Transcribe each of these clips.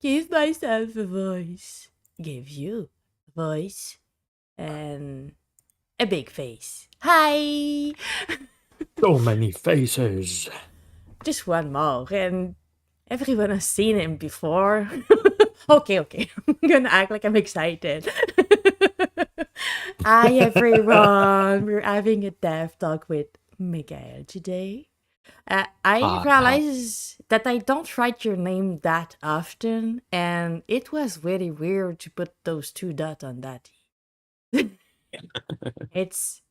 Give myself a voice. Give you a voice. And a big face. Hi! So many faces. Just one more, and everyone has seen him before. Okay. I'm gonna act like I'm excited. Hi, everyone. We're having a dev talk with Miguel today. I realize that I don't write your name that often, and it was really weird to put those two dots on that. it's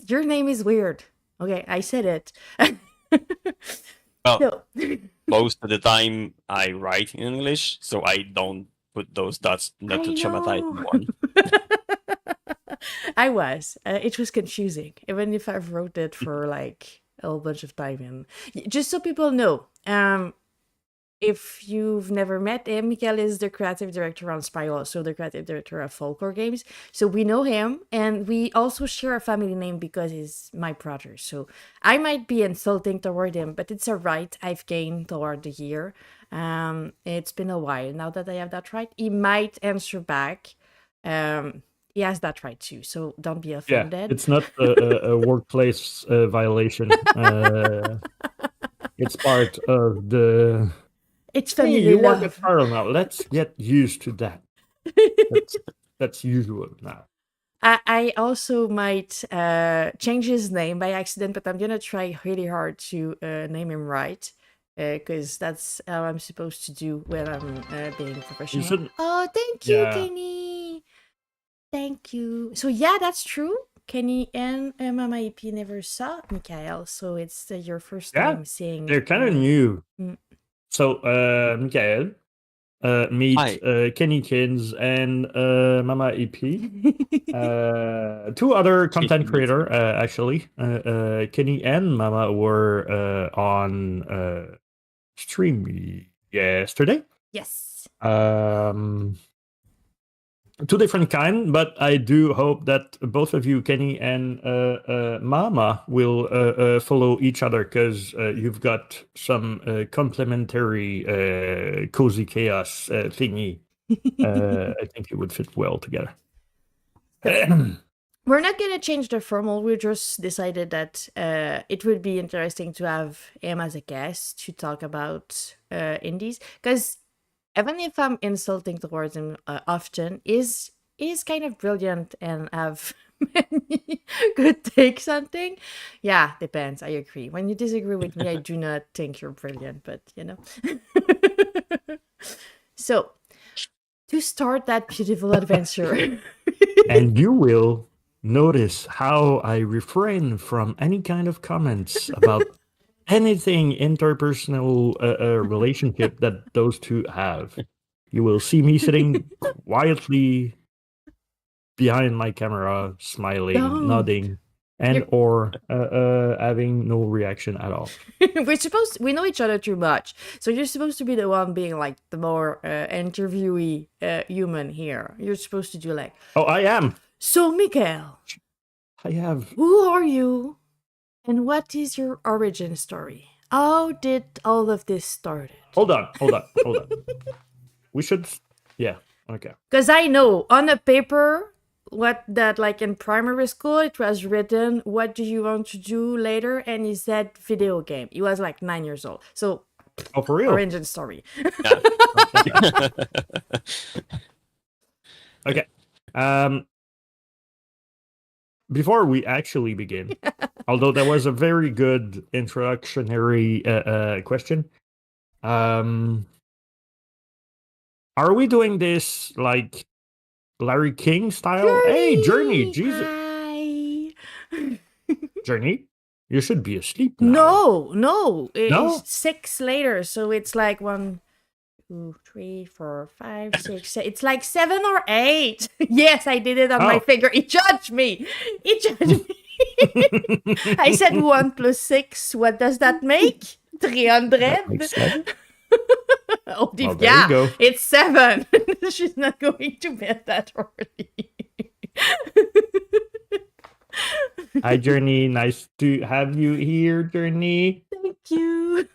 your name is weird. Okay, I said it. Well, So, most of the time I write in English, so I don't put those dots not to traumatize anyone. I was. It was confusing, even if I've wrote it for like a whole bunch of time. And just so people know, if you've never met him, Mikael is the creative director on Spiral, so the creative director of Folklore Games. So we know him, and we also share a family name because he's my brother. So I might be insulting toward him, but it's a right I've gained toward the year. It's been a while now that I have that right. He might answer back. He has that right too, so don't be offended. Yeah, it's not a workplace violation. It's part of the... It's Hey, family you work love. at Spiral now. Let's get used to that. That's usual now. I also might change his name by accident, but I'm gonna try really hard to name him right, because that's how I'm supposed to do when I'm being professional. shouldn't- Oh, thank you, Yeah. Kenny. Thank you. So yeah, that's true. Kenny and Mama EP never saw Mikael, so it's your first Yeah, time seeing. They're kind of new. Mm. So, Mikael, meet Hi. Kenny Kins and Mama EP. Two other content creator, actually. Kenny and Mama were on stream yesterday. Yes. Two different kind, but I do hope that both of you, Kenny and Mama, will follow each other, because you've got some complementary cozy chaos thingy. I think it would fit well together. We're not gonna change the formal. We just decided that it would be interesting to have him as a guest to talk about indies, because even if I'm insulting towards him often, is kind of brilliant and have many good takes on things. Yeah, depends. I agree. When you disagree with me, I do not think you're brilliant, but you know. So, to start that beautiful adventure. And you will notice how I refrain from any kind of comments about anything interpersonal relationship that those two have. You will see me sitting quietly behind my camera, smiling, Don't. nodding, and or having no reaction at all. We know each other too much, so you're supposed to be the one being like the more interviewee human here. You're supposed to do like, Oh, I am. so Mikael, I have. who are you, and what is your origin story? How did all of this start? Hold on. We should. Yeah. Okay. Because I know on a paper what that, like in primary school, it was written, what do you want to do later? And he said video game. He was like 9 years old. So, Oh, for real? origin story. Okay. Before we actually begin, although that was a very good introductionary question, are we doing this like Larry King style? Journey! Hey, Journey, Jesus. Hi. Journey, you should be asleep now. No. It's 6 later, so it's like 1, 2, 3, 4, 5, 6. It's like 7 or 8. Yes, I did it on my finger. He judged me. I said 1 plus 6. What does that make? 300. That makes sense. Oh, Well, there you go. It's 7. She's not going to bed that early. Hi, Journey. Nice to have you here, Journey. Thank you.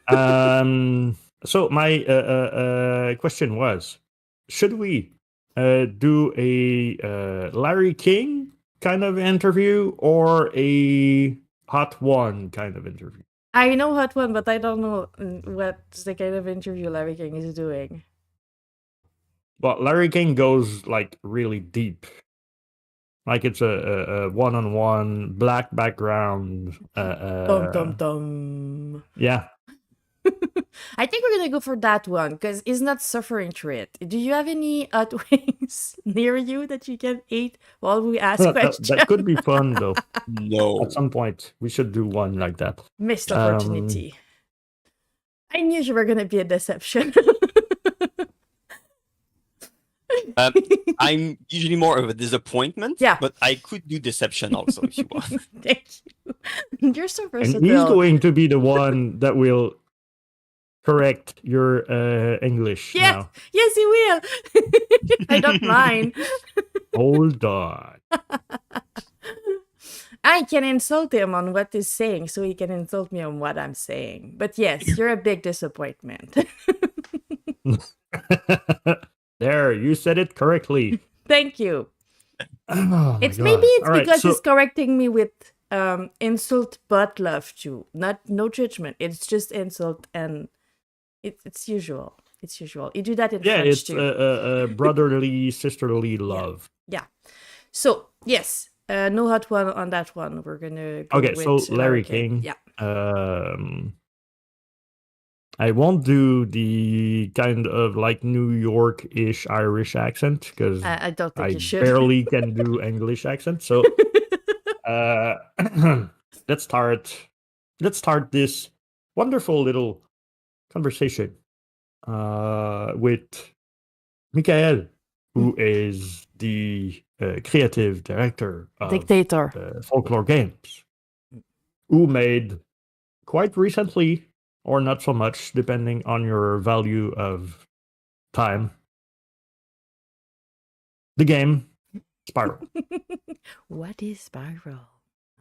So my question was, should we do a Larry King kind of interview or a Hot One kind of interview? I know Hot One, but I don't know what's the kind of interview Larry King is doing. Well, Larry King goes like really deep. Like it's a one-on-one black background. Dum dum dum. Yeah. I think we're gonna go for that one because he's not suffering through it. Do you have any hot wings near you that you can eat while we ask questions? That could be fun though. No. At some point, we should do one like that. Missed opportunity. I knew you were gonna be a deception. I'm usually more of a disappointment. Yeah. But I could do deception also if you want. Thank you. You're so versatile. And he's going to be the one that will correct your English Yes, now. yes, he will. I don't mind. Hold on. I can insult him on what he's saying, so he can insult me on what I'm saying. But yes, you're a big disappointment. There, you said it correctly. Thank you. Oh It's my maybe God. it's All right, because so- he's correcting me with insult but love too. No judgment. It's just insult and it's usual. It's usual. You do that in yeah, French it's too. brotherly, sisterly love. Yeah. So yes, no hot one on that one. We're gonna go Okay, with so Larry King. Yeah. I won't do the kind of like New York-ish Irish accent because I don't think I you should. barely can do English accent. So let's start this wonderful little conversation with Michael, who is the creative director of Dictator. Folklore Games, who made quite recently, or not so much, depending on your value of time, the game Spiral. What is Spiral?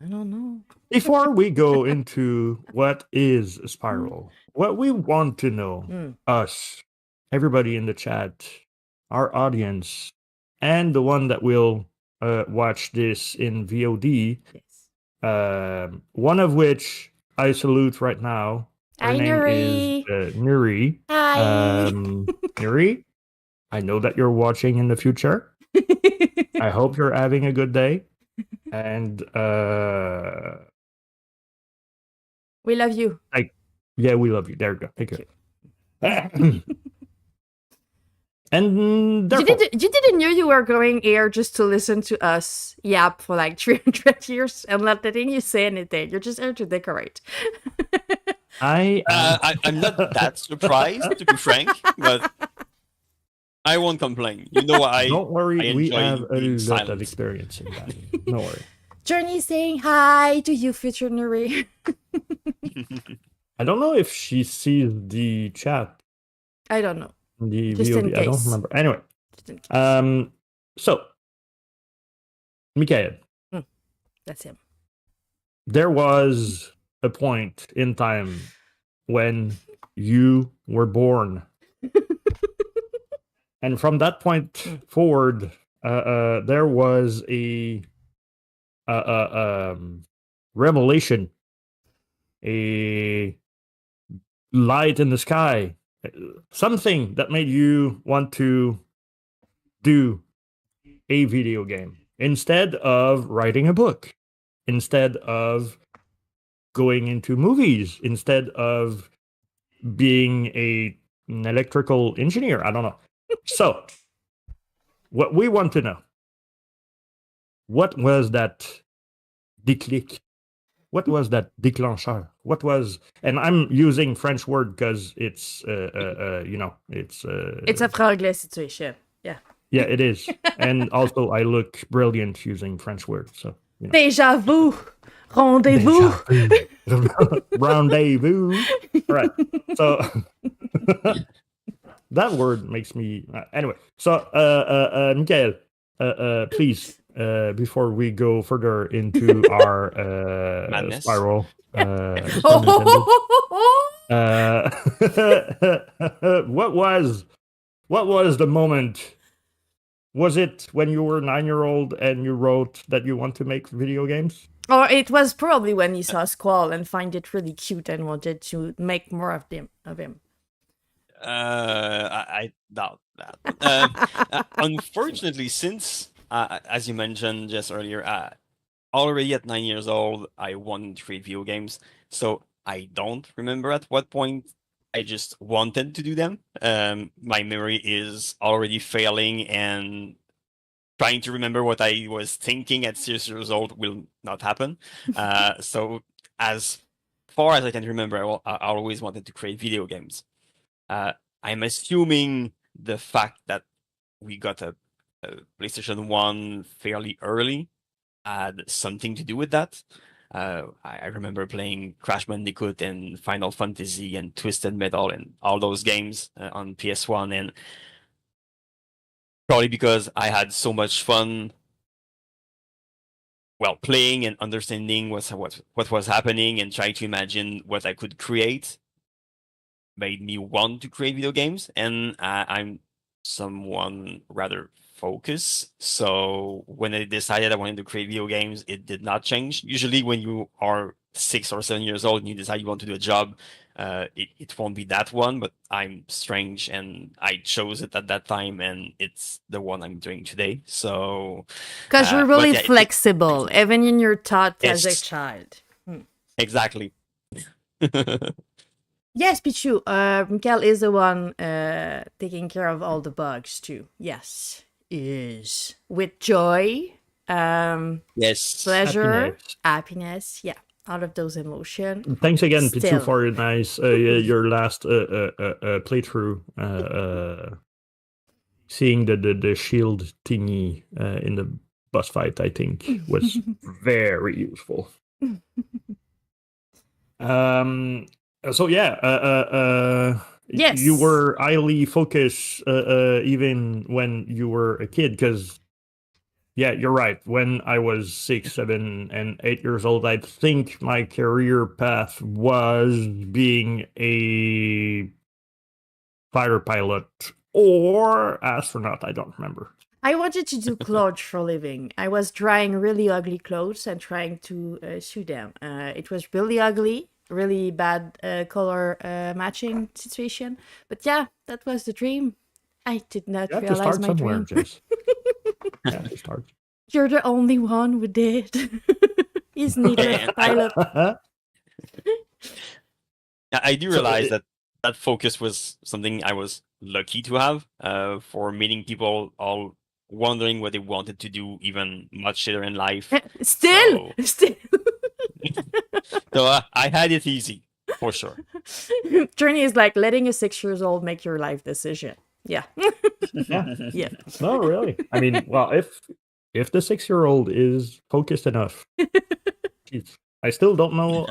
I don't know. Before we go into what is Spiral, what we want to know, us, everybody in the chat, our audience, and the one that will watch this in VOD, Yes. one of which I salute right now. Her Hi, name Nuri. is Nuri. Hi. Nuri, I know that you're watching in the future. I hope you're having a good day. And We love you. yeah, we love you. There you go. Thank you. And You therefore, didn't know you were going here just to listen to us yap for like 300 years and not letting you say anything. You're just here to decorate. I'm I'm not that surprised, to be frank, but I won't complain. You know, don't worry, I we enjoy have a being lot of silent. experience in that. No worry. Journey saying hi to you, future Nuri. I don't know if she sees the chat, I don't know. the Just in VOD. I don't case. remember. Anyway, Just in case. so Mikael, That's him. there was a point in time when you were born. And from that point forward, there was a revelation, a light in the sky, something that made you want to do a video game instead of writing a book, instead of going into movies, instead of being an electrical engineer. I don't know. So, what we want to know, what was that déclic? What was that déclencheur? What was, and I'm using French word because it's, it's It's a franglais situation. Yeah. yeah, it is. And also, I look brilliant using French words. So, you know. Déjà vu. Rendezvous. Rendezvous. All right. So that word makes me anyway. So, Mikael, please, before we go further into our Madness. spiral, what was what was the moment? Was it when you were 9-year-old and you wrote that you want to make video games? Or it was probably when you saw Squall and find it really cute and wanted to make more of him. I doubt that. Unfortunately, since as you mentioned just earlier, already at 9 years old, I wanted to create video games. So I don't remember at what point I just wanted to do them. My memory is already failing, and trying to remember what I was thinking at 6 years old will not happen. So as far as I can remember, I always wanted to create video games. I'm assuming the fact that we got a PlayStation 1 fairly early had something to do with that. I remember playing Crash Bandicoot and Final Fantasy and Twisted Metal and all those games on PS1, and probably because I had so much fun, well, playing and understanding what was happening and trying to imagine what I could create, made me want to create video games. And I'm someone rather focused, so when I decided I wanted to create video games, it did not change. Usually when you are 6 or 7 years old and you decide you want to do a job, it won't be that one, but I'm strange and I chose it at that time, and it's the one I'm doing today. So Because you're but really yeah, flexible, even in your thoughts as a Yes. child. exactly. Yes, Pichu. Mikael is the one taking care of all the bugs too. Yes, is with joy, Yes. pleasure, Happiness. happiness. Yeah, all of those emotions. Thanks again, Pichu, Still. for your nice your last playthrough. Seeing the shield thingy in the boss fight, I think, was very useful. So yeah, Yes. you were highly focused even when you were a kid, because yeah, you're right. When I was 6, 7, and 8 years old, I think my career path was being a fighter pilot or astronaut. I don't remember. I wanted to do clothes for a living. I was drawing really ugly clothes and trying to sew them. It was really ugly, really bad color matching situation. But yeah, that was the dream. I did not You have to realize start my somewhere, dream. Jess. You have to start. You're the only one who did. He's needed Yeah, a pilot. I do So realize that focus was something I was lucky to have for meeting people all wondering what they wanted to do even much later in life. Still. So I had it easy, for sure. Journey is like letting a 6-year-old make your life decision. Yeah. Yeah. Yeah. No, really. I mean, well, if the 6-year-old is focused enough, geez, I still don't know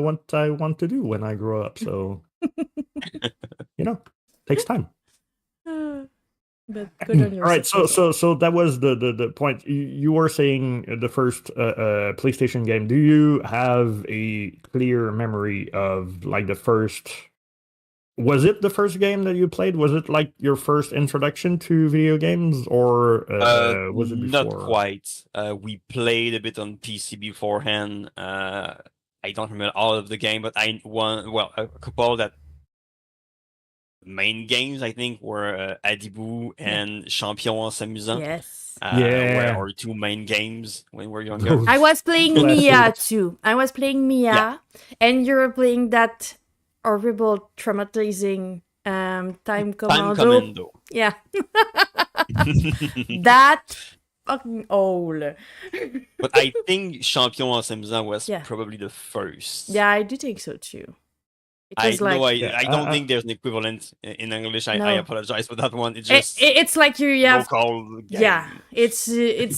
what I want to do when I grow up. So, takes time. But good on your All right. 6 years old. So that was the point. You were saying the first PlayStation game. Do you have a clear memory of like the first? Was it the first game that you played? Was it like your first introduction to video games, or was it before? Not quite. We played a bit on PC beforehand. I don't remember all of the game, but a couple that main games I think were Adibou and Champion en s'amusant. Yes. Were our two main games when we were younger. Those I was playing classics. Mia too. I was playing Mia, Yeah. and you were playing that horrible, traumatizing Time Time Commando. Commando. Yeah. That fucking old. But I think Champion en s'amusant was Yeah. probably the first. Yeah, I do think so too. It I was like know. I Yeah, don't think there's an equivalent in English. I No. apologize for that one. It's it, just it's like you have local game. yeah. It's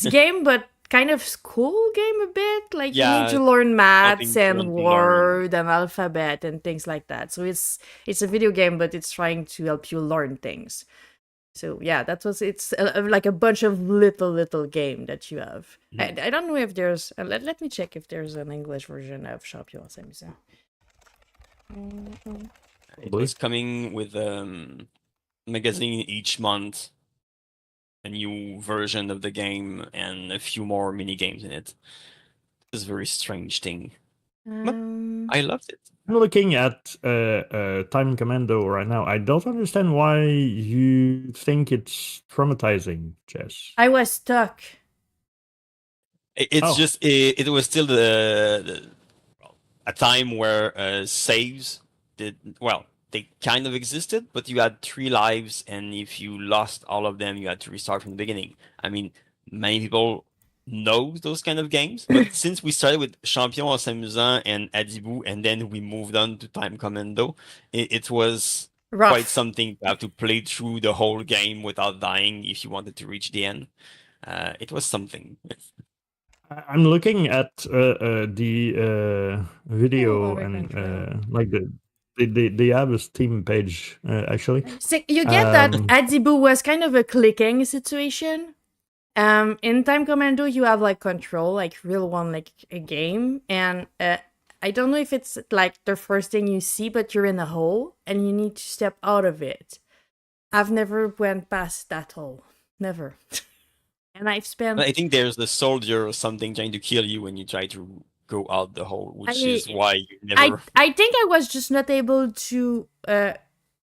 game, but kind of school game a bit. Like you Yeah, need to learn maths helping and children to learn. word and alphabet and things like that. So it's a video game, but it's trying to help you learn things. So yeah, it's like a bunch of little game that you have. I don't know if there's let me check if there's an English version of Champion en s'amusant. It was coming with magazine each month, a new version of the game, and a few more mini games in it. It's a very strange thing. But I loved it. I'm looking at Time Commando right now. I don't understand why you think it's traumatizing, Jess. I was stuck. It's Oh. just it was still a time where saves did well. They kind of existed, but you had 3 lives, and if you lost all of them, you had to restart from the beginning. I mean, many people know those kind of games, but since we started with Champion en s'amusant and Adibou, and then we moved on to Time Commando, it was Rough. quite something to have to play through the whole game without dying if you wanted to reach the end. It was something. I'm looking at the video Oregon and Trail. like they have a Steam page actually. So you get that Um, Adibou was kind of a clicking situation. In Time Commando, you have like control, like real one, like a game, and I don't know if it's like the first thing you see, but you're in a hole and you need to step out of it. I've never went past that hole, never. And I've spent. I think there's the soldier or something trying to kill you when you try to go out the hole, which is why you never. I think I was just not able to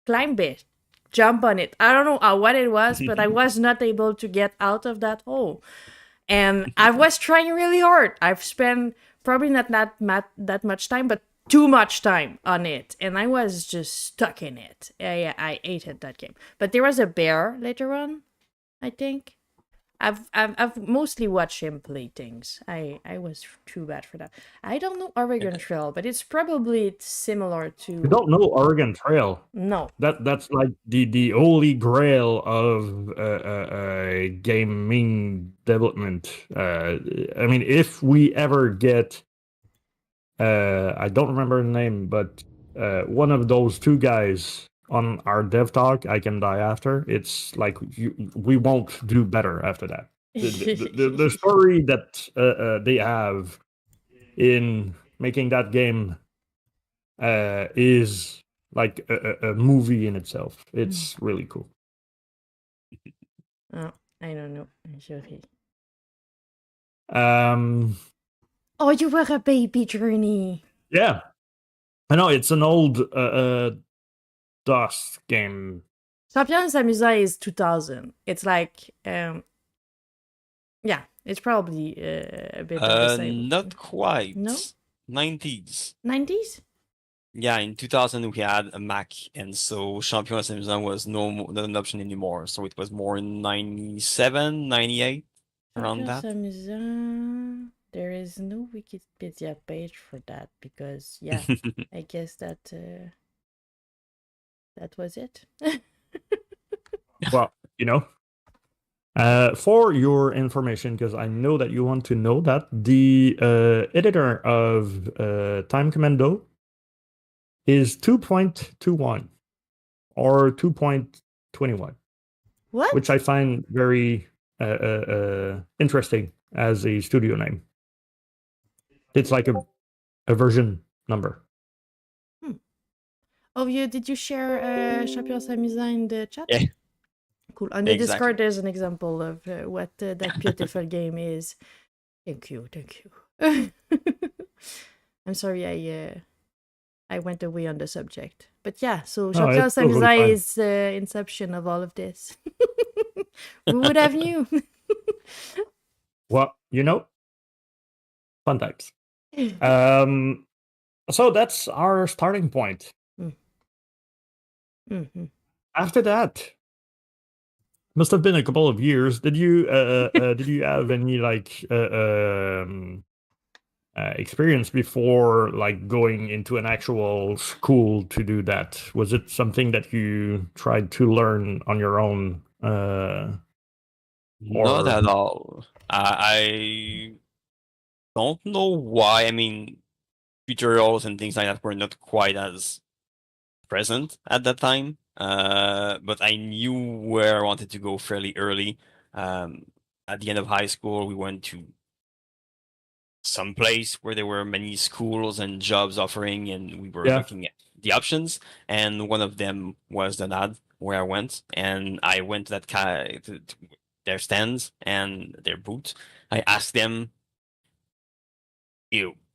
climb it, jump on it. I don't know what it was, but I was not able to get out of that hole. And I was trying really hard. I've spent probably not that much time, but too much time on it. And I was just stuck in it. Yeah, I hated that game. But there was a bear later on, I think. I've mostly watched him play things. I was too bad for that. I don't know Oregon Trail, but it's probably similar to. You don't know Oregon Trail? No. That's like the holy grail of gaming development. I mean, if we ever get, I don't remember the name, but one of those two guys on our DevTalk, I Can Die After. It's like we won't do better after that. The story that they have in making that game is like a movie in itself. It's really cool. Oh, I don't know. Sorry. Oh, you were a baby, Journey. Yeah, I know it's an old DOS game. Champion s'amusant is 2000. It's like, yeah, it's probably a bit of the same. Not quite. No? 90s. 90s? Yeah, in 2000 we had a Mac, and so Champion s'amusant was not an option anymore. So it was more in 97, 98, around that. S'amusant. There is no Wikipedia page for that because, yeah, I guess that was it. Well, for your information, because I know that you want to know that, the editor of Time Commando is 2.21 or 2.21. What? Which I find very interesting as a studio name. It's like a version number. Oh, did you share Champion s'amusant in the chat? Yeah. Cool. On the Discord, there's an example of what that beautiful game is. Thank you. I'm sorry I went away on the subject. But yeah, so Champion s'amusant is the inception of all of this. Who would have knew? Well, fun times. So that's our starting point. Mm-hmm. After that, must have been a couple of years. Did you have any like experience before like going into an actual school to do that? Was it something that you tried to learn on your own? Not at all. I don't know why. I mean, tutorials and things like that were not quite as present at that time. But I knew where I wanted to go fairly early. At the end of high school, we went to some place where there were many schools and jobs offering, and we were looking at the options, and one of them was the NAD. where I went, and I went to that to their stands and their booth. I asked them,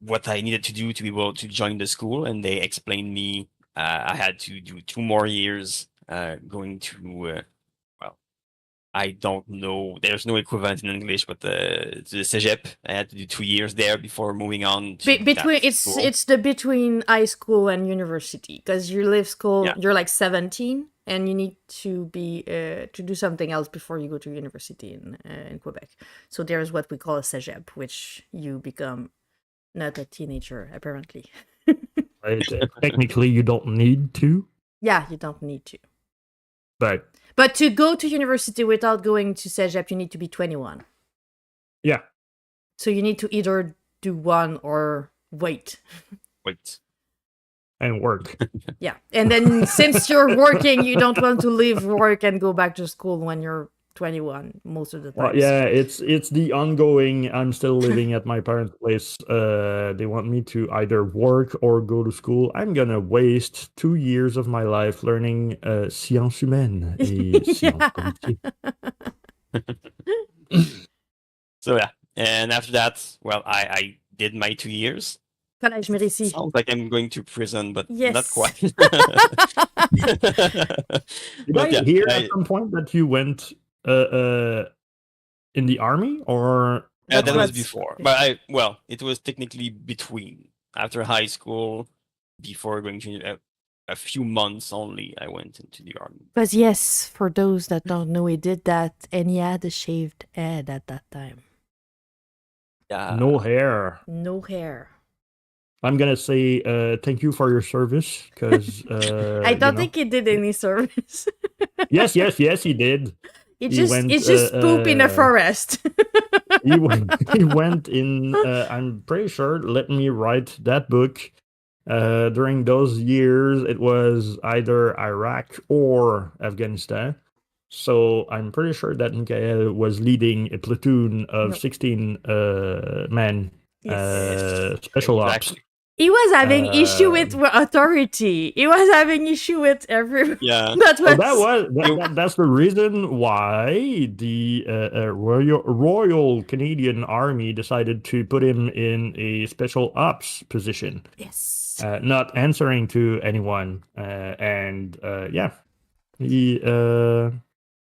what I needed to do to be able to join the school, and they explained me I had to do 2 more years going to well, I don't know. There's no equivalent in English, but the cégep. I had to do 2 years there before moving on to Between that school. it's the between high school and university, because you leave school, Yeah. you're like 17 and you need to be to do something else before you go to university in Quebec. So there's what we call a cégep, which you become not a teenager apparently. Right? Technically, you don't need to, Yeah, you don't need to. but to go to university without going to cégep, you need to be 21. yeah. So you need to either do one or wait. Wait. And work. Yeah. And then since you're working, you don't want to leave work and go back to school when you're 21 most of the time. Well, yeah, it's the ongoing. I'm still living at my parents' place. They want me to either work or go to school. I'm gonna waste 2 years of my life learning sciences humaines et sciences politiques. So yeah, and after that, well, I did my 2 years. Collège Médicis. Sounds like I'm going to prison, but not Yes. quite. Did But I yeah, hear at some point that you went in the army, or that was That's- before. But it was technically between after high school, before going to a few months only. I went into the army. Because yes, for those that don't know, he did that and he had a shaved head at that time. Yeah, no hair? No hair. I'm gonna say thank you for your service, because I don't think he did any service. Yes, he did. He He went, just poop in the forest. He went in. I'm pretty sure. Let me write that book. During those years, it was either Iraq or Afghanistan. So I'm pretty sure that Michael was leading a platoon of No. 16 men, Yes. special ops. exactly. He was having issue with authority. He was having issue with everyone. Yeah. That's the reason why the Royal Canadian Army decided to put him in a special ops position, Yes. not answering to anyone, and yeah, he.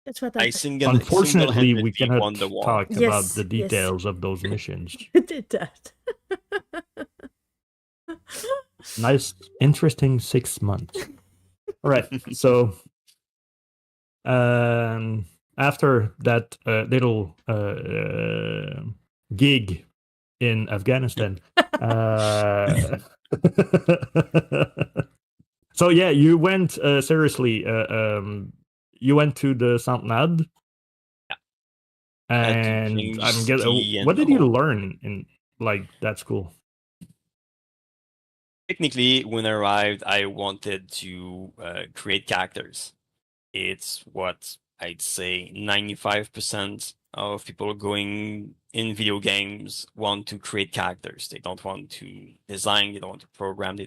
That's what I Unfortunately, we single-handedly cannot won the war. talk Yes, about the yes. details of those missions. did that. Nice, interesting 6 months. All right, so after that little gig in Afghanistan, so yeah, you went seriously. You went to the Centenade, Had to and change I'm ski guessing. and What did you all. learn in like that school? Technically, when I arrived, I wanted to create characters. It's what I'd say 95% of people going in video games want to create characters. They don't want to design, they don't want to program, they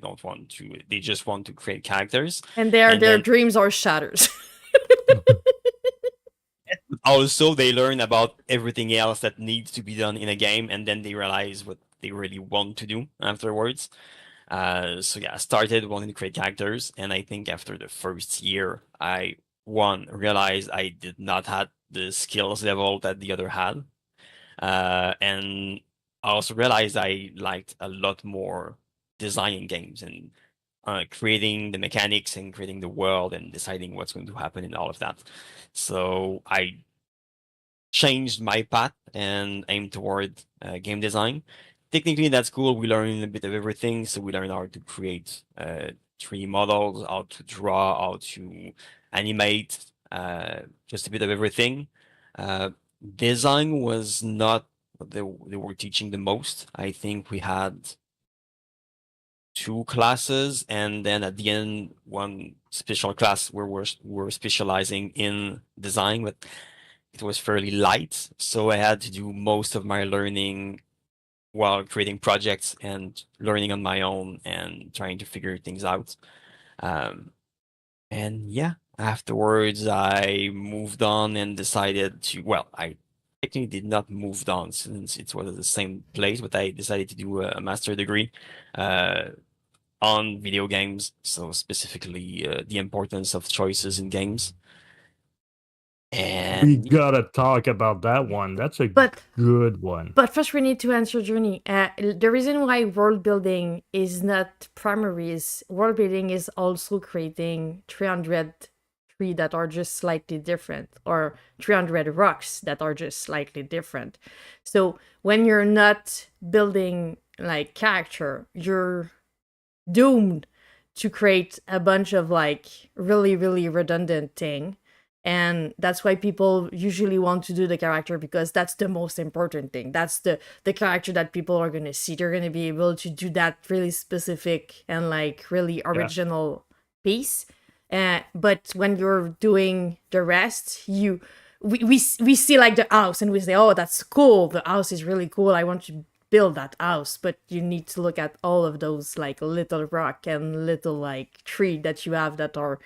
just want to create characters. And their And then- dreams are shatters. Also, they learn about everything else that needs to be done in a game, and then they realize what they really want to do afterwards. So yeah, I started wanting to create characters, and I think after the first year, I realized I did not have the skills level that the other had, and I also realized I liked a lot more designing games and creating the mechanics and creating the world and deciding what's going to happen and all of that. So I changed my path and aimed toward game design. Technically, in that school, we learn a bit of everything. So we learn how to create 3D models, how to draw, how to animate, just a bit of everything. Design was not what they were teaching the most. I think we had 2 classes, and then at the end, one special class where we're specializing in design, but it was fairly light. So I had to do most of my learning while creating projects and learning on my own and trying to figure things out. And yeah, Afterwards, I moved on and decided to, well, I technically did not move on since it was at the same place, but I decided to do a master degree uh, on video games, so specifically the importance of choices in games. We And gotta talk about that one. That's a But good one. But first, we need to answer Journey. The reason why world building is not primary is world building is also creating 300 trees that are just slightly different, or 300 rocks that are just slightly different. So when you're not building like character, you're doomed to create a bunch of like really, really redundant thing. And that's why people usually want to do the character, because that's the most important thing. That's the character that people are going to see. They're going to be able to do that really specific and like really original piece. But when you're doing the rest, we see like the house and we say, oh, that's cool, the house is really cool, I want to build that house. But you need to look at all of those like little rock and little like tree that you have that are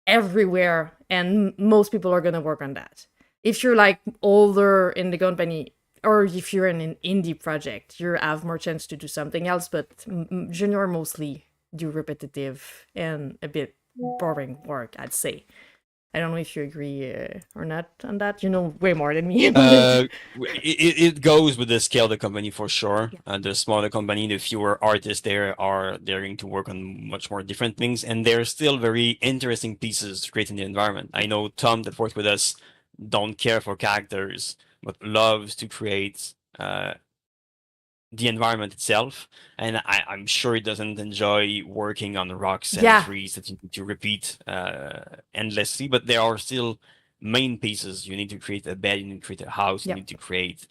everywhere, and most people are going to work on that. If you're like older in the company, or if you're in an indie project, you have more chance to do something else. But junior mostly do repetitive and a bit boring work, I'd say. I don't know if you agree or not on that. You know way more than me. it goes with the scale of the company for sure. The smaller the company, the fewer artists there are. They're going to work on much more different things, and they're still very interesting pieces to create in the environment. I know Tom that works with us don't care for characters, but loves to create the environment itself. And I'm sure he doesn't enjoy working on rocks and Yeah. trees that you need to repeat endlessly, but there are still main pieces. You need to create a bed, you need to create a house, you Yep. need to create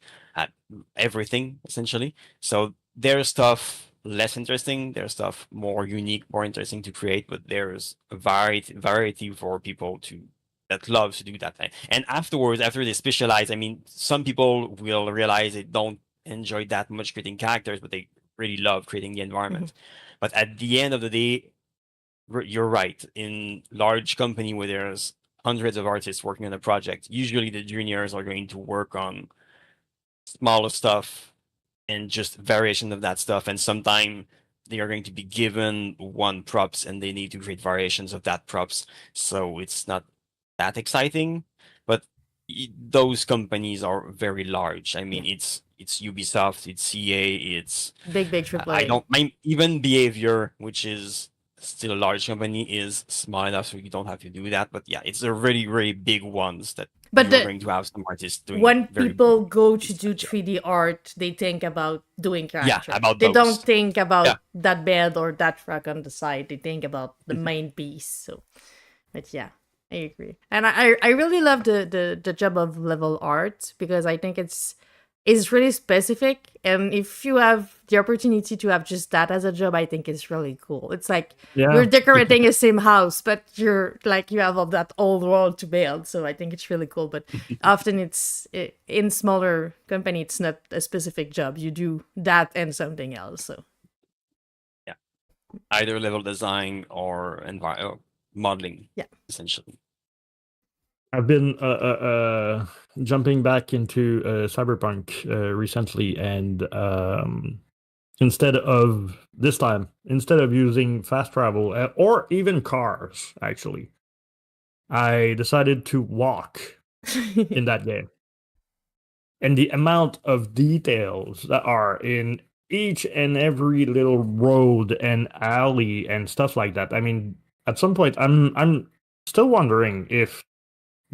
everything, essentially. So there's stuff less interesting, there's stuff more unique, more interesting to create, but there's a variety for people that loves to do that. And afterwards, after they specialize, I mean, some people will realize they don't enjoy that much creating characters, but they really love creating the environment. But at the end of the day, you're right. In large company where there's hundreds of artists working on a project, usually the juniors are going to work on smaller stuff and just variation of that stuff. And sometimes they are going to be given one props and they need to create variations of that props. So it's not that exciting, but those companies are very large. I mean, it's Ubisoft, it's CA, it's Big AAA. I don't mind even Behavior, which is still a large company, is small enough so you don't have to do that. But yeah, it's the really, really big ones that But you're going to have some artists doing when very people go to big do job. 3D art, they think about doing character. about They those. don't think about Yeah. that bed or that rock on the side. They think about the main piece. So, but yeah, I agree. And I really love the job of level art, because I think it's really specific. And if you have the opportunity to have just that as a job, I think it's really cool. It's like you're decorating a same house, but you're like you have all that old world to build. So I think it's really cool. But often it's in smaller company, it's not a specific job. You do that and something else. So Yeah. Either level design or modeling. Yeah. Essentially. I've been jumping back into Cyberpunk recently, and instead of using fast travel or even cars, actually, I decided to walk in that game. And the amount of details that are in each and every little road and alley and stuff like that. I mean, at some point, I'm still wondering if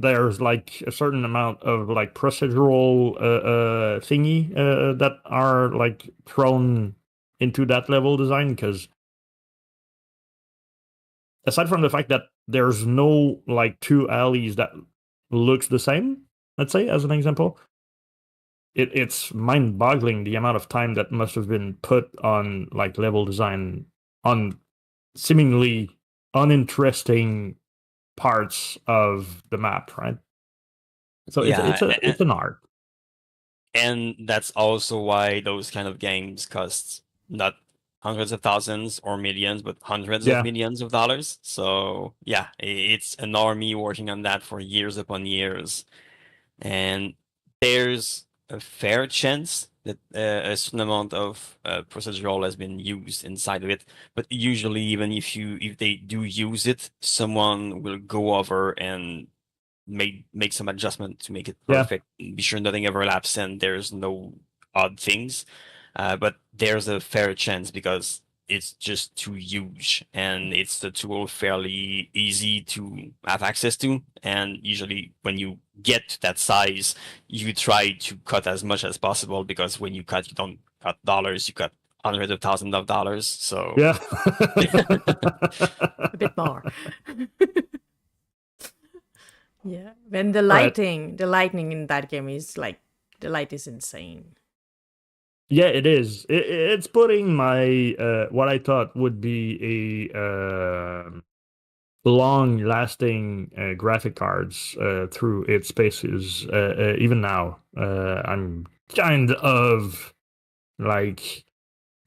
there's like a certain amount of like procedural thingy that are like thrown into that level design, because aside from the fact that there's no like two alleys that looks the same, let's say as an example, it's mind-boggling the amount of time that must have been put on like level design on seemingly uninteresting parts of the map, right? So it's an art. And that's also why those kind of games cost not hundreds of thousands or millions, but hundreds of millions of dollars. So yeah, it's an army working on that for years upon years. And there's a fair chance that a certain amount of procedural has been used inside of it. But usually, even if they do use it, someone will go over and make some adjustment to make it perfect. Be sure nothing overlaps and there's no odd things. But there's a fair chance because it's just too huge and it's the tool fairly easy to have access to. And usually when you get to that size, you try to cut as much as possible because when you cut, you don't cut dollars, you cut hundreds of thousands of dollars. So yeah, A bit more. Yeah. When the lightning in that game is like, the light is insane. Yeah, it is. It's putting my what I thought would be a long-lasting graphic cards through its paces. Even now, I'm kind of like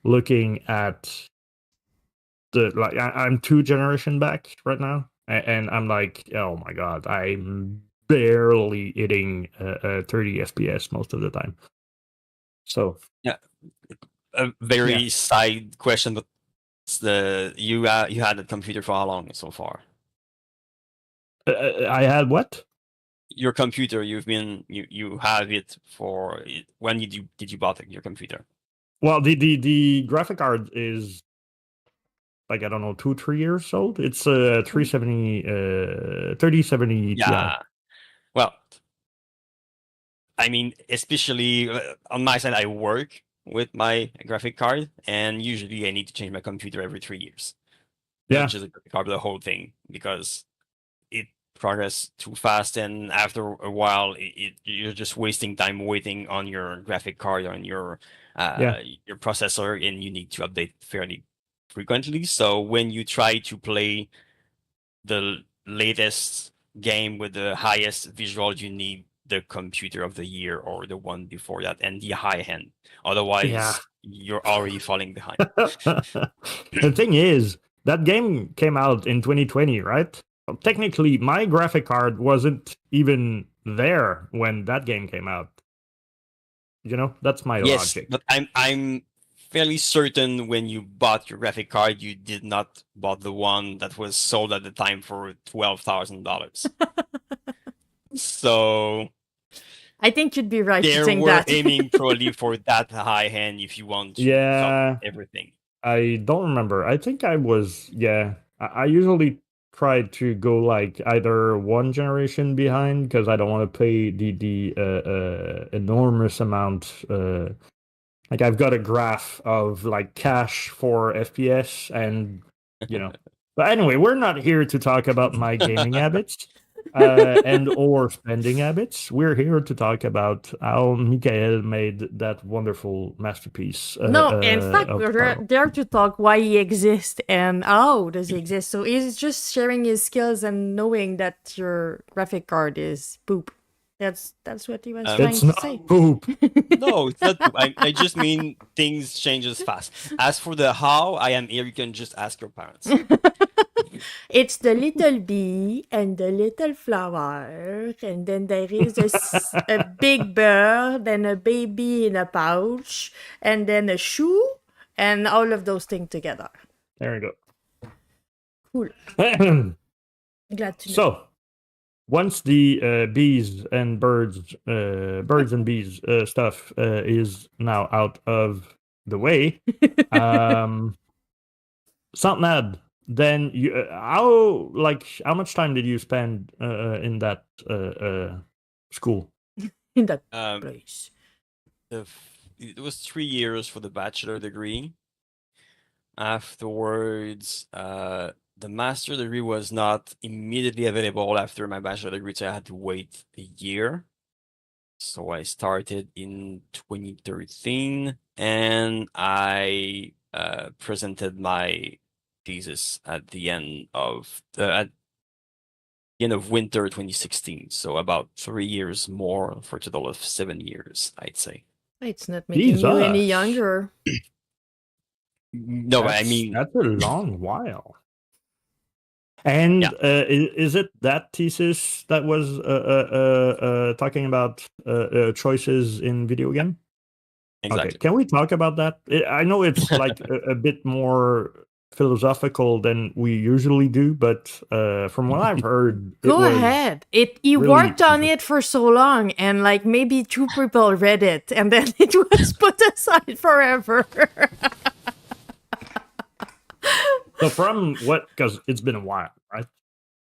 looking at the like I'm 2 generation back right now, and I'm like, oh my god, I'm barely hitting 30 FPS most of the time. So yeah, a very side question, but you had a computer for how long so far? I had what? Your computer, you have it for when did you bought your computer? Well, the graphic card is like I don't know 2-3 years old. It's a 3070 Ti. Yeah. Well, I mean, especially on my side, I work with my graphic card, and usually I need to change my computer every 3 years. Yeah. Not just the graphic card, but the whole thing, because it progresses too fast, and after a while, you're just wasting time waiting on your graphic card on your processor, and you need to update fairly frequently. So when you try to play the latest game with the highest visual, you need the computer of the year or the one before that and the high end. Otherwise, you're already falling behind. The thing is, that game came out in 2020, right? Well, technically, my graphic card wasn't even there when that game came out. You know, that's my logic. But I'm fairly certain when you bought your graphic card, you did not bought the one that was sold at the time for $12,000. So I think you'd be right they to think were that. aiming probably for that high end if you want to cut everything. I don't remember. I think I was, I usually try to go like either 1 generation behind because I don't want to pay the enormous amount. Like I've got a graph of like cash for FPS and, you know. But anyway, we're not here to talk about my gaming habits and or spending habits. We're here to talk about how Mikael made that wonderful masterpiece. No, in fact, of we're Sparrow. there to talk why he exists and how does he exist. So he's just sharing his skills and knowing that your graphic card is poop. That's what he was trying It's to not say. poop. No, it's not poop. I just mean things changes fast. As for the how, I am here. You can just ask your parents. It's the little bee and the little flower, and then there is a big bird and a baby in a pouch, and then a shoe, and all of those things together. There we go. Cool. Glad to know. So, once the bees and birds and bees stuff is now out of the way, Satnad, then you how much time did you spend in that school? In that place. It was 3 years for the bachelor degree. Afterwards, the master degree was not immediately available after my bachelor degree, so I had to wait a year. So I started in 2013, and I presented my thesis at the end of winter 2016. So about 3 years more for a total of 7 years, I'd say. It's not making you any younger. No, but I mean, That's a long while. And is it that thesis that was talking about choices in video game? exactly. Okay, can we talk about that? I know it's like a bit more philosophical than we usually do, but from what I've heard, Go ahead. He really worked on it for so long, and like maybe 2 people read it, and then it was put aside forever. So from what, because it's been a while, right?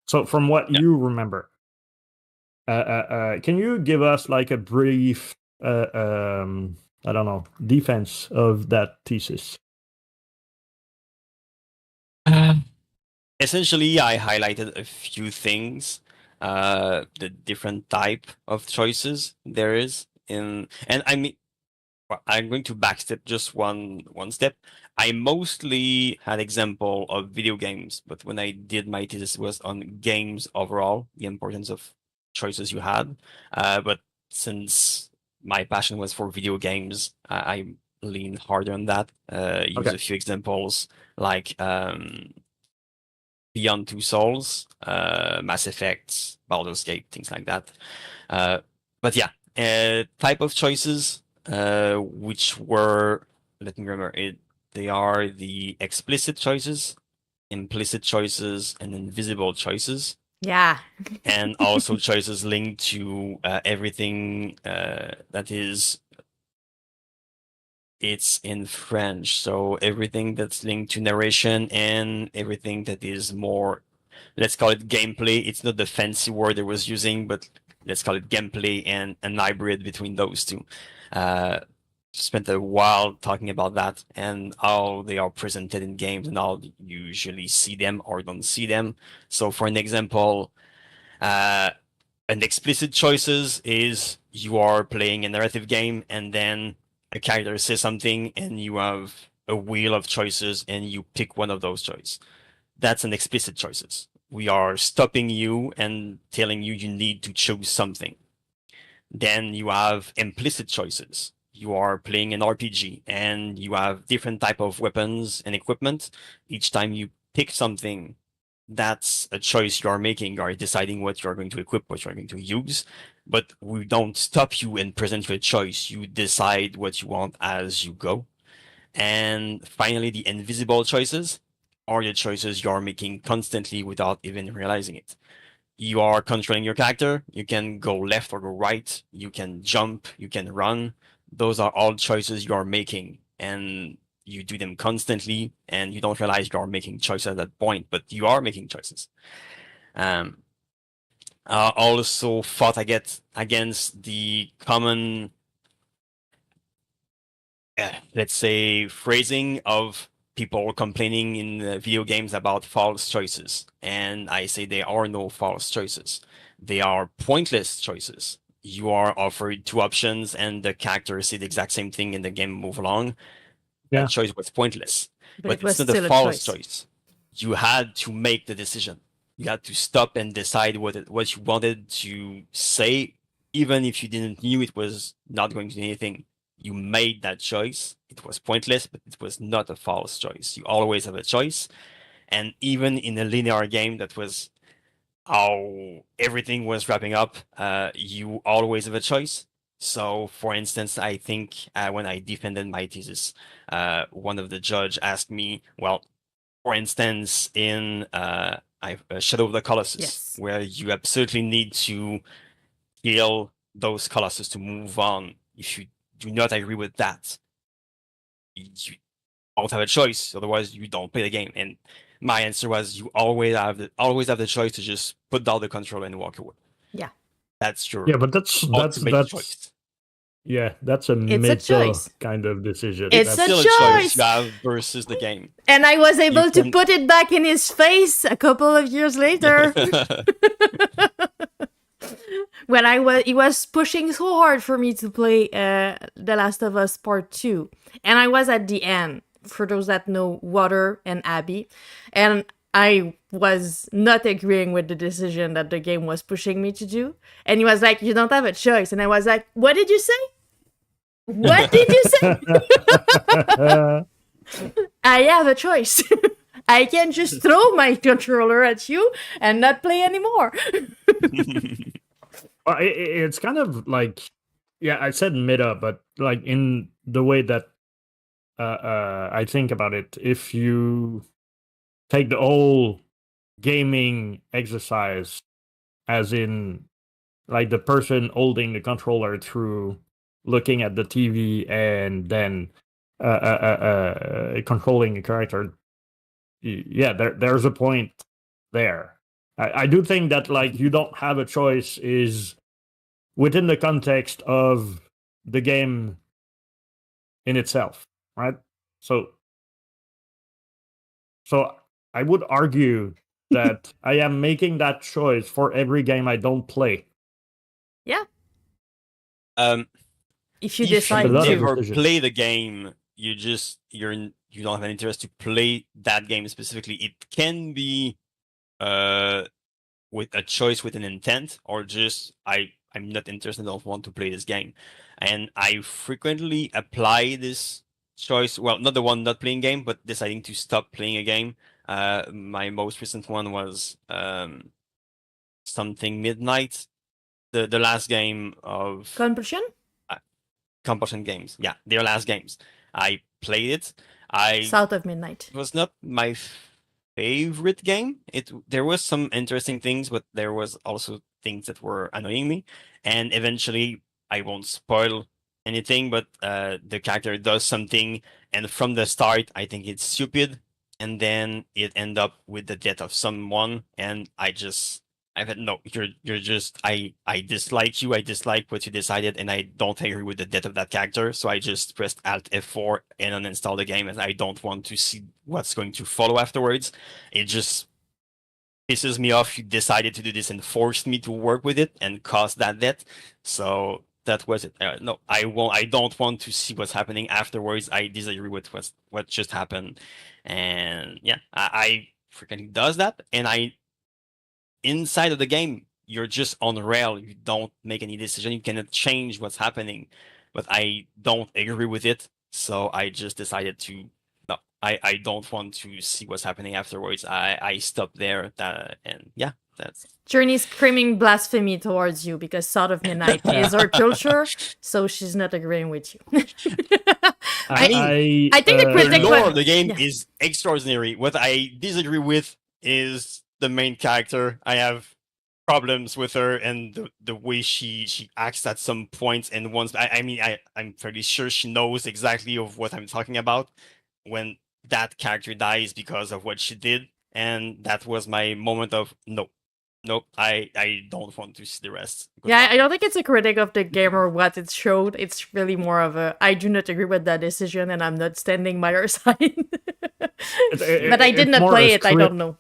So from what you remember, can you give us like a brief, I don't know, defense of that thesis? Essentially, I highlighted a few things, the different type of choices there is in, and I mean, well, I'm going to backstep just one step. I mostly had example of video games, but when I did my thesis, it was on games overall, the importance of choices you had. But since my passion was for video games, I lean harder on that. Use a few examples like Beyond Two Souls, Mass Effect, Baldur's Gate, things like that. But yeah, type of choices, which were, let me remember it, they are the explicit choices, implicit choices, and invisible choices. Yeah. And also choices linked to everything that is, it's in French, so everything that's linked to narration and everything that is more, let's call it gameplay. It's not the fancy word I was using, but let's call it gameplay and an hybrid between those two. Spent a while talking about that and how they are presented in games and how you usually see them or don't see them. So for an example, an explicit choices is you are playing a narrative game and then a character says something and you have a wheel of choices and you pick one of those choices. That's an explicit choices. We are stopping you and telling you you need to choose something. Then you have implicit choices. You are playing an RPG and you have different type of weapons and equipment. Each time you pick something, that's a choice you are making. You are deciding what you are going to equip, what you are going to use. But we don't stop you and present you a choice. You decide what you want as you go. And finally, the invisible choices are the choices you are making constantly without even realizing it. You are controlling your character. You can go left or go right. You can jump. You can run. Those are all choices you are making. And you do them constantly and you don't realize you are making choices at that point, but you are making choices. Also fought against the common, let's say, phrasing of people complaining in video games about false choices. And I say there are no false choices. They are pointless choices. You are offered 2 options and the character said the exact same thing and the game move along. That choice was pointless. But it was it's not still a a false choice. You had to make the decision. You had to stop and decide what you wanted to say, even if you didn't knew it was not going to do anything. You made that choice. It was pointless, but it was not a false choice. You always have a choice. And even in a linear game, that was how everything was wrapping up, you always have a choice. So, for instance, I think when I defended my thesis, one of the judge asked me, well, for instance, in Shadow of the Colossus, where you absolutely need to kill those Colossus to move on. If you do not agree with that, you don't have a choice. Otherwise, you don't play the game. And my answer was, you always have the choice to just put down the controller and walk away. Yeah. That's your but that's choice. Yeah, that's a choice. kind of decision. It's that's a still choice you have versus the game. And I was able to put it back in his face a couple of years later. When he was pushing so hard for me to play The Last of Us Part 2. And I was at the end, for those that know Water and Abby. And I was not agreeing with the decision that the game was pushing me to do. And he was like, you don't have a choice. And I was like, what did you say? What did you say? I have a choice. I can just throw my controller at you and not play anymore. Well, it's kind of like, yeah, I said meta, but like in the way that I think about it, if you take the whole gaming exercise, as in like the person holding the controller through looking at the TV and then controlling a character, yeah, there's a point there. I do think that like you don't have a choice is within the context of the game in itself, right? So I would argue that I am making that choice for every game I don't play. Yeah. Um, If you if decide you lot of to. never decisions. play the game, you don't have an interest to play that game specifically. It can be with a choice with an intent, or just I'm not interested, I don't want to play this game. And I frequently apply this choice, well, not the one not playing game, but deciding to stop playing a game. My most recent one was something Midnight, the last game of Compulsion? Compulsion Games. Yeah, their last games. I played it. I South of Midnight. It was not my favorite game. There was some interesting things, but there was also things that were annoying me. And eventually, I won't spoil anything, but the character does something, and from the start, I think it's stupid, and then it end up with the death of someone, and I said, no, you're just I dislike you. I dislike what you decided, and I don't agree with the death of that character. So I just pressed Alt F4 and uninstall the game, and I don't want to see what's going to follow afterwards. It just pisses me off. You decided to do this and forced me to work with it and cause that death. So that was it. No, I won't. I don't want to see what's happening afterwards. I disagree with what just happened, and yeah, I freaking does that, and inside of the game, you're just on rail. You don't make any decision. You cannot change what's happening. But I don't agree with it. So I just decided to no. I don't want to see what's happening afterwards. I stopped there. And yeah, that's Journey screaming blasphemy towards you because South of Midnight is our culture, so she's not agreeing with you. I think the the critic lore would- of the game yeah. is extraordinary. What I disagree with is the main character. I have problems with her and the way she acts at some points, and once I'm fairly sure she knows exactly of what I'm talking about when that character dies because of what she did, and that was my moment of nope, I don't want to see the rest. Yeah, Goodbye. I don't think it's a critic of the game or what it showed. It's really more of a I do not agree with that decision and I'm not standing by your side. But I did it's not more play a it. I don't know.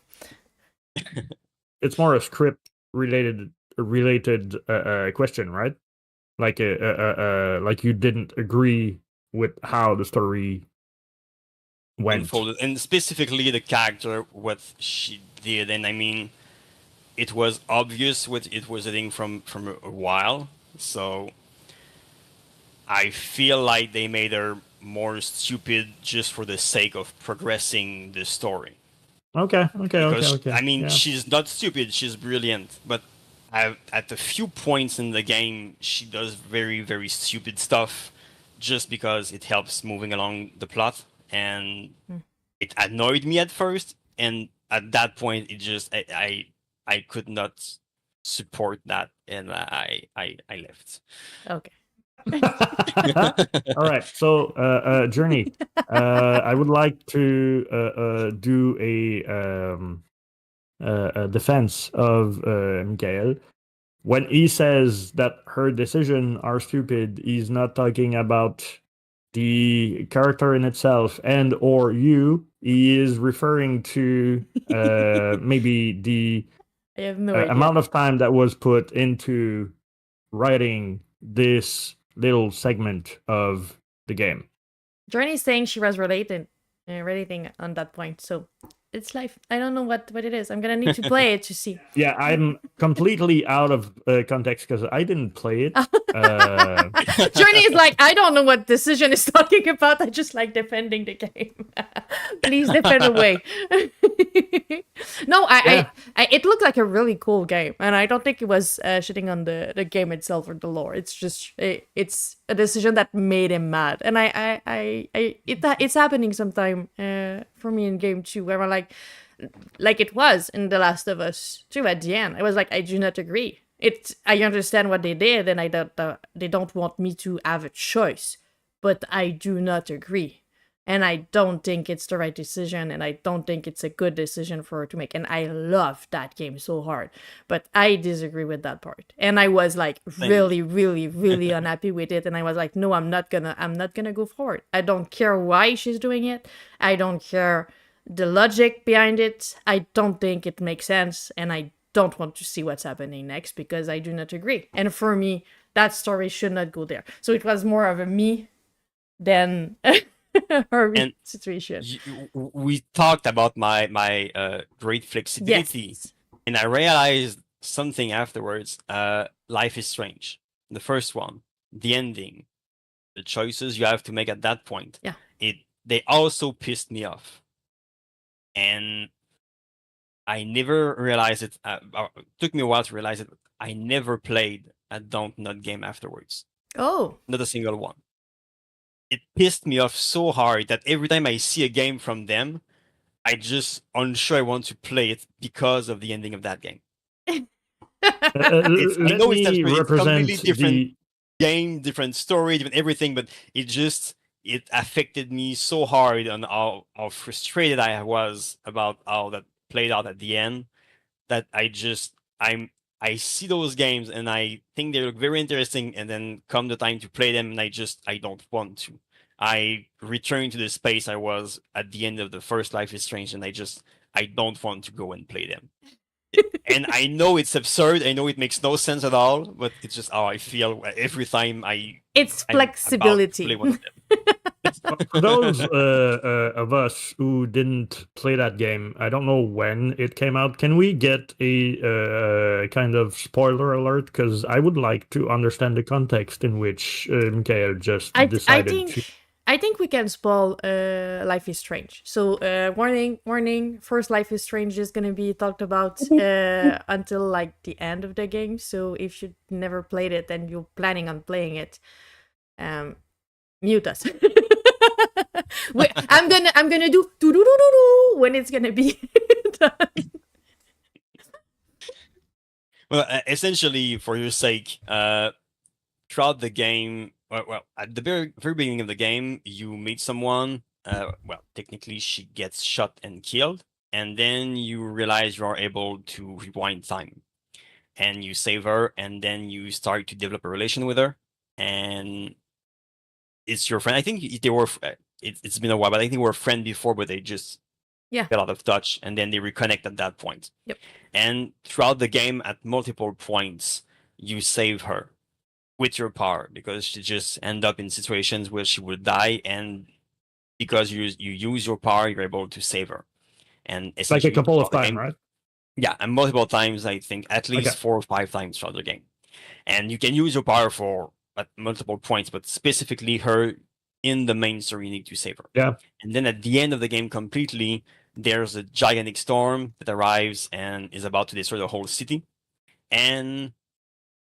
It's more a script related question, right? Like like you didn't agree with how the story went. Unfolded, and specifically the character, what she did, and I mean, it was obvious what it was doing from a while. So I feel like they made her more stupid just for the sake of progressing the story. Okay. Because I mean, yeah. she's not stupid; she's brilliant. But at a few points in the game, she does very, very stupid stuff, just because it helps moving along the plot, and it annoyed me at first. And at that point, it just I could not support that, and I left. Okay. All right. So, Journey, I would like to do a defense of Mikael. When he says that her decisions are stupid, he's not talking about the character in itself and or you. He is referring to maybe the I have no idea. amount of time that was put into writing this little segment of the game. Journey's saying she was relating on that point. So it's life. I don't know what it is. I'm gonna need to play it to see. Yeah, I'm completely out of context because I didn't play it. Journey is like, I don't know what decision is talking about. I just like defending the game. Please defend away. No, Yeah. it looked like a really cool game, and I don't think it was shitting on the game itself or the lore. It's just it's a decision that made him mad, and it's happening sometime for me in game 2, where I'm like it was in The Last of Us 2 at the end. I was like, I do not agree. I understand what they did, and they don't want me to have a choice, but I do not agree, and I don't think it's the right decision, and I don't think it's a good decision for her to make. And I love that game so hard, but I disagree with that part, and I was like really, really, really unhappy with it, and I was like, no, I'm not gonna go forward. I don't care why she's doing it. I don't care the logic behind it. I don't think it makes sense, and I don't want to see what's happening next because I do not agree. And for me, that story should not go there. So it was more of a me than her situation. We talked about my great flexibility, Yes. and I realized something afterwards. Life is Strange, the first one, the ending, the choices you have to make at that point. Yeah. They also pissed me off, and I never realized it. It took me a while to realize it. I never played a Don't Nut game afterwards. Oh. Not a single one. It pissed me off so hard that every time I see a game from them, I just unsure I want to play it because of the ending of that game. I Let know me it's represent completely different game, different story, different everything, but it affected me so hard on how frustrated I was about how that played out at the end, that I see those games and I think they look very interesting, and then come the time to play them and I don't want to. I return to the space I was at the end of the first Life is Strange, and I don't want to go and play them. And I know it's absurd, I know it makes no sense at all, but it's just how I feel every time it's flexibility. I'm about to play one of them. For those of us who didn't play that game, I don't know when it came out. Can we get a kind of spoiler alert? Because I would like to understand the context in which Michael just decided to. I think we can spoil Life is Strange. So warning, first Life is Strange is gonna be talked about until like the end of the game. So if you never played it and you're planning on playing it, mute us. I'm gonna do when it's gonna be done. Well, essentially, for your sake, throughout the game, well, at the very beginning of the game, you meet someone. Well, technically, she gets shot and killed, and then you realize you are able to rewind time, and you save her, and then you start to develop a relation with her, and it's your friend. I think they were. It's been a while, but I think they were friends before, but they just fell out of touch, and then they reconnect at that point. Yep. And throughout the game, at multiple points, you save her with your power, because she just end up in situations where she would die, and because you use your power, you're able to save her. And like a couple of times, right? Yeah, and multiple times. I think at least 4 or 5 times throughout the game. And you can use your power at multiple points, but specifically her in the main story, you need to save her. Yeah. And then at the end of the game completely, there's a gigantic storm that arrives and is about to destroy the whole city. And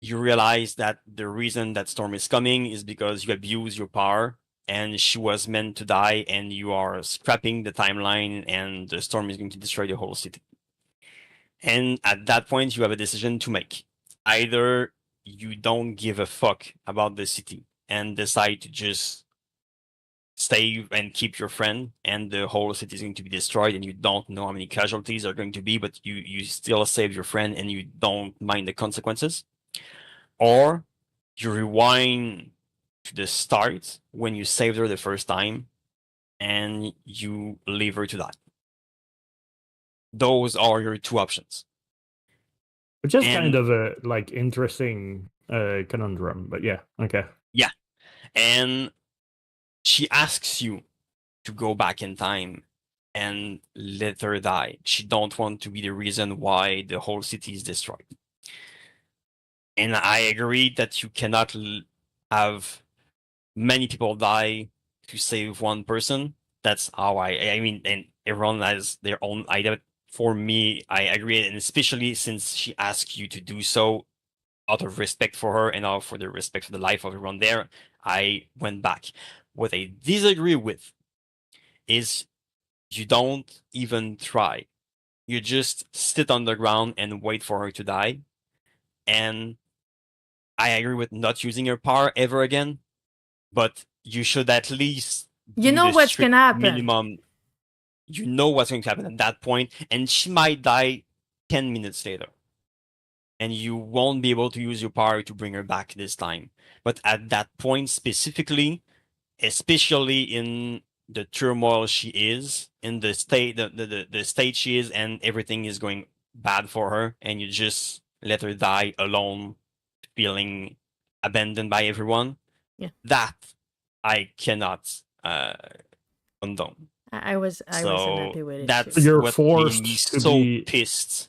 you realize that the reason that storm is coming is because you abuse your power, and she was meant to die, and you are scrapping the timeline, and the storm is going to destroy the whole city. And at that point, you have a decision to make. Either you don't give a fuck about the city and decide to just save and keep your friend, and the whole city is going to be destroyed, and you don't know how many casualties are going to be, but you still save your friend and you don't mind the consequences. Or you rewind to the start when you saved her the first time and you leave her to die. Those are your 2 options. Which is kind of a interesting conundrum, but yeah, okay. Yeah. And she asks you to go back in time and let her die. She don't want to be the reason why the whole city is destroyed. And I agree that you cannot have many people die to save one person. That's how I mean, and everyone has their own idea. For me, I agree, and especially since she asked you to do so out of respect for her and out for the respect for the life of everyone there, I went back. What I disagree with is you don't even try. You just sit on the ground and wait for her to die. And I agree with not using your power ever again, but you should at least You do know the what's strict gonna happen. minimum. You know what's going to happen at that point, and she might die 10 minutes later. And you won't be able to use your power to bring her back this time. But at that point specifically, especially in the turmoil she is, in the state the state she is, and everything is going bad for her, and you just let her die alone, feeling abandoned by everyone. Yeah. That I cannot condone. I wasn't So happy with it too. that's You're what made me forced to so be pissed,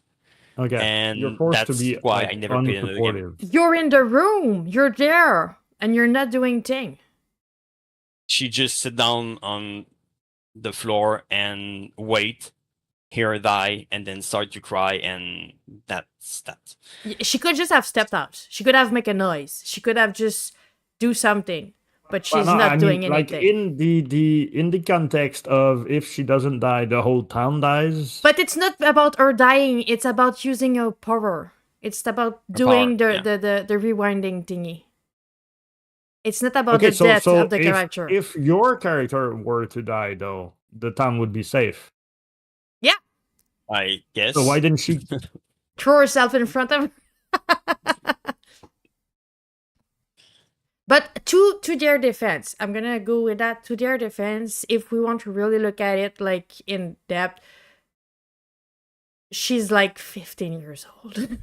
okay. You're and forced to that's be why like I never played another game. unsupportive. You're in the room. You're there, and you're not doing thing. She just sit down on the floor and wait, hear her die, and then start to cry, and that's that. She could just have stepped out. She could have make a noise. She could have just do something, but she's Well, no, not I doing mean, like anything. in the context of if she doesn't die, the whole town dies. But it's not about her dying. It's about using her power. It's about Her doing power, yeah. the rewinding thingy. It's not about Okay, the death of the if character. if your character were to die, though, the town would be safe. I guess. So why didn't she? Throw herself in front of her. But to their defense, I'm gonna go with that. To their defense, if we want to really look at it like in depth, she's like 15 years old.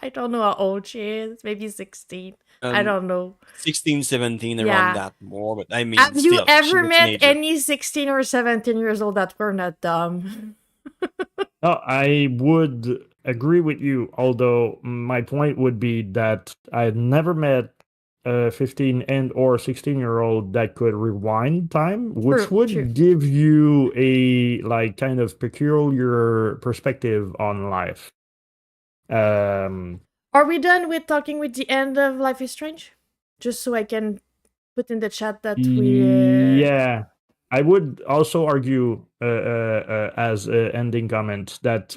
I don't know how old she is. Maybe 16. I don't know. 16, 17, Yeah. around that more, but I mean, Have you still, ever she's a met teenager. any 16 or 17 years old that were not dumb? No, I would agree with you. Although my point would be that I never met a 15 and or 16-year-old that could rewind time, which True, would true. give you a like kind of peculiar perspective on life. Are we done with talking with the end of Life is Strange? Just so I can put in the chat that we. Yeah, I would also argue as an ending comment that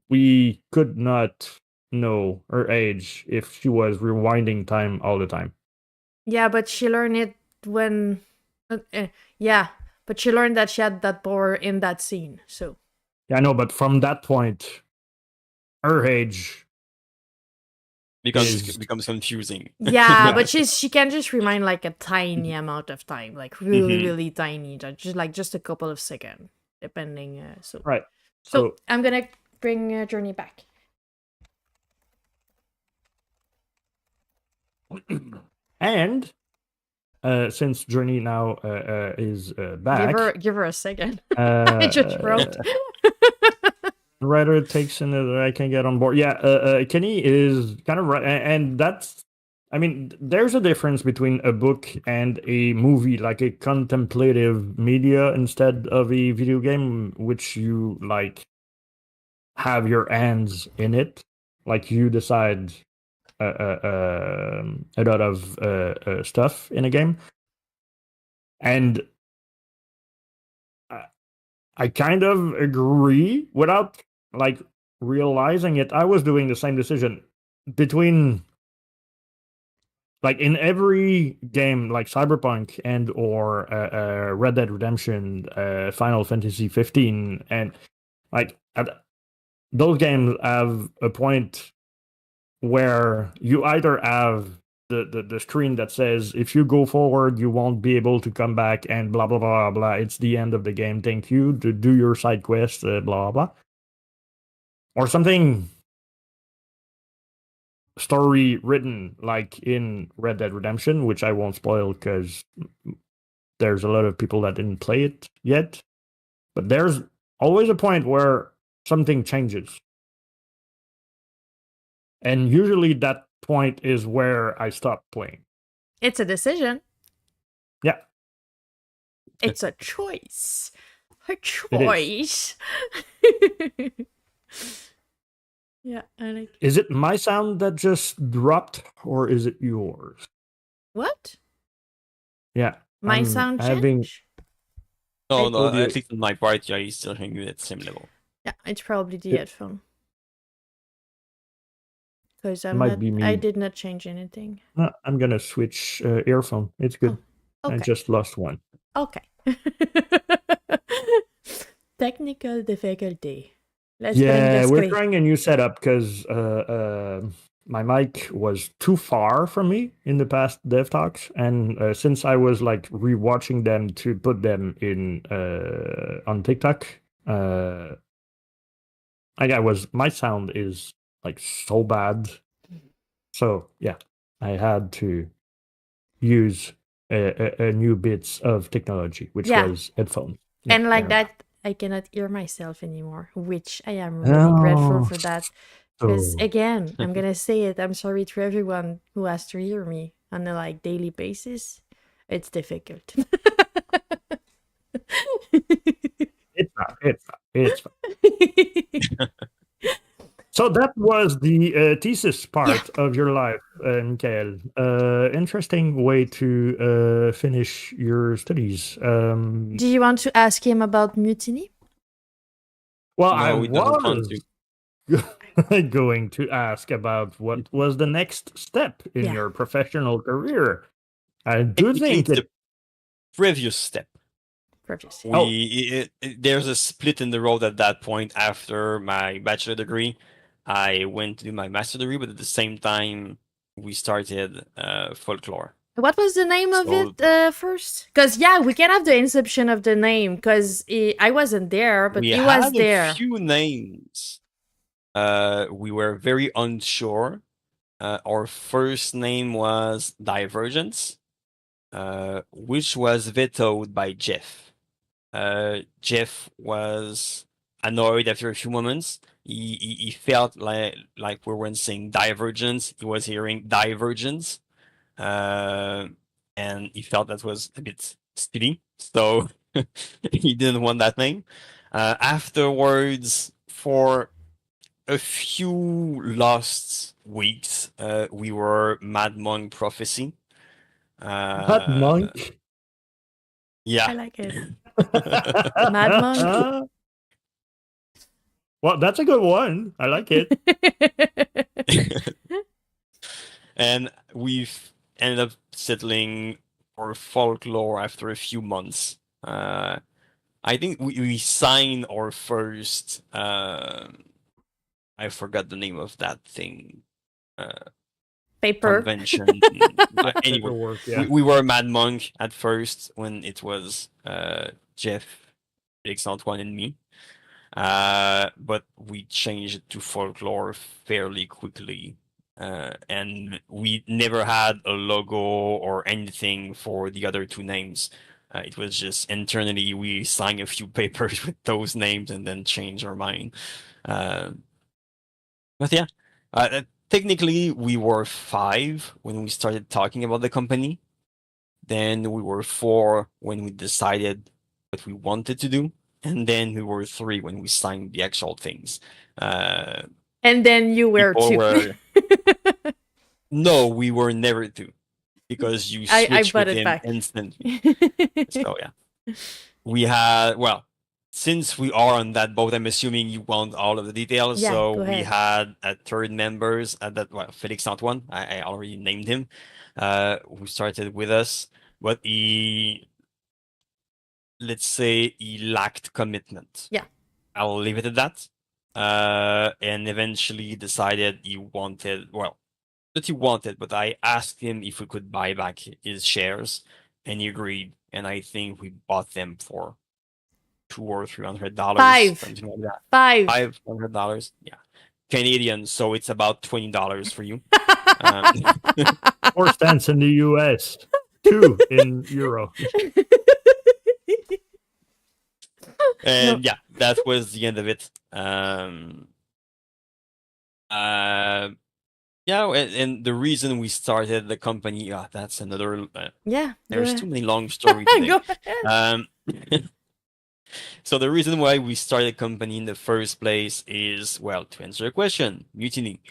we could not know her age if she was rewinding time all the time. Yeah, but she learned it when. Yeah, but she learned that she had that power in that scene. So. Yeah, I know, but from that point, her age becomes confusing. Yeah, but she can just remind like a tiny amount of time, like really, Mhm. really tiny, just a couple of seconds, depending. So right. So I'm gonna bring Journey back. And since Journey now is back, Give her a second. I just wrote. Writer takes in that I can get on board. Yeah, Kenny is kind of right, and that's. I mean, there's a difference between a book and a movie, like a contemplative media instead of a video game, which you like have your hands in it, like you decide a lot of stuff in a game, and I kind of agree without like realizing it. I was doing the same decision between like in every game like Cyberpunk and or Red Dead Redemption, Final Fantasy 15, and like those games have a point where you either have the screen that says if you go forward you won't be able to come back and blah blah blah blah, it's the end of the game, thank you, to do your side quest, blah blah blah, or something story written like in Red Dead Redemption, which I won't spoil because there's a lot of people that didn't play it yet, but there's always a point where something changes. And usually that point is where I stop playing. It's a decision. Yeah. It's a choice. A It is. choice. Yeah, I like it. Is it my sound that just dropped, or is it yours? What? Yeah. My I'm sound having change? No, I- no, audio. at least on my part, yeah, he's still hearing you at the same level. Yeah, it's probably the It- headphone. Because Might be me. I did not change anything. No, I'm gonna switch earphone. It's good. I Okay. just lost one. Okay. Technical difficulty. Let's Yeah, we're play. trying a new setup because my mic was too far from me in the past dev talks, and since I was like rewatching them to put them in on TikTok, my sound is like so bad. So yeah, I had to use a new bits of technology, which was headphones. Yeah, And like there. that, I cannot hear myself anymore, which I am really grateful Oh, for that. Because so again, I'm gonna say it. I'm sorry to everyone who has to hear me on a like daily basis. It's difficult. it's fine. So that was the thesis part of your life, Michael. Interesting way to finish your studies. Do you want to ask him about mutiny? Well, I No, he doesn't want was to. going to ask about what was the next step in Yeah. your professional career. I do Technically, think it's it. the previous step. Purchase. There's a split in the road at that point. After my bachelor degree, I went to do my master degree, but at the same time, we started folklore. What was the name of So it first? Because yeah, we can have the inception of the name. Because I wasn't there, but we he was had a there. few names. We were very unsure. Our first name was Divergence, which was vetoed by Jeff. Jeff was annoyed after a few moments. He felt like we weren't saying divergence. He was hearing divergence, and he felt that was a bit silly. So he didn't want that name. Afterwards, for a few lost weeks, we were Mad Monk Prophecy. But monk. Yeah. I like it. Mad Monk. Well, that's a good one. I like it. And we've ended up settling for folklore after a few months. I think we signed our first. I forgot the name of that thing. Paper. Convention. Anyway, Paperwork, yeah. we were Mad Monk at first when it was Jeff, Felix Antoine, and me. But we changed it to folklore fairly quickly. And we never had a logo or anything for the other two names. It was just internally we signed a few papers with those names and then changed our mind. But yeah, technically we were 5 when we started talking about the company. Then we were 4 when we decided what we wanted to do. And then we were 3 when we signed the actual things. And then you were People 2. were no, we were never 2 because you I switch bought with it him back. instantly. So yeah, we had since we are on that boat, I'm assuming you want all of the details. Yeah, so go we ahead. had a third members at that Felix Antoine. I already named him. Who started with us, but let's say he lacked commitment. Yeah. I'll leave it at that. And eventually decided he wanted, not he wanted, but I asked him if we could buy back his shares, and he agreed. And I think we bought them for $200 or $300, Five. something like that. $500, yeah, Canadian. So it's about $20 for you. 4 cents in the US, 2 in euro. And yeah, that was the end of it. Yeah, and the reason we started the company, that's another. Yeah, go There's too ahead. many long story today. Go ahead. Um, so the reason why we started the company in the first place is, well, to answer your question, mutiny.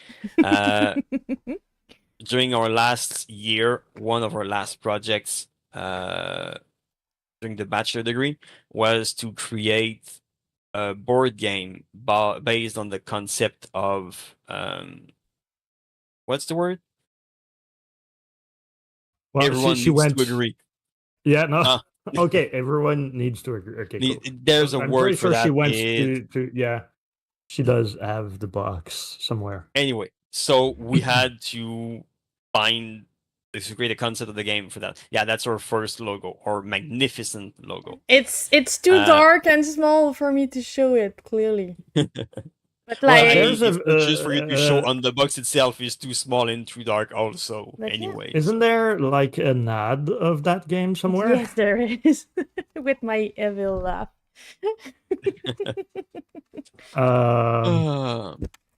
Uh, during our last year, one of our last projects during the bachelor degree was to create a board game based on the concept of what's the word? Well, Everyone she needs to went. agree. Yeah, no. Uh, Okay, everyone needs to agree. Okay, cool. there's a I'm pretty word for sure she that. went to. Yeah, she does have the box somewhere. Anyway, so we had to find to create a concept of the game for that. Yeah, that's our first logo, our magnificent logo. It's too dark and small for me to show it clearly. But Well, I like, mean, it's not just for you to show on the box itself is too small and too dark also. But yeah. Anyways. Isn't there like an ad of that game somewhere? Yes, there is. With my evil laugh.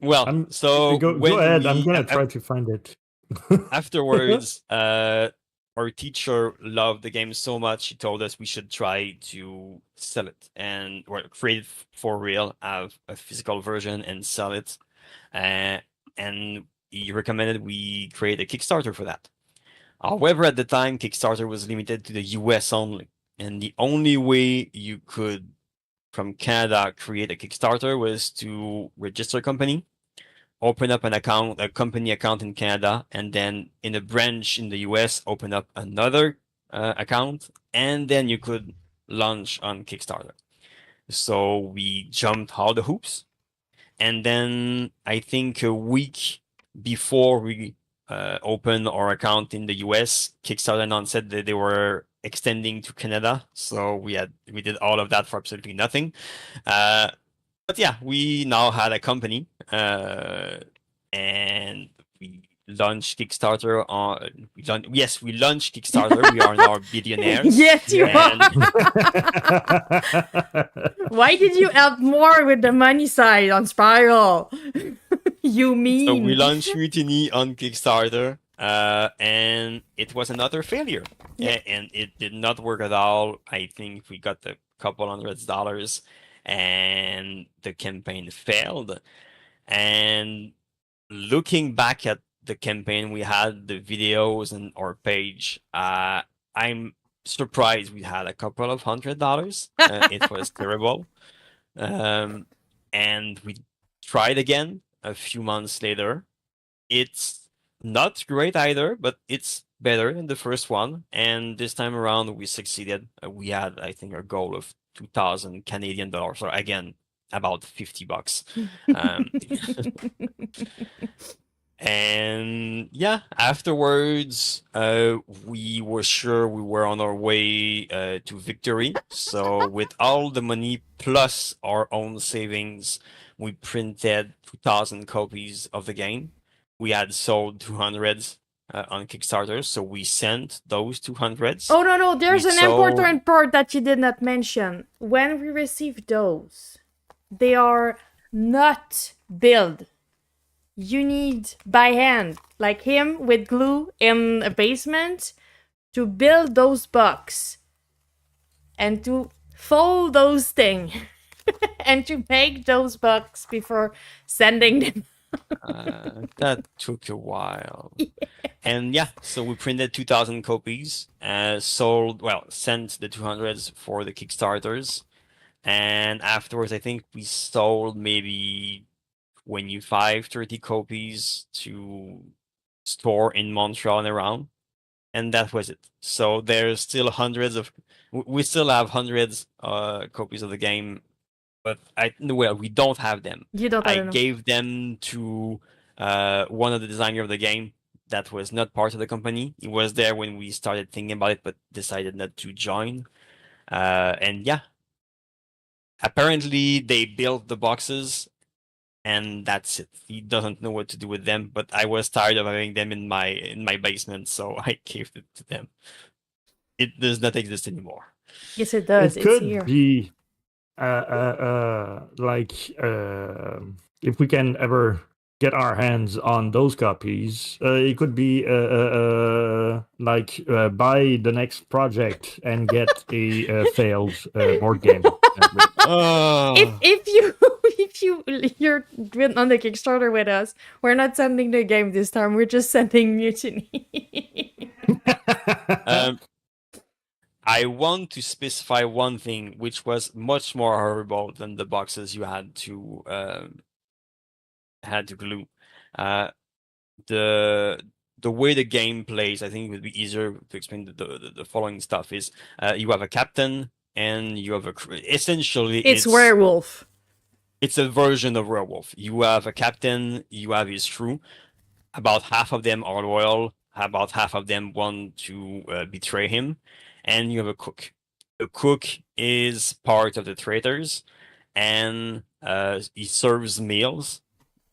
Well, so go when ahead. we I'm gonna try to find it. afterwards, our teacher loved the game so much he told us we should try to sell it and or create it for real, have a physical version and sell it. And he recommended we create a Kickstarter for that. However, at the time, Kickstarter was limited to the US only, and the only way you could from Canada create a Kickstarter was to register a company, open up an account, a company account in Canada, and then in a branch in the US, open up another account, and then you could launch on Kickstarter. So we jumped all the hoops, and then I think a week before we opened our account in the US, Kickstarter announced that they were extending to Canada. So we did all of that for absolutely nothing. But yeah, we now had a company, and we launched Kickstarter on. We launched Kickstarter. We are now billionaires. Yes, you and are. Why did you help more with the money side on Spiral? You mean? So we launched Mutiny on Kickstarter, and it was another failure. Yeah. And it did not work at all. I think we got a couple $100s, and the campaign failed. And looking back at the campaign we had, the videos and our page, I'm surprised we had a couple of $100. It was terrible. And we tried again a few months later. It's not great either, but it's better than the first one. And this time around, we succeeded. We had, I think, our goal of 2,000 Canadian dollars, or again, about $50. And yeah, afterwards, we were sure we were on our way to victory. So with all the money plus our own savings, we printed 2,000 copies of the game. We had sold 200 on Kickstarter, so we sent those 200s. Oh no, there's an important part that you did not mention. When we received those, they are not built. You need by hand, like him with glue in a basement, to build those boxes and to fold those things and to make those boxes before sending them. That took a while. Yeah. And yeah, so we printed 2,000 copies, sent the 200s for the Kickstarters. And afterwards, I think we sold maybe 25, 30 copies to store in Montreal and around. And that was it. So there's still we still have hundreds copies of the game, but we don't have them. You don't have them. I gave them to one of the designers of the game that was not part of the company. He was there when we started thinking about it, but decided not to join. And yeah, apparently they built the boxes and that's it. He doesn't know what to do with them, but I was tired of having them in my basement, so I gave it to them. It does not exist anymore. Yes, it does. It could be like if we can ever get our hands on those copies, it could be like buy the next project and get a failed board game. If you you're on the Kickstarter with us, we're not sending the game this time. We're just sending Mutiny. I want to specify one thing, which was much more horrible than the boxes you had to glue. The way the game plays, I think it would be easier to explain the following stuff is you have a captain and you have essentially it's werewolf. It's a version of werewolf. You have a captain, you have his crew. About half of them are loyal, about half of them want to betray him, and you have a cook. The cook is part of the traitors, and he serves meals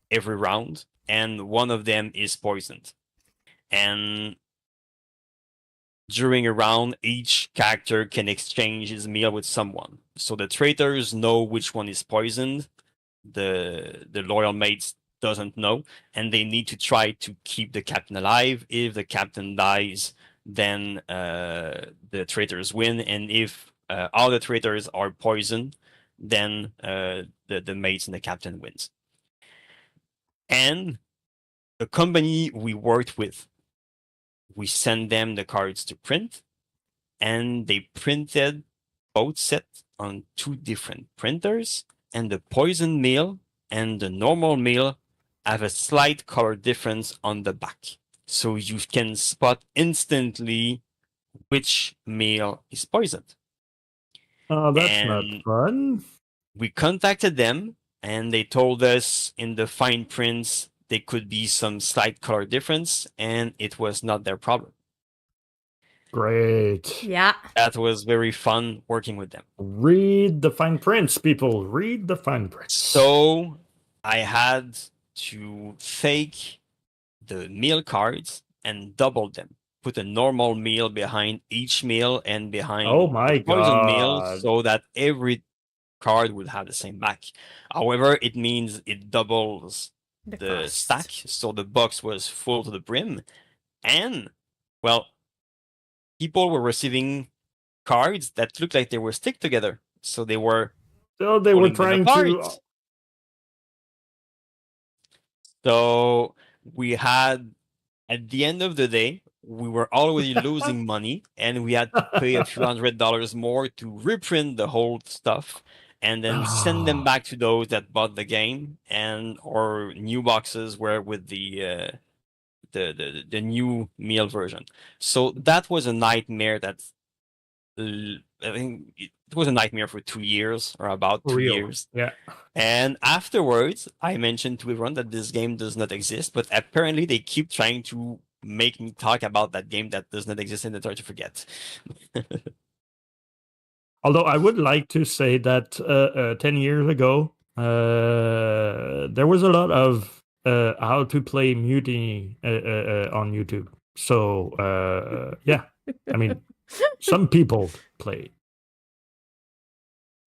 every round, and one of them is poisoned. And during a round, each character can exchange his meal with someone. So the traitors know which one is poisoned. The loyal mates doesn't know, and they need to try to keep the captain alive. If the captain dies, then the traitors win, and if all the traitors are poisoned, then the mates and the captain wins. And the company we worked with, we sent them the cards to print, and they printed both sets on 2 different printers, and the poison meal and the normal meal have a slight color difference on the back. So you can spot instantly which meal is poisoned. Oh, that's not fun. We contacted them, and they told us in the fine prints there could be some slight color difference, and it was not their problem. Great. Yeah. That was very fun working with them. Read the fine prints, people. Read the fine prints. So I had to fake the meal cards and double them. Put a normal meal behind each meal and behind the poison meal, so that every card would have the same back. However, it means it doubles the stack, so the box was full to the brim, and well, people were receiving cards that looked like they were stick together, so they were trying to. So we had, at the end of the day, we were already losing money, and we had to pay a few $100 more to reprint the whole stuff, and then send them back to those that bought the game, and or new boxes were with the new meal version. So that was a nightmare. I think it was a nightmare for 2 years, or about 2 years. Yeah. And afterwards, I mentioned to everyone that this game does not exist, but apparently they keep trying to make me talk about that game that does not exist and they try to forget. Although I would like to say that 10 years ago, there was a lot of how to play Mutiny on YouTube. So, yeah, I mean, some people play.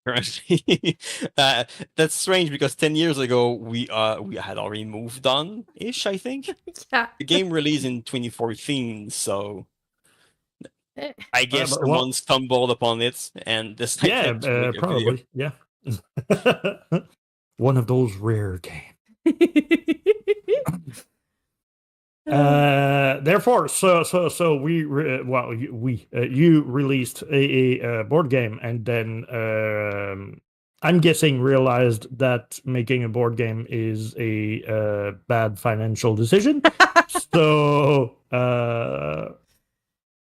Currently, that's strange because 10 years ago we had already moved on ish. I think. Yeah. The game released in 2014, so I guess someone stumbled upon it and decided to make a probably video. Yeah. One of those rare games. Therefore, so we you released a board game, and then I'm guessing realized that making a board game is a bad financial decision. So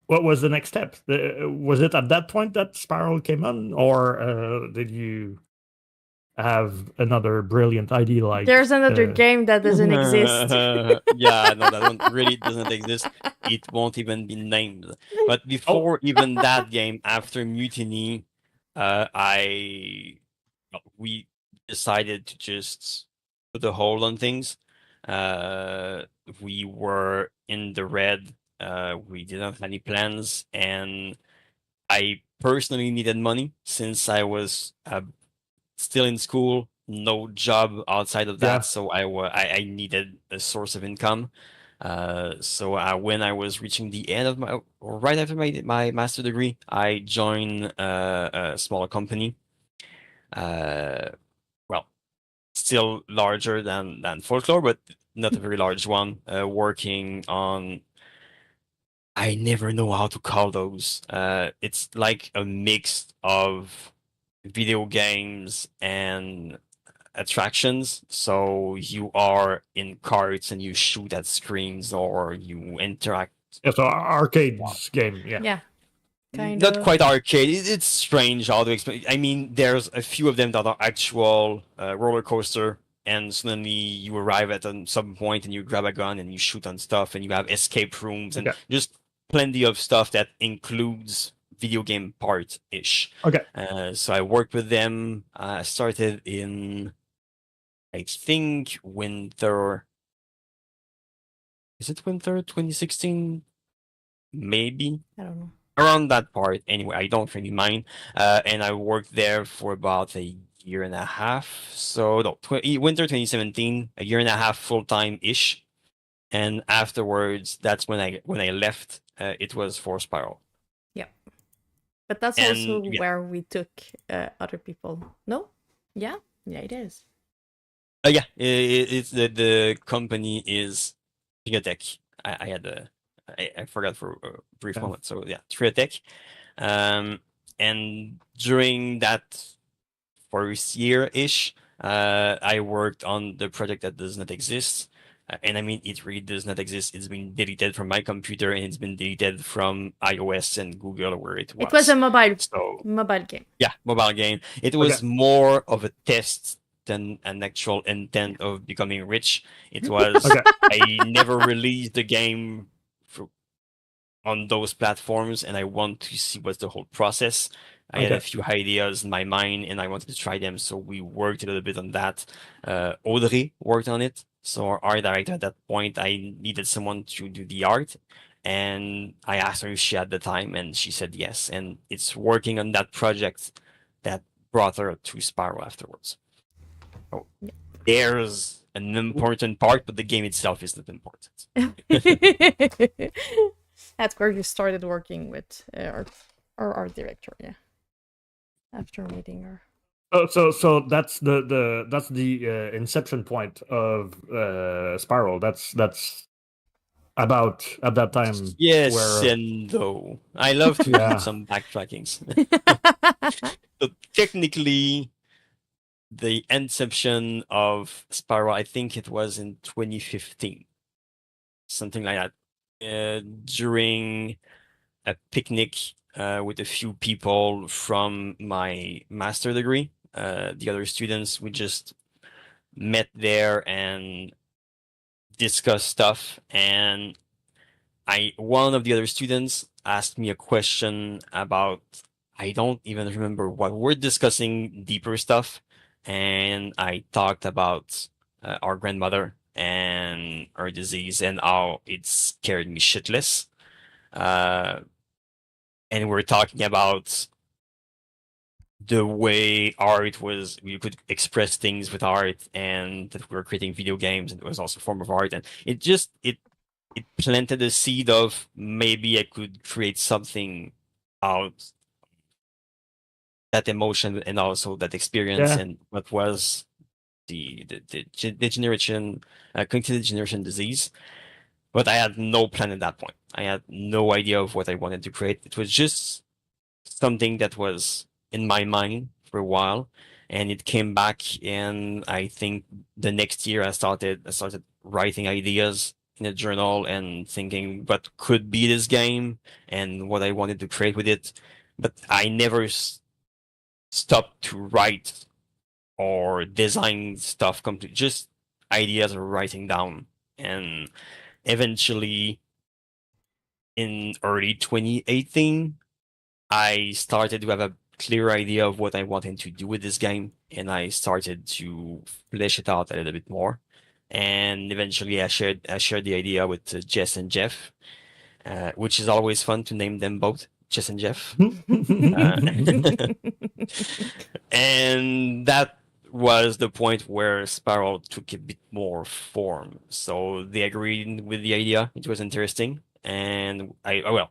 what was the next step? Was it at that point that Spiral came on, or did you have another brilliant idea? Like, there's another game that doesn't exist. Yeah, no, that one really doesn't exist. It won't even be named. But before even that game, after Mutiny, we decided to just put a hold on things. We were in the red. We didn't have any plans, and I personally needed money since I was still in school no job outside of that, Yeah. so I needed a source of income. So when I was reaching the end of my, or right after my master degree, I joined a smaller company. Well, still larger than Folklore, but not a very large one. Working on, I never know how to call those. It's like a mix of video games and attractions. So you are in carts and you shoot at screens or you interact. Yeah, so arcades game. Yeah. Yeah, kind Not of. quite arcade. It's strange how to explain. I mean, there's a few of them that are actual roller coaster, and suddenly you arrive at some point and you grab a gun and you shoot on stuff, and you have escape rooms and Okay. just plenty of stuff that includes video game part ish. Okay. So I worked with them. I started in, I think, winter. Is it winter 2016? Maybe I don't know. around that part. Anyway, I don't really mind. And I worked there for about a year and a half. So no, winter 2017, a year and a half full time ish. And afterwards, that's when I left. It was for Spiral. But that's And also yeah. where we took other people. No? Yeah? Yeah, it is. Yeah, it's the company is Triotech. I had I forgot for a brief Yeah. moment. So yeah, Triotech. And during that first year ish, I worked on the project that does not exist. And I mean, it really does not exist. It's been deleted from my computer and it's been deleted from iOS and Google where it was. It was a mobile game. Yeah, mobile game. It was more of a test than an actual intent of becoming rich. It was, I never released the game on those platforms and I want to see what's the whole process. I had a few ideas in my mind and I wanted to try them. So we worked a little bit on that. Audrey worked on it. So our art director at that point, I needed someone to do the art. And I asked her if she had the time and she said yes. And it's working on that project that brought her to Spiral afterwards. So there's an important part, but the game itself is not important. That's where you started working with our art director, yeah. After meeting her. So that's the inception point of Spiral. That's about at that time. Yes, where, and no. I love to do some backtrackings. So technically, the inception of Spiral, I think it was in 2015, something like that. During a picnic with a few people from my master degree, the other students, we just met there and discussed stuff. And one of the other students asked me a question about, I don't even remember what we're discussing, deeper stuff. And I talked about our grandmother and her disease and how it scared me shitless. And we're talking about the way art was, you could express things with art and that we were creating video games and it was also a form of art. And it just, it planted a seed of maybe I could create something out that emotion and also that experience and what was the degeneration, cognitive degeneration disease. But I had no plan at that point. I had no idea of what I wanted to create. It was just something that was in my mind for a while, and it came back. And I think the next year I started writing ideas in a journal and thinking what could be this game and what I wanted to create with it. But I never stopped to write or design stuff. Just ideas or writing down, and eventually in early 2018 I started to have a clear idea of what I wanted to do with this game, and I started to flesh it out a little bit more. And eventually, I shared the idea with Jess and Jeff, which is always fun to name them both, Jess and Jeff. And that was the point where Spiral took a bit more form. So they agreed with the idea. It was interesting. And I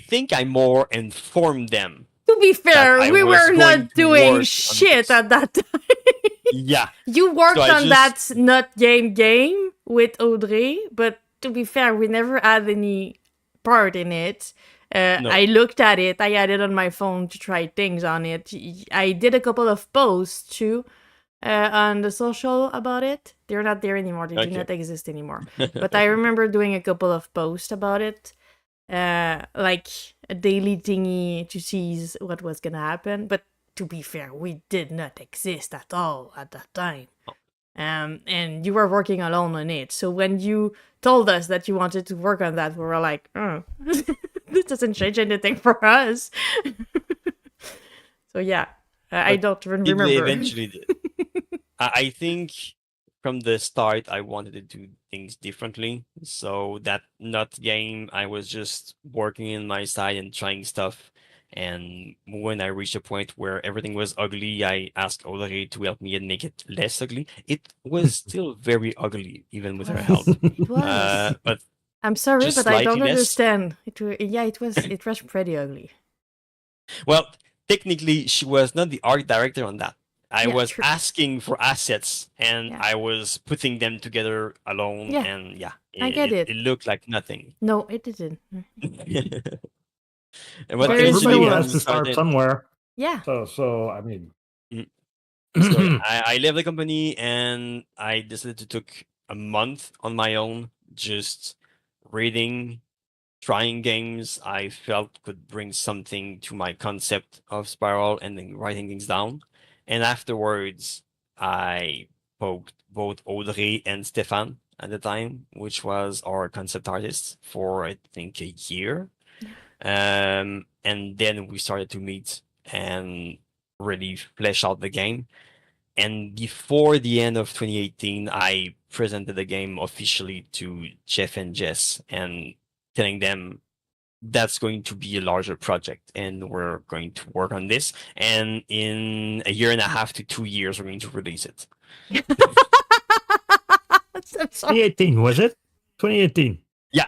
think I more informed them To be that fair, I we was were going not to doing work on shit this. at that time. Yeah. You So worked I on just, that not game with Audrey, but to be fair, we never had any part in it. no. I looked at it. I had it on my phone to try things on it. I did a couple of posts too on the social about it. They're not there anymore. They do Okay. not exist anymore. But I remember doing a couple of posts about it, like a daily thingy to see what was gonna happen. But to be fair, we did not exist at all at that time. And you were working alone on it. So when you told us that you wanted to work on that, we were like, oh, this doesn't change anything for us. So yeah, I But don't even it remember. eventually did. I think from the start I wanted to do things differently. So that not game, I was just working in my side and trying stuff. And when I reached a point where everything was ugly, I asked Audrey to help me and make it less ugly. It was still very ugly, even with her help. It was. But I'm sorry, just but I don't slightly less. understand. It was pretty ugly. Well, technically, she was not the art director on that. I Yeah, was true. asking for assets and Yeah. I was putting them together alone. Yeah, And yeah, I get it. it looked like nothing. No, it didn't. But Well, There is eventually, no everybody when has we to start started, somewhere. Yeah. So I mean, Mm. So yeah, I left the company and I decided to take a month on my own, just reading, trying games I felt could bring something to my concept of Spiral and then writing things down. And afterwards, I poked both Audrey and Stefan at the time, which was our concept artist for I think a year. And then we started to meet and really flesh out the game. And before the end of 2018, I presented the game officially to Jeff and Jess and telling them that's going to be a larger project and we're going to work on this. And in a year and a half to 2 years, we're going to release it. I'm sorry. 2018 was it? 2018. Yeah,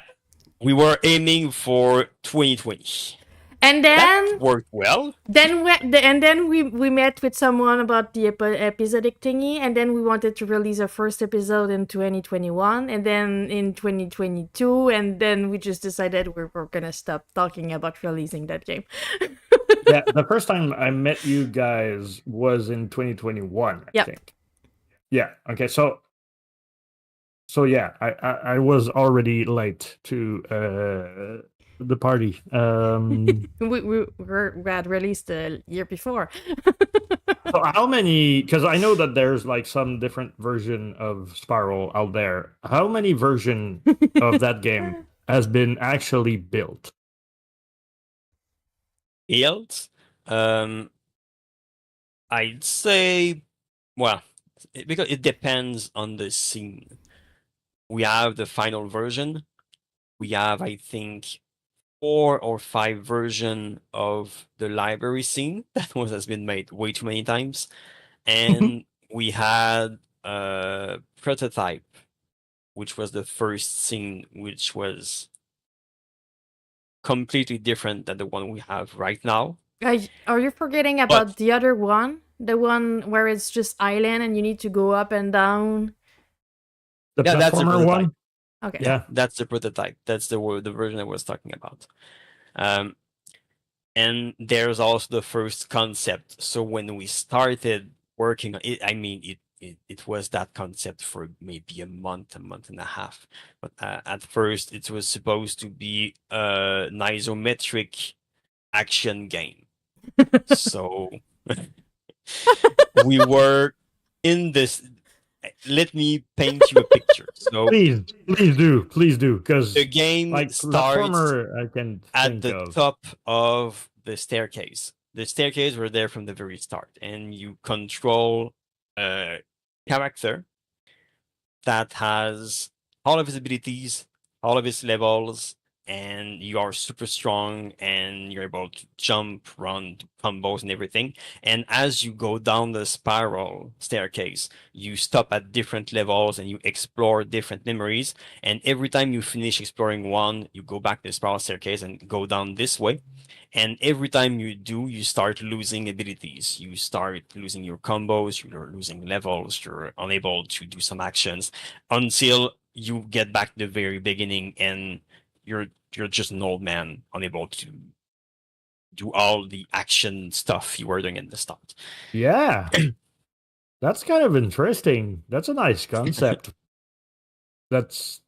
we were aiming for 2020. And That then worked well. we met with someone about the episodic thingy, and then we wanted to release our first episode in 2021, and then in 2022, and then we just decided we were gonna stop talking about releasing that game. Yeah, the first time I met you guys was in 2021, I Yep. think. Yeah. Okay. So yeah, I was already late to the party. We had released the year before. So how many? Because I know that there's like some different version of Spiral out there. How many version of that game has been actually built? Built. I'd say, well, because it depends on the scene. We have the final version. We have, I think, 4 or 5 version of the library scene that has been made way too many times. And we had a prototype, which was the first scene, which was completely different than the one we have right now. Are you forgetting about the other one? The one where it's just island and you need to go up and down? The Yeah, that's the platformer prototype. one? Okay. Yeah. That's the prototype. That's the version I was talking about. And there's also the first concept. So when we started working on it, I mean, it was that concept for maybe a month and a half. But at first, it was supposed to be an isometric action game. So we were in this. Let me paint you a picture. So Please do, because the game like starts platformer, I can at think the of. top of the staircase. The staircase were there from the very start, and you control a character that has all of his abilities, all of his levels, and you are super strong and you're able to jump, run, do combos and everything. And as you go down the spiral staircase, you stop at different levels and you explore different memories. And every time you finish exploring one, you go back to the spiral staircase and go down this way. And every time you do, you start losing abilities. You start losing your combos, you're losing levels, you're unable to do some actions until you get back to the very beginning and you're just an old man unable to do all the action stuff you were doing at the start. Yeah. That's kind of interesting. That's a nice concept. That's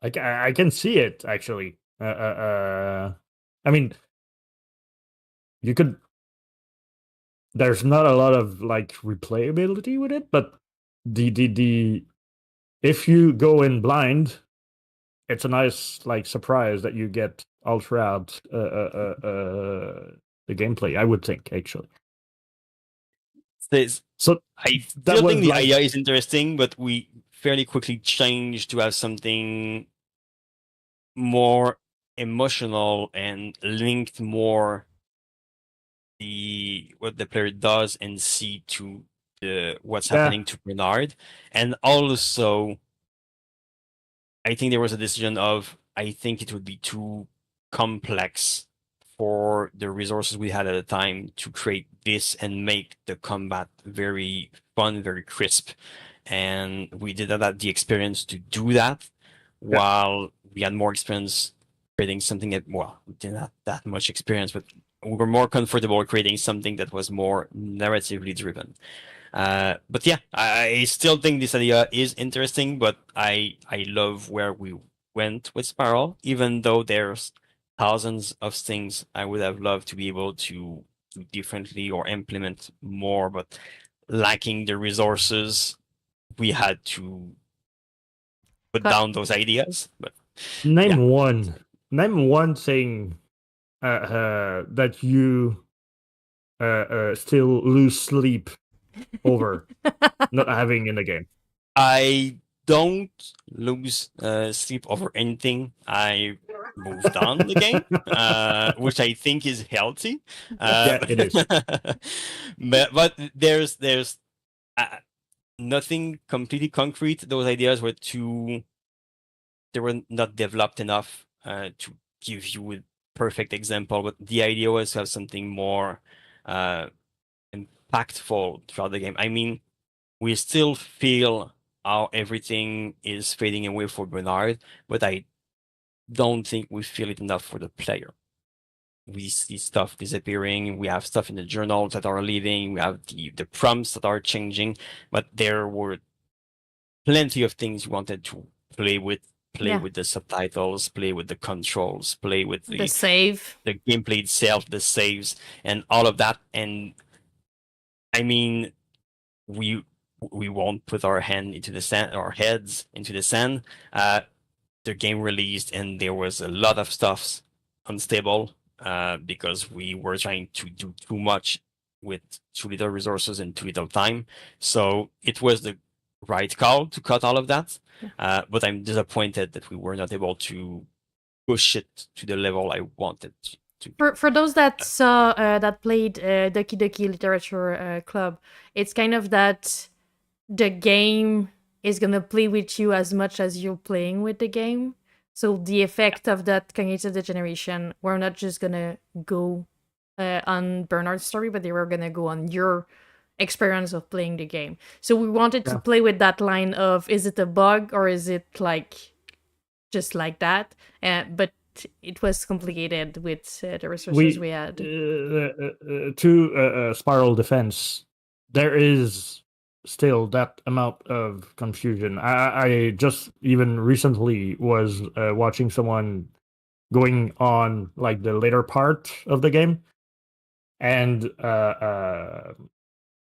I can see it actually. I mean, you could. There's not a lot of like replayability with it, but the if you go in blind, it's a nice like surprise that you get all throughout the gameplay. I would think actually. So I that still was think the like idea is interesting, but we fairly quickly changed to have something more emotional and linked more what the player does and see to what's happening to Bernard. And also, I think there was a decision of I think it would be too complex for the resources we had at the time to create this and make the combat very fun, very crisp. And we did not have the experience to do that while we had more experience creating something that, well, we didn't have that much experience, but we were more comfortable creating something that was more narratively driven. But yeah, I still think this idea is interesting, but I love where we went with Spiral, even though there's thousands of things I would have loved to be able to do differently or implement more, but lacking the resources, we had to put down those ideas. But name one thing that you still lose sleep over not having in the game. I don't lose sleep over anything. I moved on the game, which I think is healthy. Yeah, it is. but there's nothing completely concrete. Those ideas were they were not developed enough to give you a perfect example. But the idea was to have something more impactful throughout the game. I mean, we still feel how everything is fading away for Bernard, but I don't think we feel it enough for the player. We see stuff disappearing, we have stuff in the journals that are leaving, we have the prompts that are changing, but there were plenty of things you wanted to play with the subtitles, play with the controls, play with the save, the gameplay itself, the saves, and all of that. And I mean, we won't put our hand into the sand, our heads into the sand. The game released and there was a lot of stuff unstable because we were trying to do too much with too little resources and too little time. So it was the right call to cut all of that. But I'm disappointed that we were not able to push it to the level I wanted to. For those that saw that played Doki Doki Literature Club, it's kind of that the game is gonna play with you as much as you're playing with the game. So the effect of that cognitive degeneration, we're not just gonna go on Bernard's story, but they were gonna go on your experience of playing the game. So we wanted to play with that line of, is it a bug or is it like just like that? But it was complicated with the resources we had. To Spiral defense, there is still that amount of confusion. I just even recently was watching someone going on like the later part of the game, and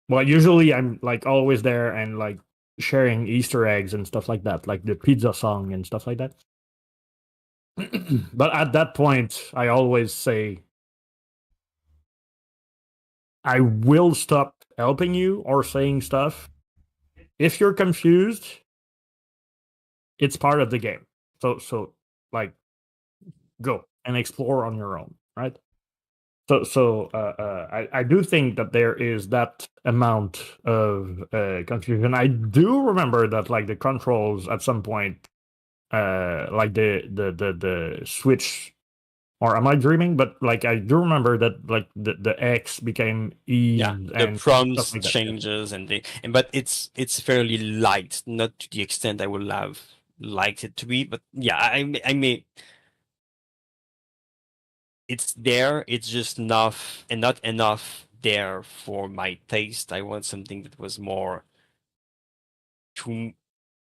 well, usually I'm like always there and like sharing Easter eggs and stuff like that, like the pizza song and stuff like that. But at that point, I always say, I will stop helping you or saying stuff. If you're confused, it's part of the game. So like, go and explore on your own, right? So I do think that there is that amount of confusion. I do remember that like the controls at some point, like the switch, or am I dreaming? But like I do remember that like the X became E, Yeah, and the stuff prompts like that. changes but it's fairly light, not to the extent I would have liked it to be. But yeah, I may it's there. It's just enough and not enough there for my taste. I want something that was more to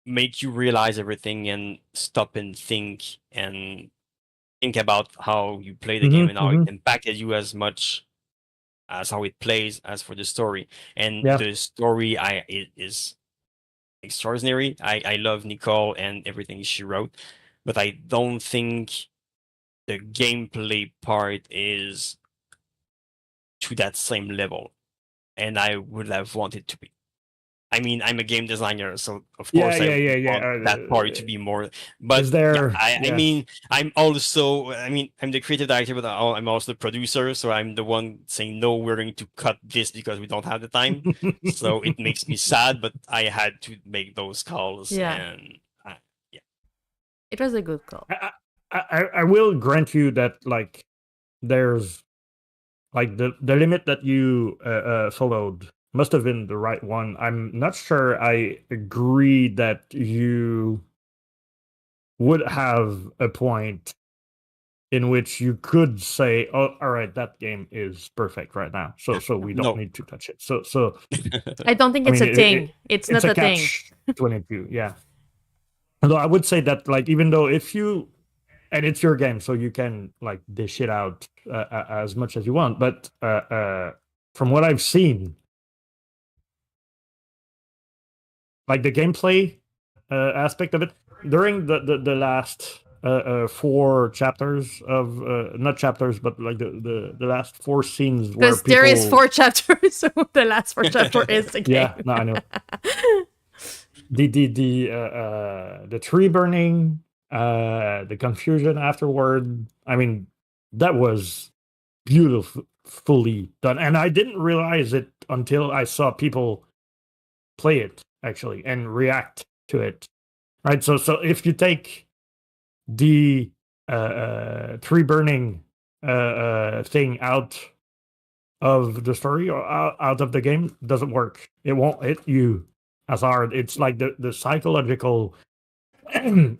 make you realize everything and stop and think about how you play the game and how it impacted you as much as how it plays as for the story. And Yeah. the story it is extraordinary. I love Nicole and everything she wrote, but I don't think the gameplay part is to that same level, and I would have wanted to be. I mean, I'm a game designer, so of course I would want that part to be more. But Is there? I mean, I'm also. I mean, I'm the creative director, but I'm also the producer. So I'm the one saying no. We're going to cut this because we don't have the time. So it makes me sad, but I had to make those calls, and yeah, it was a good call. I will grant you that like there's like the limit that you followed must have been the right one. I'm not sure I agree that you would have a point in which you could say, "Oh, all right, that game is perfect right now, so we don't need to touch it." So I don't think it's a thing. It's not a thing. catch-22, yeah. Although I would say that, like, even though if you, and it's your game, so you can like dish it out as much as you want, but from what I've seen, like the gameplay aspect of it during the last 4 chapters of not chapters, but like the last 4 scenes where because there is 4 chapters, so the last 4 chapter is the game. Yeah, no, I know. The tree burning, the confusion afterward. I mean, that was beautifully done, and I didn't realize it until I saw people play it actually and react to it. Right, so if you take the tree burning thing out of the story or out of the game, doesn't work. It won't hit you as hard. It's like the psychological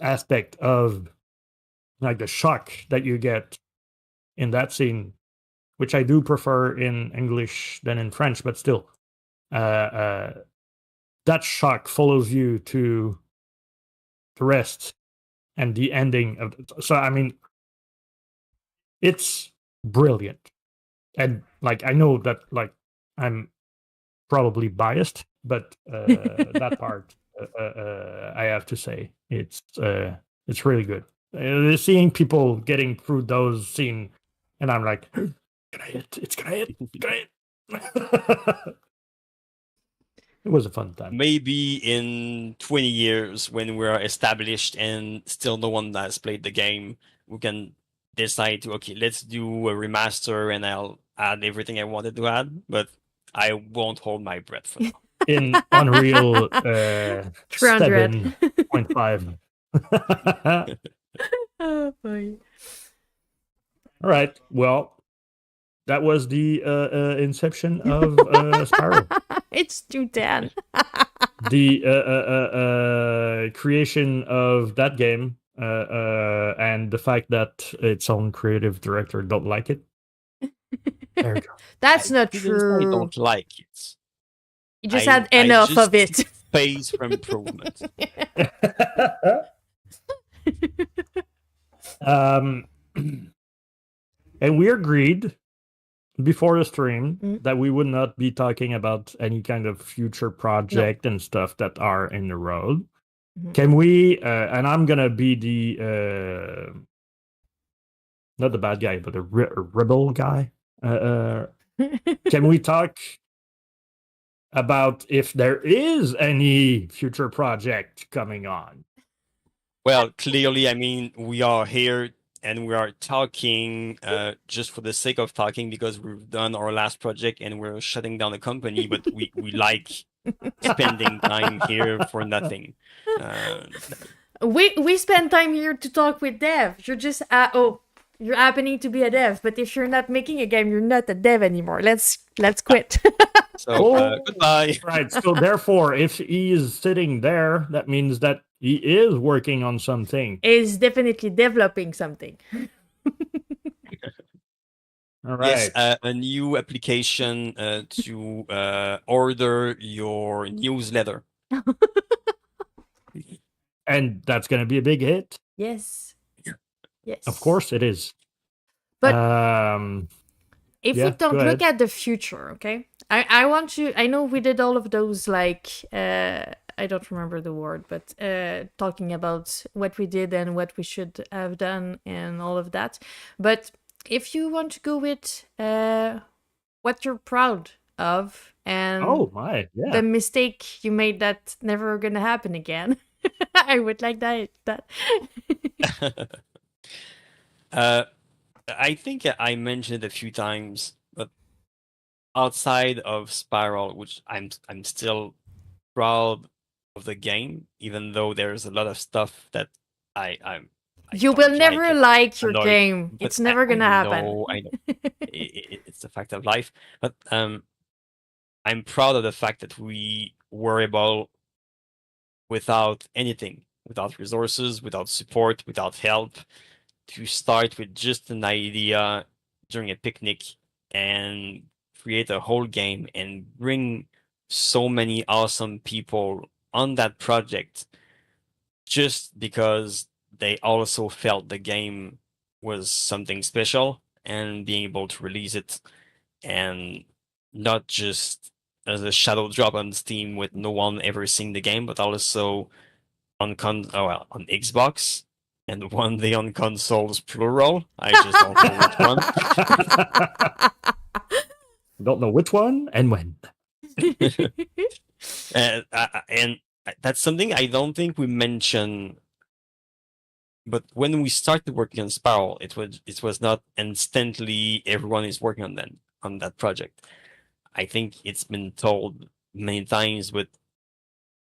aspect of like the shock that you get in that scene, which I do prefer in English than in French, but still, that shock follows you to the rest and the ending of so I mean, it's brilliant. And like I know that like I'm probably biased, but that part I have to say it's really good. Seeing people getting through those scenes, and I'm like, it's gonna hit. It was a fun time. Maybe in 20 years, when we're established and still no one has played the game, we can decide to, okay, let's do a remaster and I'll add everything I wanted to add, but I won't hold my breath for now. In Unreal 7.5. Oh boy. All right. Well, that was the inception of Spiral. It's 210. The creation of that game and the fact that its own creative director don't like it. There we go. That's not didn't say I true. don't like it. You just had enough of it. Space for improvement. And we agreed before the stream that we would not be talking about any kind of future project and stuff that are in the road. Can we, and I'm gonna be the, not the bad guy, but the rebel guy. Can we talk about if there is any future project coming on? Well, clearly, I mean, we are here and we are talking just for the sake of talking because we've done our last project and we're shutting down the company, but we like spending time here for nothing. Uh, We spend time here to talk with dev. You're just you're happening to be a dev, but if you're not making a game, you're not a dev anymore. Let's quit. so goodbye. Right. So therefore, if he is sitting there, that means that he is working on something. Is definitely developing something. All right. Yes, a new application to order your newsletter. And that's going to be a big hit. Yes. Yes. Of course it is. But if yeah, we don't go look ahead. at the future, okay? I want to. I know we did all of those, like I don't remember the word, but talking about what we did and what we should have done and all of that. But if you want to go with what you're proud of and Oh my, yeah. the mistake you made that never gonna happen again, I would like that. I think I mentioned it a few times, but outside of Spiral, which I'm still proud of the game, even though there's a lot of stuff that I You don't will like never and like your annoyed. game. But It's never gonna happen. I know. It's the fact of life. But I'm proud of the fact that we were able, without anything, without resources, without support, without help, to start with just an idea during a picnic and create a whole game and bring so many awesome people on that project just because they also felt the game was something special and being able to release it and not just as a shadow drop on Steam with no one ever seeing the game, but also on on Xbox and one day on consoles plural. I just don't know which one. Don't know which one and when. And that's something I don't think we mentioned. But when we started working on Spiral, it was not instantly everyone is working on that project. I think it's been told many times, but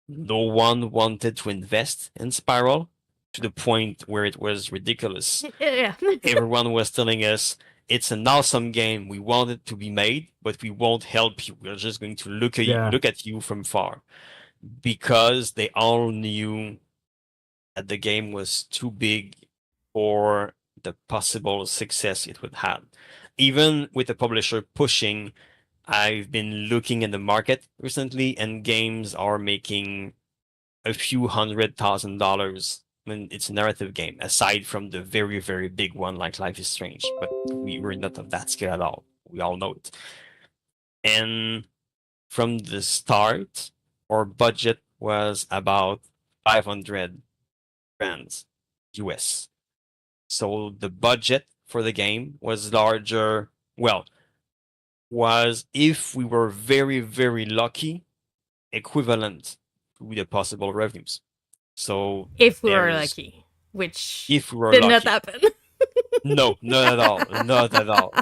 no one wanted to invest in Spiral to the point where it was ridiculous. Yeah. Everyone was telling us it's an awesome game. We want it to be made, but we won't help you. We're just going to look at you from far, because they all knew that the game was too big for the possible success it would have. Even with the publisher pushing, I've been looking at the market recently, and games are making a few $100,000. I mean, it's a narrative game, aside from the very, very big one like Life is Strange, but we were not of that scale at all. We all know it. And from the start, our budget was about 500 grand US. So the budget for the game was larger. Well, was, if we were very, very lucky, equivalent to the possible revenues. So If we were lucky, which if we were did lucky. not happen. No, not at all. Not at all.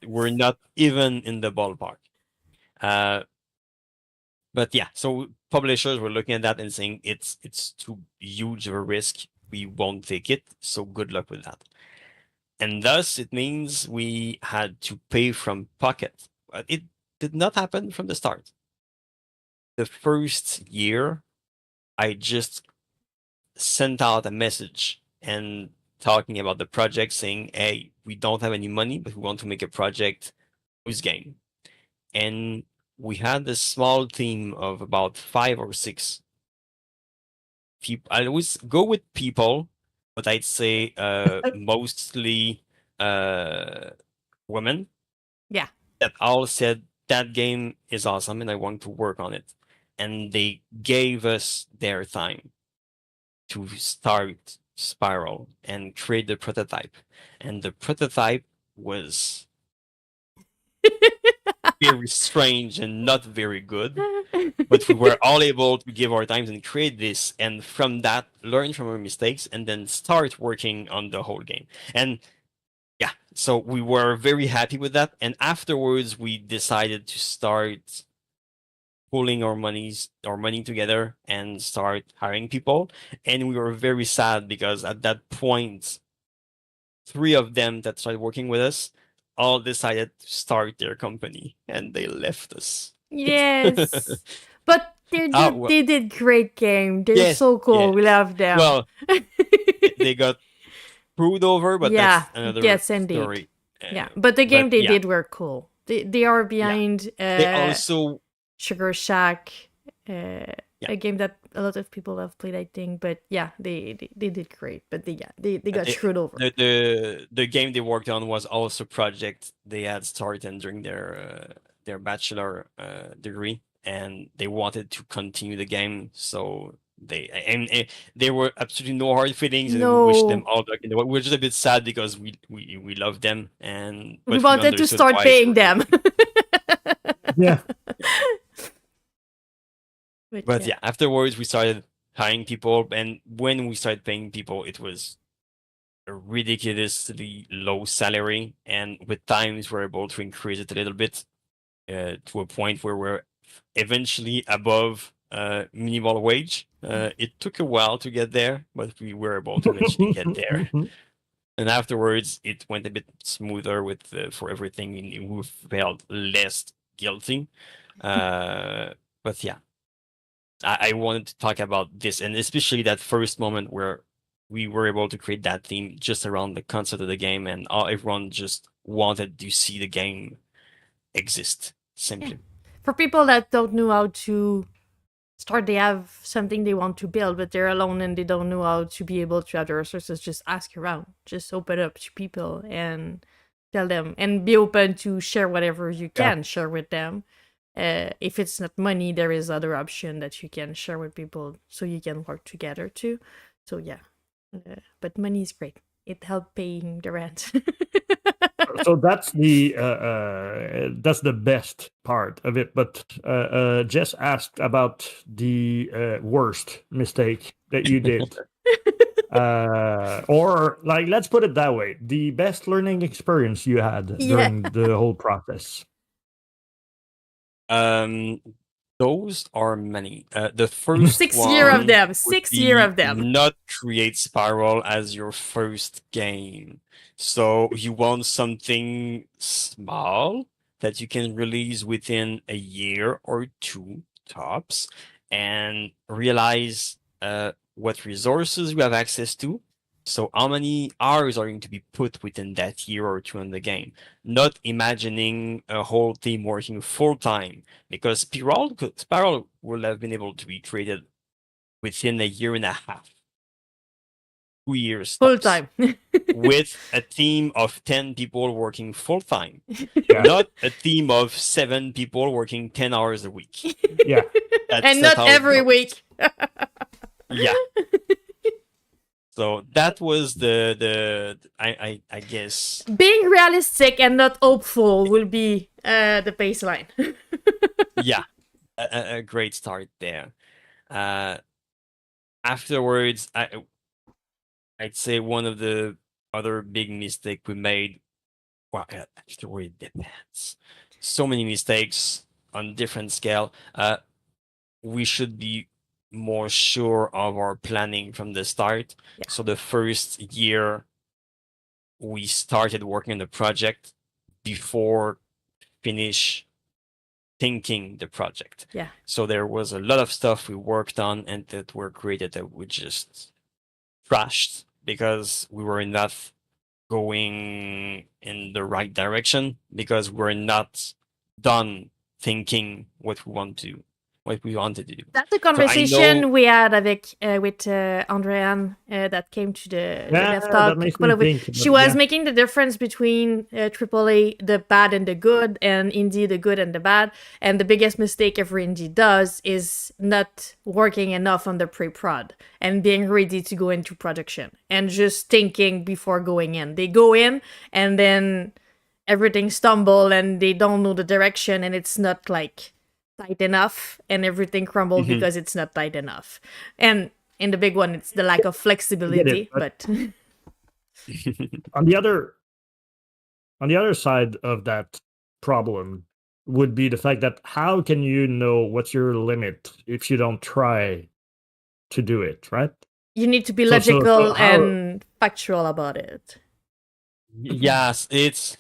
We're not even in the ballpark. But yeah, so publishers were looking at that and saying it's too huge of a risk. We won't take it. So good luck with that. And thus it means we had to pay from pocket. But it did not happen from the start. The first year, I just sent out a message and talking about the project, saying, hey, we don't have any money, but we want to make a project whose game. And we had this small team of about 5 or 6 people. I always go with people, but I'd say mostly women. Yeah. That all said that game is awesome and I want to work on it. And they gave us their time to start Spiral and create the prototype. And the prototype was very strange and not very good. But we were all able to give our times and create this, and from that, learn from our mistakes, and then start working on the whole game. And yeah, so we were very happy with that. And afterwards, we decided to start pulling our money together and start hiring people. And we were very sad because at that point, 3 of them that started working with us all decided to start their company, and they left us. Yes. But Well, they did great game. They're yes, so cool. We yes. love them. Well, they got screwed over, but Yeah. that's another Yes, indeed. story. Yeah. But the game but they yeah. did were cool. They are behind They also Sugar Shack, a game that a lot of people have played, I think. But yeah, they did great. But they got screwed over. the game they worked on was also a project they had started during their bachelor degree, and they wanted to continue the game. So there were absolutely no hard feelings, and we wish them No. all luck. We're just a bit sad because we love them, and We but wanted to understood start why they paying were them. Yeah. But yeah, afterwards we started hiring people, and when we started paying people, it was a ridiculously low salary, and with times we're able to increase it a little bit to a point where we're eventually above minimal wage. It took a while to get there, but we were able to eventually get there. And afterwards, it went a bit smoother with for everything, and we felt less guilty. But yeah, I wanted to talk about this, and especially that first moment where we were able to create that theme just around the concept of the game, and everyone just wanted to see the game exist simply. Yeah. For people that don't know how to start, they have something they want to build, but they're alone and they don't know how to be able to have the resources. Just ask around, just open up to people and tell them, and be open to share whatever you can share with them. If it's not money, there is other option that you can share with people so you can work together too. So yeah, but money is great. It helps paying the rent. So that's the best part of it. But Jess asked about the worst mistake that you did. Or like, let's put it that way, the best learning experience you had during the whole process. Those are many. The first 6 one year of them. would 6 be year of them. not create Spiral as your first game. So you want something small that you can release within a year or 2 tops, and realize what resources you have access to. So how many hours are going to be put within that year or 2 in the game? Not imagining a whole team working full time, because Spiral will have been able to be created within a year and a half, 2 years Full tops, time. with a team of 10 people working full time, not a team of 7 people working 10 hours a week. Yeah. And not every week. Yeah. So that was I guess being realistic and not hopeful will be the baseline. yeah, a great start there. Afterwards, I'd say one of the other big mistake we made. Well, afterward it depends. So many mistakes on different scale. We should be more sure of our planning from the start. Yeah. So the first year we started working on the project before finish thinking the project. Yeah. So there was a lot of stuff we worked on and that were created that we just trashed because we were not going in the right direction, because we're not done thinking what we wanted to do. That's a conversation we had with Andréane that came to the DevTalk. She was making the difference between AAA, the bad and the good, and indie, the good and the bad. And the biggest mistake every indie does is not working enough on the pre-prod and being ready to go into production and just thinking before going in. They go in and then everything stumble and they don't know the direction and it's not like tight enough and everything crumbled Mhm. because it's not tight enough. And in the big one, it's the lack of I get flexibility. it, but But on the other side of that problem would be the fact that how can you know what's your limit if you don't try to do it, right? you need to be So logical how? and factual about it. Yes, it's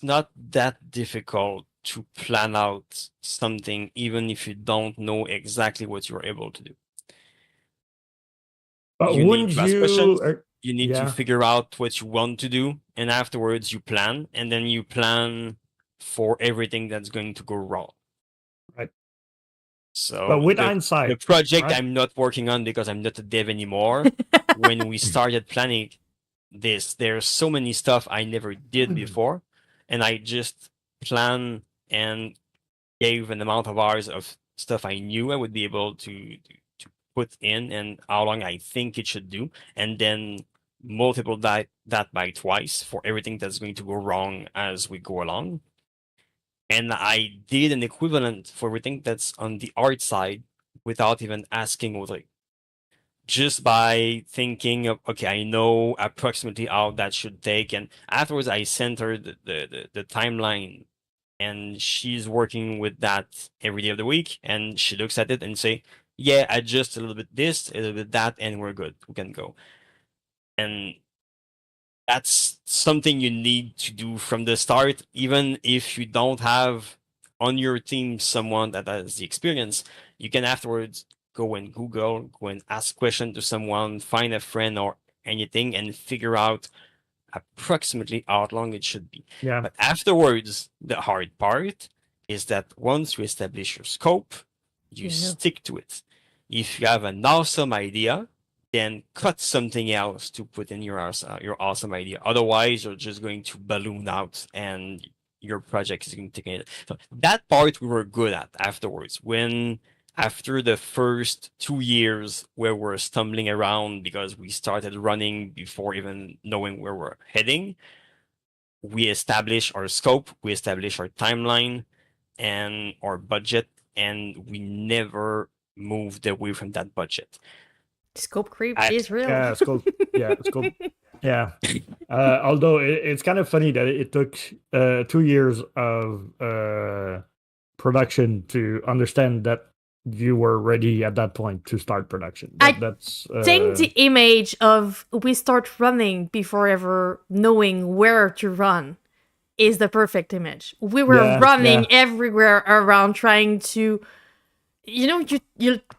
not that difficult to plan out something, even if you don't know exactly what you're able to do. But You need wouldn't to ask you? questions, you need to Yeah, figure out what you want to do, and afterwards you plan, and then you plan for everything that's going to go wrong. right. But So with the hindsight, project right? I'm not working on because I'm not a dev anymore, when we started planning this, there's so many stuff I never did before, and I just plan and gave an amount of hours of stuff I knew I would be able to put in and how long I think it should do, and then multiple that by twice for everything that's going to go wrong as we go along. And I did an equivalent for everything that's on the art side without even asking Audrey. Just by thinking of, okay, I know approximately how that should take. And afterwards, I sent her the timeline and she's working with that every day of the week. And she looks at it and say, yeah, adjust a little bit this, a little bit that, and we're good. We can go. And that's something you need to do from the start, even if you don't have on your team someone that has the experience. You can afterwards go and Google, go and ask question to someone, find a friend or anything, and figure out approximately how long it should be. Yeah, But afterwards, the hard part is that once you establish your scope, you You know. stick to it. If you have an awesome idea, then cut something else to put in your awesome idea. Otherwise, you're just going to balloon out and your project is going to take it. So that part we were good at afterwards. When after the first 2 years where we're stumbling around because we started running before even knowing where we're heading, we establish our scope, we establish our timeline and our budget, and we never moved away from that budget. Scope creep I, is real. yeah, it's called. Yeah, it's called. Yeah. Although it's kind of funny that it took 2 years of production to understand that you were ready at that point to start production. I That's think the image of we start running before ever knowing where to run is the perfect image. We were yeah, running yeah, everywhere around trying to, you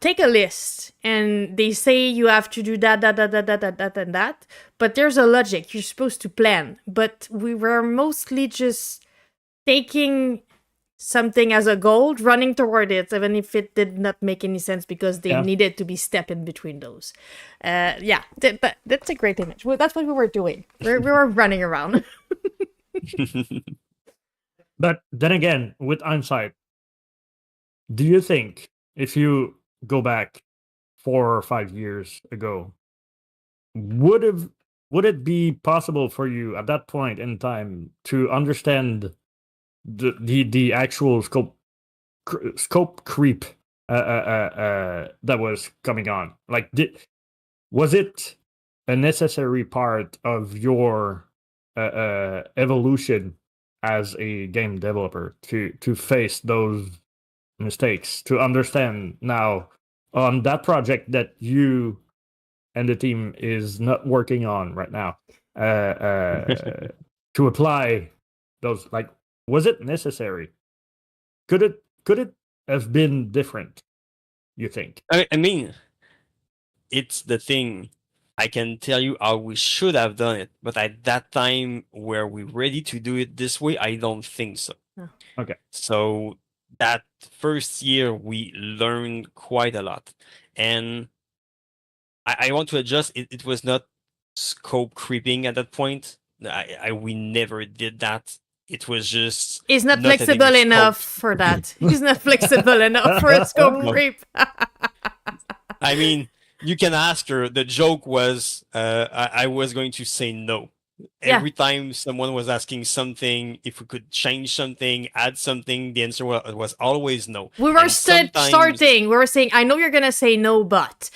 take a list and they say you have to do that and that, but there's a logic. You're supposed to plan. But we were mostly just taking something as a goal, running toward it, even if it did not make any sense because they yeah. needed to be step in between those. Yeah, but that's a great image. Well, that's what we were doing. We were running around. But then again, with hindsight, do you think if you go back 4 or 5 years ago, would have would it be possible for you at that point in time to understand the actual scope creep that was coming on? Like, was it a necessary part of your evolution as a game developer to face those mistakes, to understand now on that project that you and the team is not working on right now, to apply those? Like, was it necessary? Could it have been different, you think? I mean, it's the thing. I can tell you how we should have done it, but at that time, were we ready to do it this way? I don't think so. Okay. So that first year, we learned quite a lot. And I want to adjust. It was not scope creeping at that point. We never did that. It was just He's not not having a flexible enough scope. for that. He's not flexible enough for a scope No. creep. I mean, you can ask her. The joke was I was going to say no Every time someone was asking something, if we could change something, add something, the answer was always no. We were And starting. We were saying, I know you're gonna say no, but.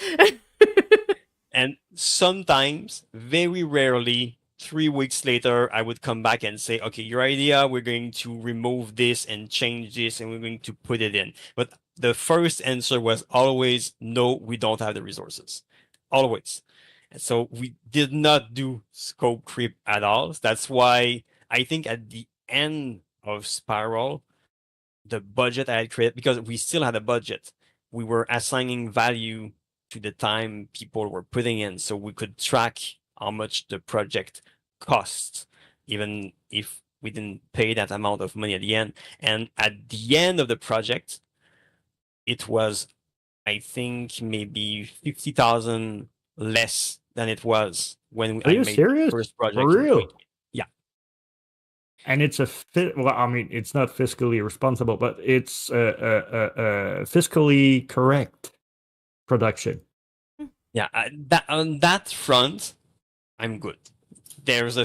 And sometimes, very rarely, 3 weeks later, I would come back and say, okay, your idea, we're going to remove this and change this, and we're going to put it in. But the first answer was always, no, we don't have the resources. Always. And so we did not do scope creep at all. That's why I think at the end of Spiral, the budget I had created, because we still had a budget, we were assigning value to the time people were putting in, so we could track how much the project costs, even if we didn't pay that amount of money at the end. And at the end of the project, it was, I think, maybe 50,000 less than it was when Are I you made serious? the first project. For real? Yeah. And it's well, I mean, it's not fiscally responsible, but it's a fiscally correct production. Yeah, on that front, I'm good. There's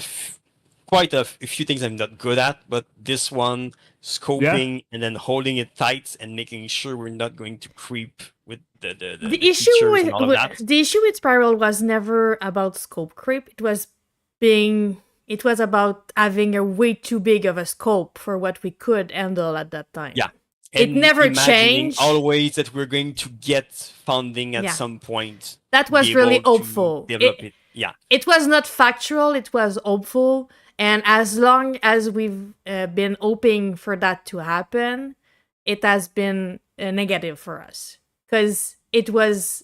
quite a few things I'm not good at, but this one, scoping and then holding it tight and making sure we're not going to creep with the issue features and all of that. the issue with Spiral was never about scope creep. It was about having a way too big of a scope for what we could handle at that time. Yeah. It And never imagining changed. always that we're going to get funding at some point. That was be really able to hopeful. develop it. Yeah. It was not factual, it was hopeful. And as long as we've been hoping for that to happen, it has been negative for us. Because it was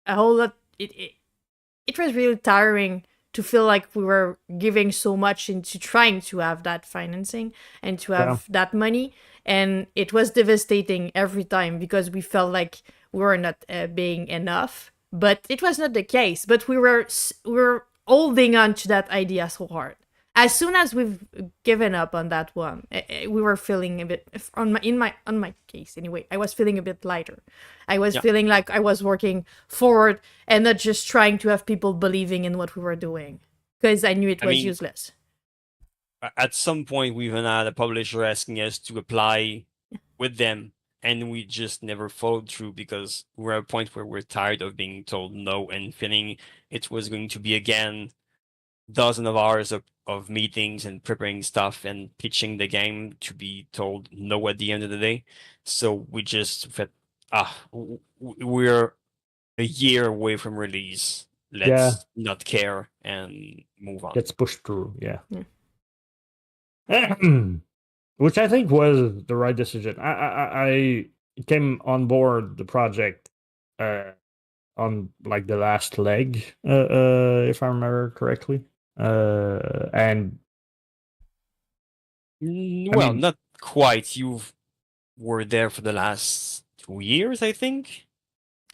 a whole lot. It was really tiring to feel like we were giving so much into trying to have that financing and to have that money. And it was devastating every time because we felt like we were not being enough. But it was not the case. But we were holding on to that idea so hard. As soon as we've given up on that one, we were feeling a bit on my case anyway. I was feeling a bit lighter. I was feeling like I was working forward and not just trying to have people believing in what we were doing because I knew it was useless. At some point, we even had a publisher asking us to apply with them, and we just never followed through because we're at a point where we're tired of being told no and feeling it was going to be again dozens of hours of meetings and preparing stuff and pitching the game to be told no at the end of the day. So we just felt, we're a year away from release. Let's not care and move on. Let's push through, which I think was the right decision. I came on board the project on like the last leg, if I remember correctly. And well, not quite. You were there for the last 2 years, I think.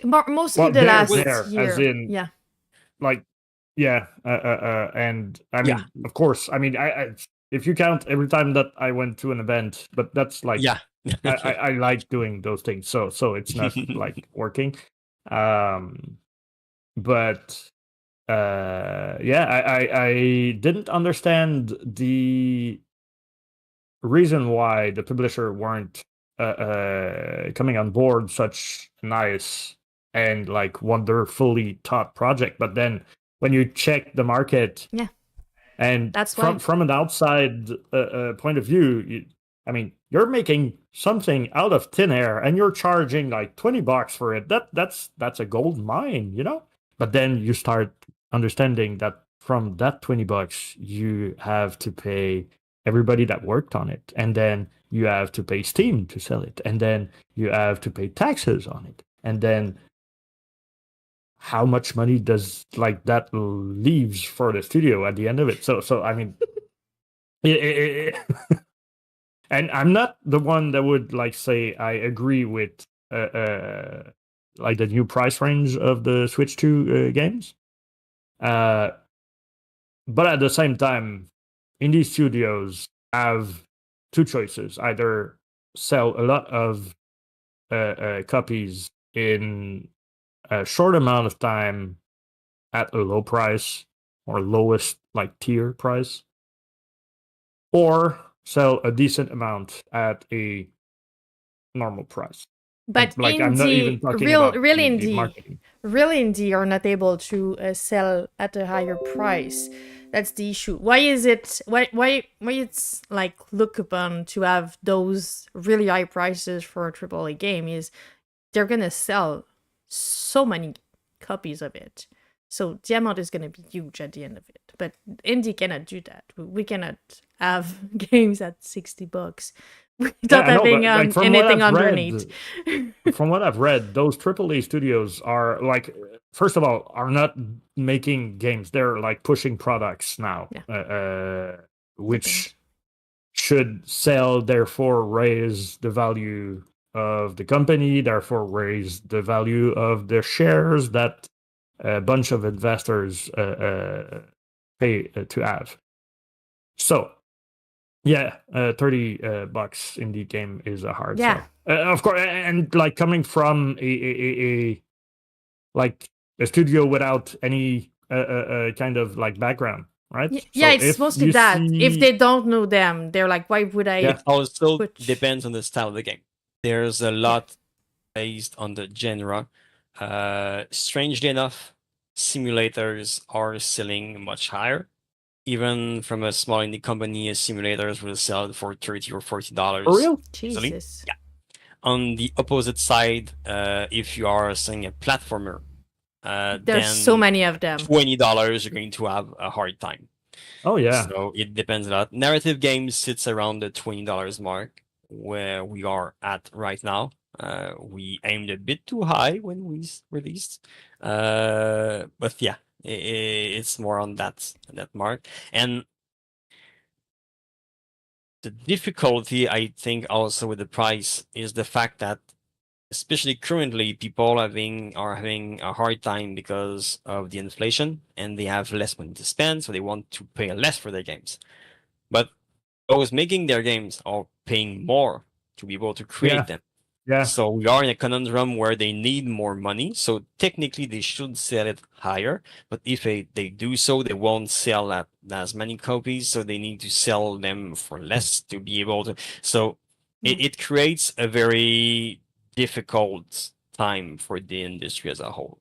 Mostly the last year, as in, like, and I mean, of course, I mean, I if you count every time that I went to an event, but that's like, I like doing those things, so it's not like working, but. I didn't understand the reason why the publisher weren't coming on board such nice and like wonderfully taught project. But then when you check the market, and that's from an outside point of view, you're making something out of thin air and you're charging like $20 for it. That's a gold mine, you know. But then you start understanding that from that $20, you have to pay everybody that worked on it. And then you have to pay Steam to sell it. And then you have to pay taxes on it. And then how much money does like that leaves for the studio at the end of it? So I mean, and I'm not the one that would like say I agree with like the new price range of the Switch 2 games. But at the same time, indie studios have two choices: either sell a lot of copies in a short amount of time at a low price, or lowest like tier price, or sell a decent amount at a normal price. But Like I'm not even indie, talking real about the indie, marketing. real indie are not able to sell at a higher price. That's the issue. Why is it? Why it's like look upon to have those really high prices for a AAA game is they're gonna sell so many copies of it. So the amount is gonna be huge at the end of it. But indie cannot do that. We cannot have games at $60 without I know, having but like anything underneath. from what I've read, those AAA studios are like, first of all, are not making games. They're like pushing products now, which should sell, therefore raise the value of the company, therefore raise the value of the shares that a bunch of investors pay to have. So yeah, $30 indie game is a hard sell. Of course, and like coming from a like a studio without any kind of like background, right? Yeah, So it's if mostly you that. If see, they don't know them, they're like, why would I? Yeah. It also Which- depends on the style of the game. There's a lot based on the genre. Strangely enough, simulators are selling much higher. Even from a small indie company, simulators will sell for $30 or $40 for real, easily. Jesus. Yeah. On the opposite side, if you are selling a platformer, There's then so many of them. $20 you're going to have a hard time. oh yeah, So it depends a lot. Narrative games sits around the $20 mark, where we are at right now. We aimed a bit too high when we released, but yeah, it's more on that mark. And the difficulty, I think, also with the price is the fact that, especially currently, people are having a hard time because of the inflation, and they have less money to spend, so they want to pay less for their games. But those making their games are paying more to be able to create them. yeah. So we are in a conundrum where they need more money. So technically, they should sell it higher. But if they do so, they won't sell at as many copies. So they need to sell them for less to be able to. So it creates a very difficult time for the industry as a whole.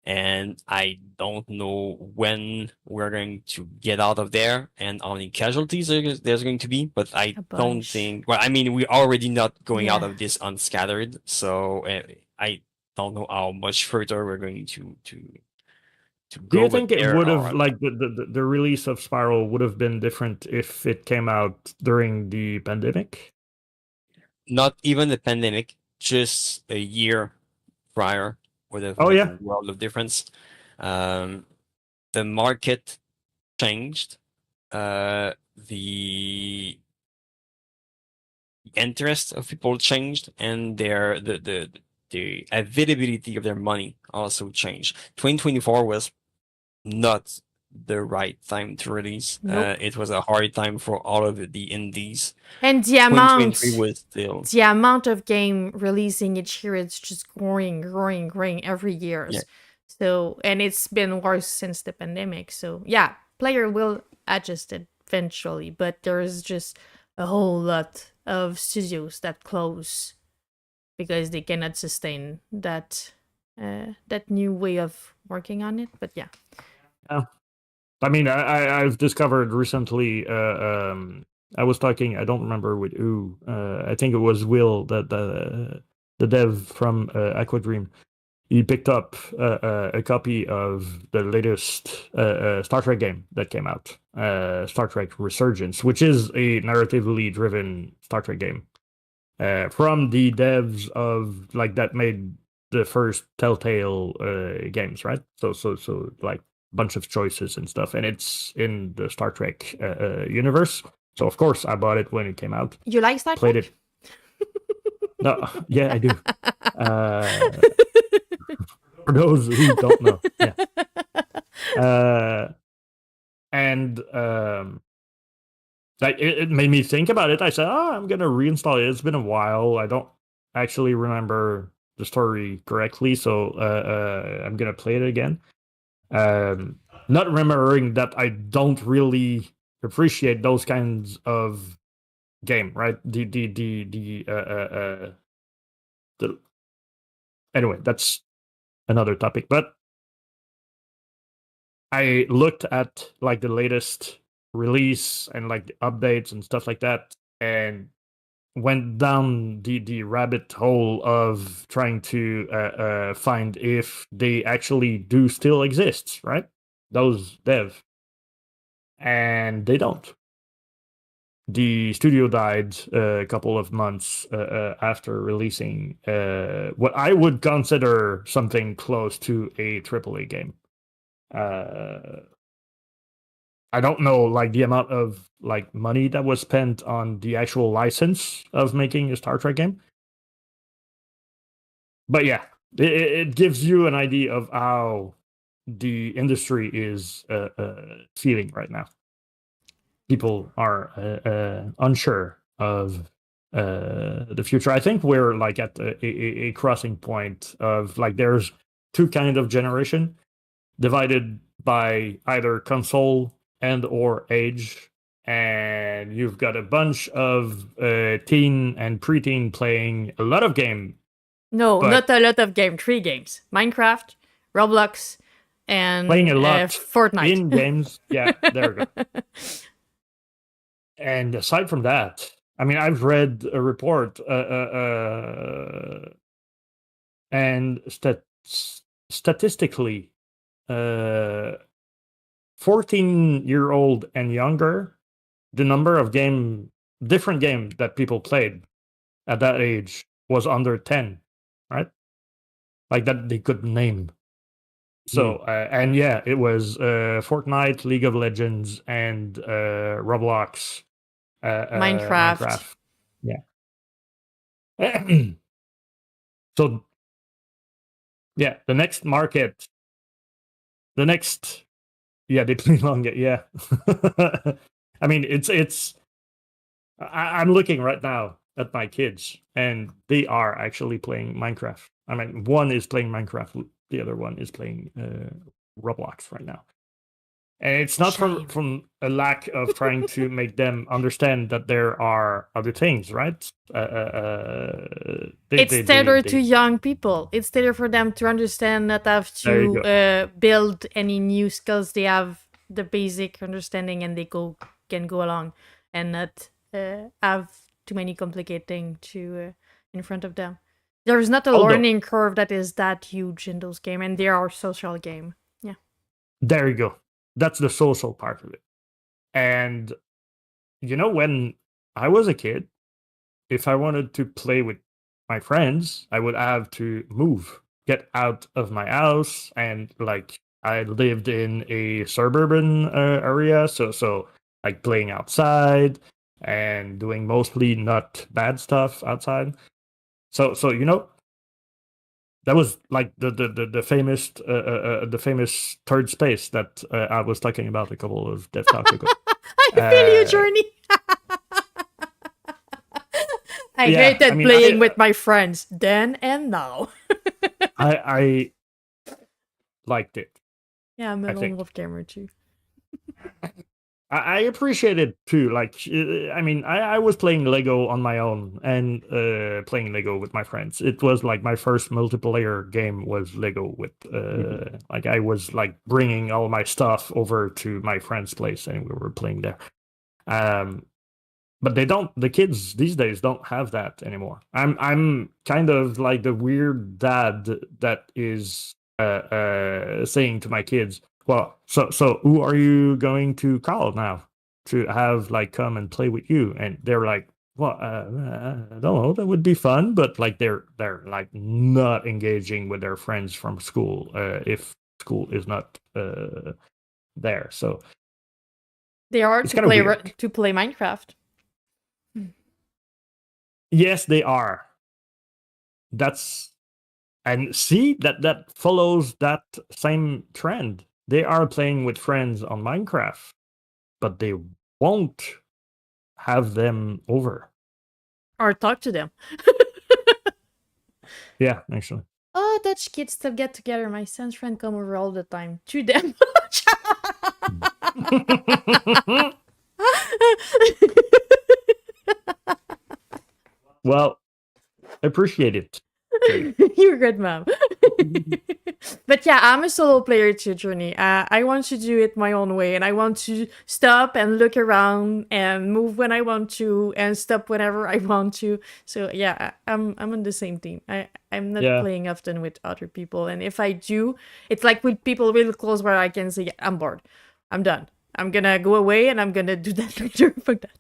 And I don't know when we're going to get out of there and how many casualties there's going to be, but I don't bunch. think. Well, I mean, we're already not going out Yeah. of this unscattered, so I don't know how much further we're going to Do go. you But think it there would are have like the release of Spiral would have been different if it came out during the pandemic? not even the pandemic, just a year prior would have Oh, made yeah. a world of difference. The market changed. The interest of people changed, and the availability of their money also changed. 2024 was not the right time to release. Nope. It was a hard time for all of the indies. And the 2023 amount, was still the amount of game releasing each year, it's just growing every year. Yeah. So, and it's been worse since the pandemic. So yeah, player will adjust it eventually, but there's just a whole lot of studios that close because they cannot sustain that that new way of working on it. But yeah. I mean, I've discovered recently. I was talking. I don't remember with who. I think it was Will, that the dev from Aqua Dream. He picked up a copy of the latest Star Trek game that came out, Star Trek Resurgence, which is a narratively driven Star Trek game from the devs of like that made the first Telltale games, right? So like bunch of choices and stuff, and it's in the Star Trek universe. So of course I bought it when it came out. You like Star Played Trek? it. No, yeah, I do. For those who don't know, yeah. And like it made me think about it. I said, "Oh, I'm gonna reinstall it." It's been a while. I don't actually remember the story correctly, so I'm gonna play it again. not remembering that I don't really appreciate those kinds of game, right? Anyway, that's another topic. But I looked at like the latest release and like the updates and stuff like that, and went down the rabbit hole of trying to find if they actually do still exist, right? Those dev, and they don't. The studio died a couple of months after releasing what I would consider something close to a AAA game. I don't know like the amount of like money that was spent on the actual license of making a Star Trek game, but yeah, it gives you an idea of how the industry is feeling right now. People are unsure of the future. I think we're like at a crossing point of like there's two kind of generation divided by either console and or age, and you've got a bunch of teen and preteen playing a lot of game. No, But- not a lot of game. 3 games: Minecraft, Roblox, and Playing a lot Fortnite. in games. Yeah, there we go. And aside from that, I mean, I've read a report, and statistically, 14-year-old and younger, the number of different games that people played at that age was under 10, right? Like that they could name. So, and yeah, it was Fortnite, League of Legends, and Roblox. Minecraft. Yeah. So, yeah, the next market, yeah, they play longer. Yeah. I mean, I'm looking right now at my kids, and they are actually playing Minecraft. I mean, one is playing Minecraft, the other one is playing Roblox right now. And it's not Shame. from a lack of trying to make them understand that there are other things, right? It's tailored to young people. It's tailored for them to understand, not have There you to build any new skills. They have the basic understanding, and they can go along and not have too many complicated things to in front of them. There is not a Although- learning curve that is that huge in those games, and they are social game. Yeah. There you go. That's the social part of it. And you know, when I was a kid, if I wanted to play with my friends, I would have to move, get out of my house, and like I lived in a suburban area, so like playing outside and doing mostly not bad stuff outside. So you know, that was like the famous third space that I was talking about a couple of DevTalk ago. I feel you, Journey. I Yeah, hated I mean, playing with my friends then and now. I liked it. Yeah, I'm a I lone think. wolf gamer too. I appreciate it too. Like, I mean, I was playing Lego on my own and playing Lego with my friends. It was like my first multiplayer game was Lego with, like, I was like bringing all my stuff over to my friend's place and we were playing there. But the kids these days don't have that anymore. I'm kind of like the weird dad that is saying to my kids, well, so who are you going to call now to have like come and play with you? And they're like, well, I don't know, that would be fun, but like they're like not engaging with their friends from school if school is not there. So They are It's to kinda play weird. to play Minecraft. yes, they are. And see that follows that same trend. They are playing with friends on Minecraft, but they won't have them over. Or talk to them. Yeah, actually. Oh, Dutch kids still get together. My son's friend come over all the time. To them. Well, appreciate it. Great. You're good, mom. But yeah, I'm a solo player too, Journey. I want to do it my own way, and I want to stop and look around and move when I want to, and stop whenever I want to. So yeah, I'm on the same team. I'm not Yeah. playing often with other people, and if I do, it's like with people really close where I can say, I'm bored, I'm done. I'm gonna go away, and I'm gonna do that later. Fuck that.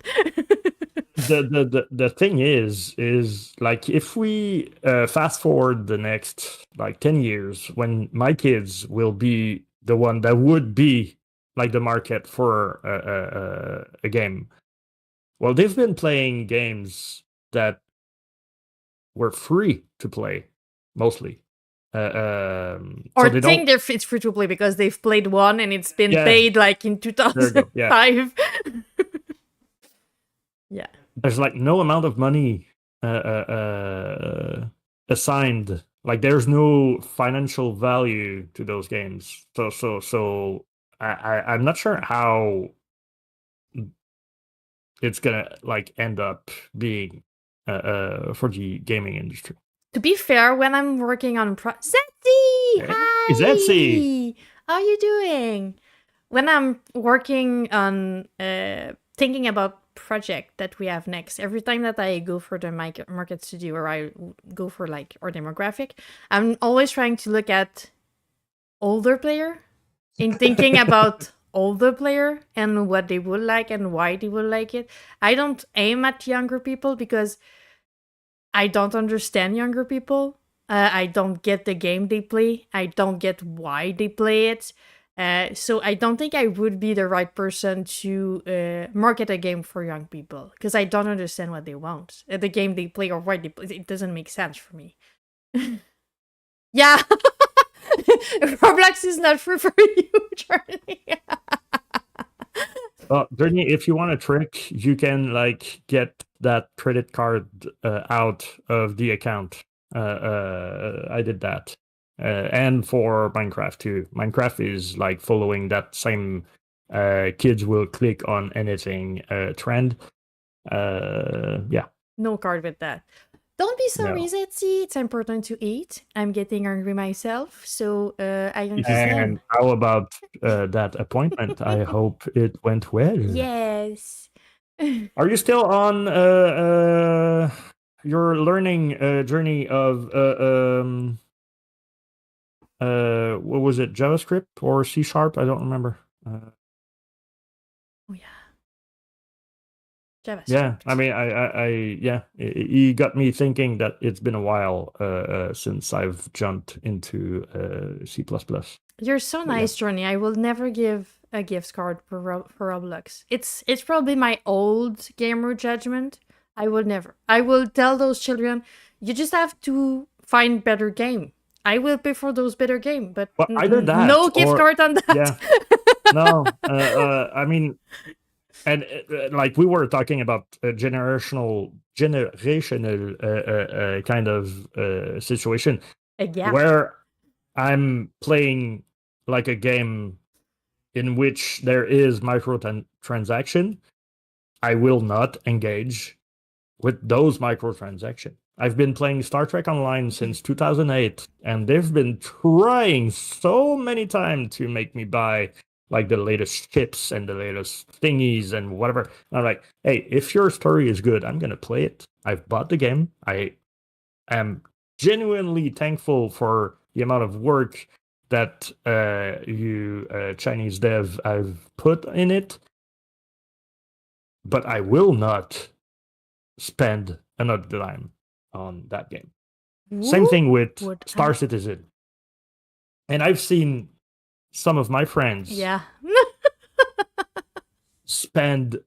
The thing is like, if we fast forward the next like 10 years, when my kids will be the one that would be like the market for a game, well, they've been playing games that were free to play mostly. Or So they think don't. it's free to play because they've played one and it's been Yeah. paid like in There you go. Yeah. 2005. Yeah. There's like no amount of money assigned. Like, there's no financial value to those games. So I'm not sure how it's gonna like end up being for the gaming industry. To be fair, when I'm working on Zetsi! Hey, Hi! Zetsi! How are you doing? When I'm working on thinking about project that we have next, every time that I go for the market studio or I go for like our demographic, I'm always trying to look at older player in thinking about older player and what they would like and why they would like it. I don't aim at younger people because I don't understand younger people. I don't get the game they play. I don't get why they play it. So I don't think I would be the right person to market a game for young people because I don't understand what they want. The game they play or why they play. It doesn't make sense for me. Yeah. Roblox is not free for you, Charlie. Well, Brittany, if you want a trick, you can like get that credit card out of the account. I did that, and for Minecraft too. Minecraft is like following that same kids will click on anything trend. Yeah. No card with that. Don't be sorry, No. Zetsi. It's important to eat. I'm getting hungry myself, so I understand. And how about that appointment? I hope it went well. Yes. Are you still on your learning journey of what was it, JavaScript or C#? I don't remember. Oh yeah. JavaScript. Yeah, I mean, he got me thinking that it's been a while since I've jumped into C++. You're so nice, Journey. I will never give a gift card for Roblox. It's probably my old gamer judgment. I will never. I will tell those children, you just have to find better game. I will pay for those better game, but Well, either that no gift card on that. Yeah. No, I mean, and like we were talking about a generational kind of situation Yeah. where I'm playing like a game in which there is microtransaction. I will not engage with those microtransactions. I've been playing Star Trek Online since 2008, and they've been trying so many times to make me buy like the latest ships and the latest thingies and whatever. And I'm like, hey, if your story is good, I'm gonna play it. I've bought the game. I am genuinely thankful for the amount of work that you Chinese dev have put in it, but I will not spend another dime on that game. Same thing with Star Citizen. And I've seen some of my friends spend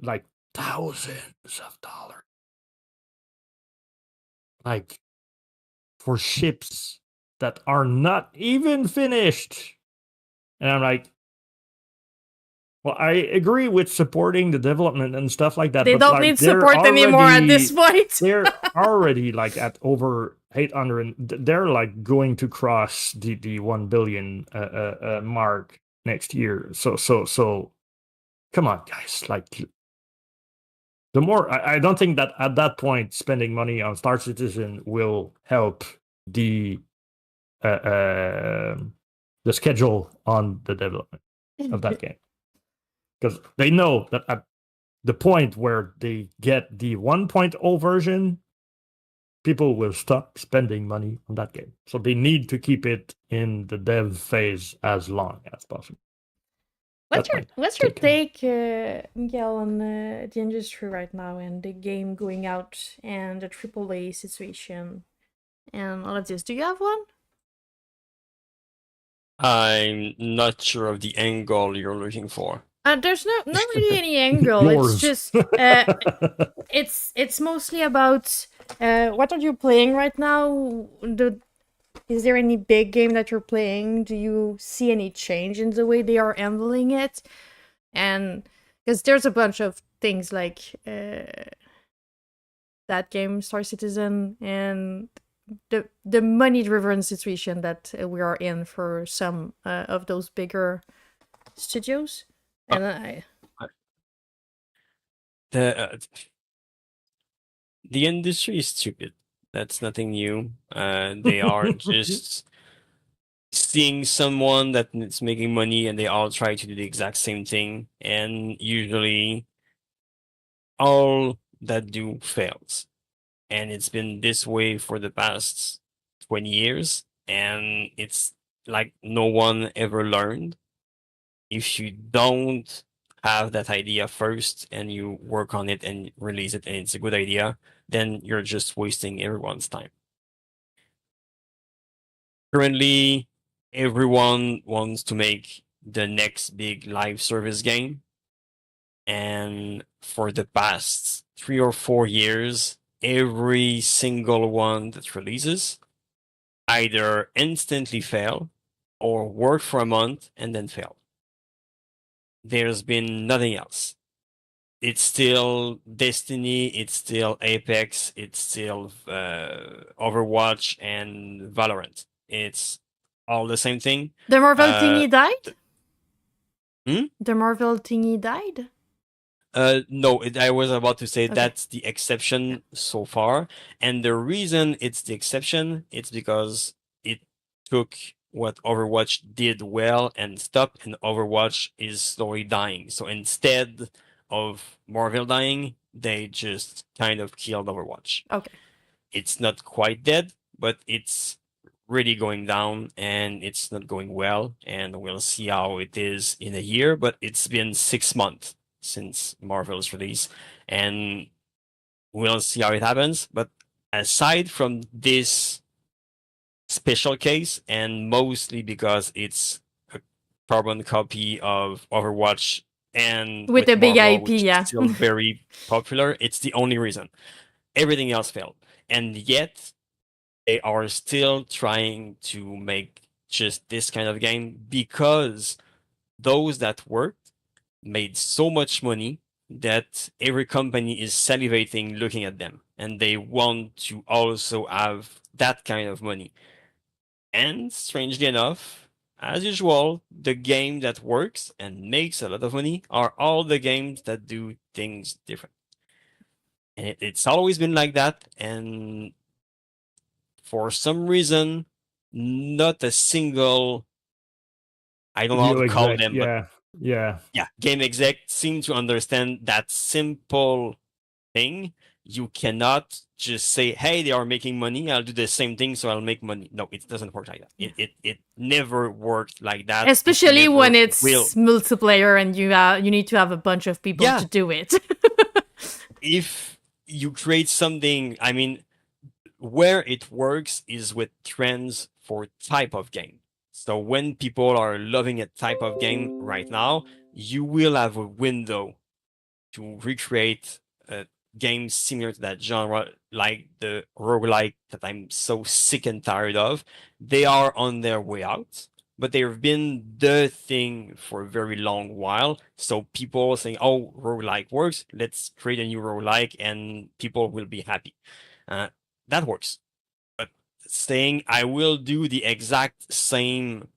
like thousands of dollars like for ships that are not even finished. And I'm like, well, I agree with supporting the development and stuff like that. They but don't like, need support anymore at this point. They're already like at over 800. They're like going to cross the 1 billion mark. next year. So come on, guys. Like, the more I don't think that at that point spending money on Star Citizen will help the the schedule on the development of that game, because they know that at the point where they get the 1.0 version, people will stop spending money on that game. So they need to keep it in the dev phase as long as possible. What's your take, Miguel, on the industry right now and the game going out and the AAA situation and all of this? Do you have one? I'm not sure of the angle you're looking for. There's not really any angle. It's just it's mostly about what are you playing right now? Is there any big game that you're playing? Do you see any change in the way they are handling it? And because there's a bunch of things like that game, Star Citizen, and the money-driven situation that we are in for some of those bigger studios. And the industry is stupid. That's nothing new. They are just seeing someone that's making money, and they all try to do the exact same thing, and usually all that do fails. And it's been this way for the past 20 years, and it's like no one ever learned. If you don't have that idea first and you work on it and release it and it's a good idea, then you're just wasting everyone's time. Currently, everyone wants to make the next big live service game. And for the past 3 or 4 years, every single one that releases either instantly fail or work for a month and then fail. There's been nothing else. It's still Destiny, it's still Apex, it's still Overwatch and Valorant. It's all the same thing. the Marvel thingy died? Hmm? The Marvel thingy died? No, I was about to say Okay. that's the exception so far. And the reason it's the exception, it's because it took what Overwatch did well and stopped, and Overwatch is slowly dying. So instead of Marvel dying, they just kind of killed Overwatch. Okay. It's not quite dead, but it's really going down and it's not going well. And we'll see how it is in a year, but it's been 6 months since Marvel's release, and we'll see how it happens. But aside from this special case, and mostly because it's a carbon copy of Overwatch and With a big Marvel, IP, which yeah. is still very popular, it's the only reason. Everything else failed. And yet, they are still trying to make just this kind of game because those that worked made so much money that every company is salivating looking at them, and they want to also have that kind of money. And strangely enough, as usual, the game that works and makes a lot of money are all the games that do things different. And it's always been like that, and for some reason, not a single, I don't know how Video to call exec, them, but yeah. game exec seem to understand that simple thing. You cannot just say, hey, they are making money, I'll do the same thing, so I'll make money. No, it doesn't work like that. It never worked like that. Especially when it's will. multiplayer and you need to have a bunch of people Yeah. to do it. If you create something, I mean, where it works is with trends for type of game. So when people are loving a type of game right now, you will have a window to recreate a game similar to that genre, like the roguelike that I'm so sick and tired of. They are on their way out, but they've been the thing for a very long while. So people saying, oh, roguelike works, let's create a new roguelike and people will be happy. That works. But saying I will do the exact same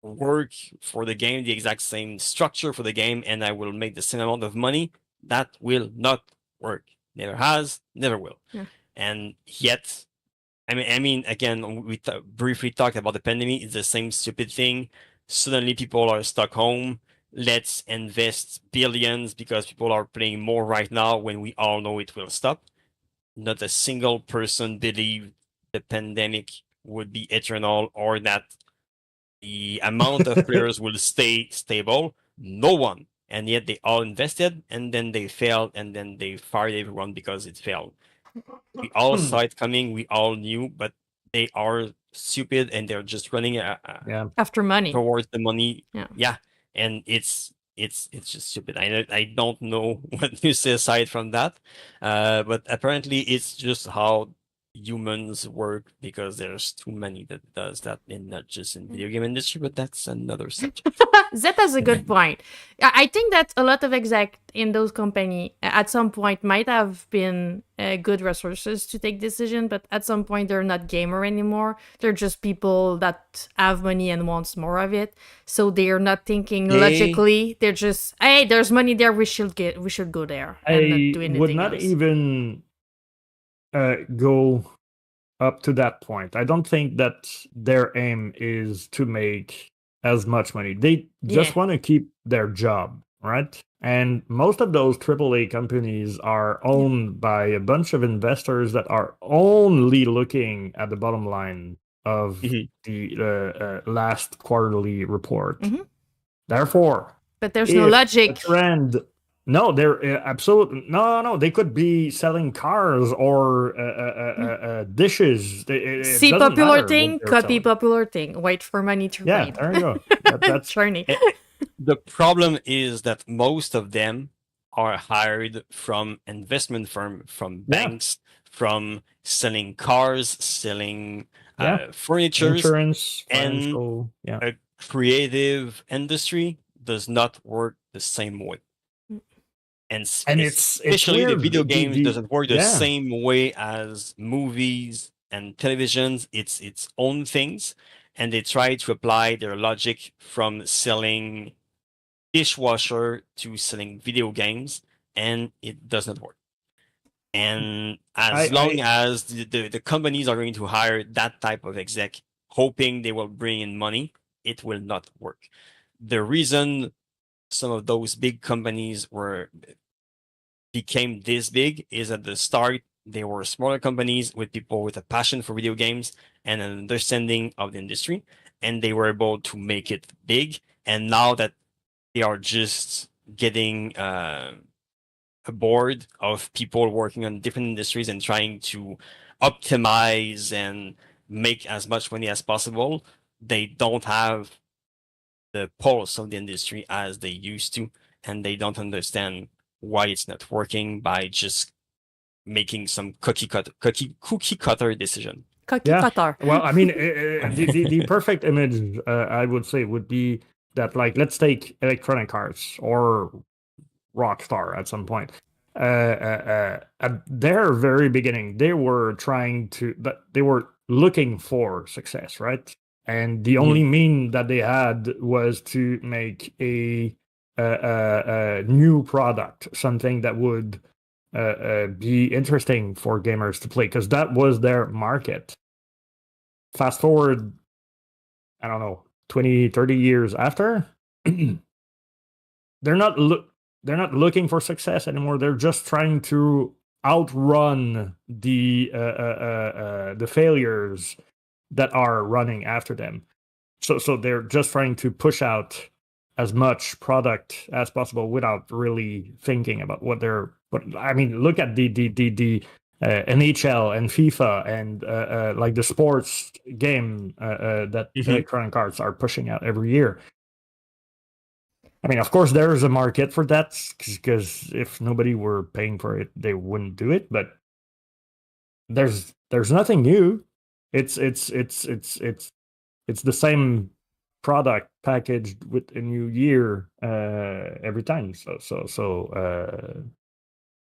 work for the game, the exact same structure for the game, and I will make the same amount of money. That will not work. Never has, never will. Yeah. And yet, I mean, again, we briefly talked about the pandemic. It's the same stupid thing. Suddenly, people are stuck home. Let's invest billions because people are playing more right now when we all know it will stop. Not a single person believed the pandemic would be eternal or that the amount of players will stay stable. No one. And yet they all invested and then they failed and then they fired everyone because it failed. We all saw it coming. We all knew, but they are stupid and they're just running Yeah. After money. towards the money. Yeah. And it's just stupid. I don't know what to say aside from that, but apparently it's just how humans work because there's too many that does that, and not just in video game industry. But that's another subject. That has a good point. I think that a lot of exec in those companies at some point might have been good resources to take decision, but at some point they're not gamer anymore. They're just people that have money and wants more of it. So they're not thinking logically. They're just, hey, there's money there. We should go there and not do anything would not else. even go up to that point. I don't think that their aim is to make as much money. They just want to keep their job, right? And most of those AAA companies are owned by a bunch of investors that are only looking at the bottom line of the last quarterly report. Therefore, but there's no logic. Trend. No, they're absolutely no. They could be selling cars or dishes. See popular thing, copy popular thing. Wait for money to yeah, read. there you go. That's journey. The problem is that most of them are hired from investment firm, from banks, from selling cars, selling furniture, insurance, and financial, a creative industry does not work the same way. And especially the video games doesn't work the same way as movies and televisions. It's its own things, and they try to apply their logic from selling dishwasher to selling video games, and it does not work. And as long as the companies are going to hire that type of exec, hoping they will bring in money, it will not work. The reason some of those big companies became this big is at the start they were smaller companies with people with a passion for video games and an understanding of the industry, and they were able to make it big. And now that they are just getting a board of people working on different industries and trying to optimize and make as much money as possible, they don't have the pulse of the industry as they used to, and they don't understand why it's not working by just making some cookie cutter decision. Cutter. Well, I mean, the perfect image, I would say, would be that, like, let's take Electronic Arts or Rockstar at some point. At their very beginning, they were looking for success, right? And the only mean that they had was to make a new product, something that would be interesting for gamers to play, because that was their market. Fast forward, I don't know, 20, 30 years after, they're not looking for success anymore. They're just trying to outrun the failures that are running after them. So they're just trying to push out as much product as possible without really thinking about what they're. But I mean, look at the NHL and FIFA and like the sports game that Electronic Arts are pushing out every year. I mean, of course, there is a market for that, because if nobody were paying for it, they wouldn't do it. But there's nothing new. It's the same product packaged with a new year every time.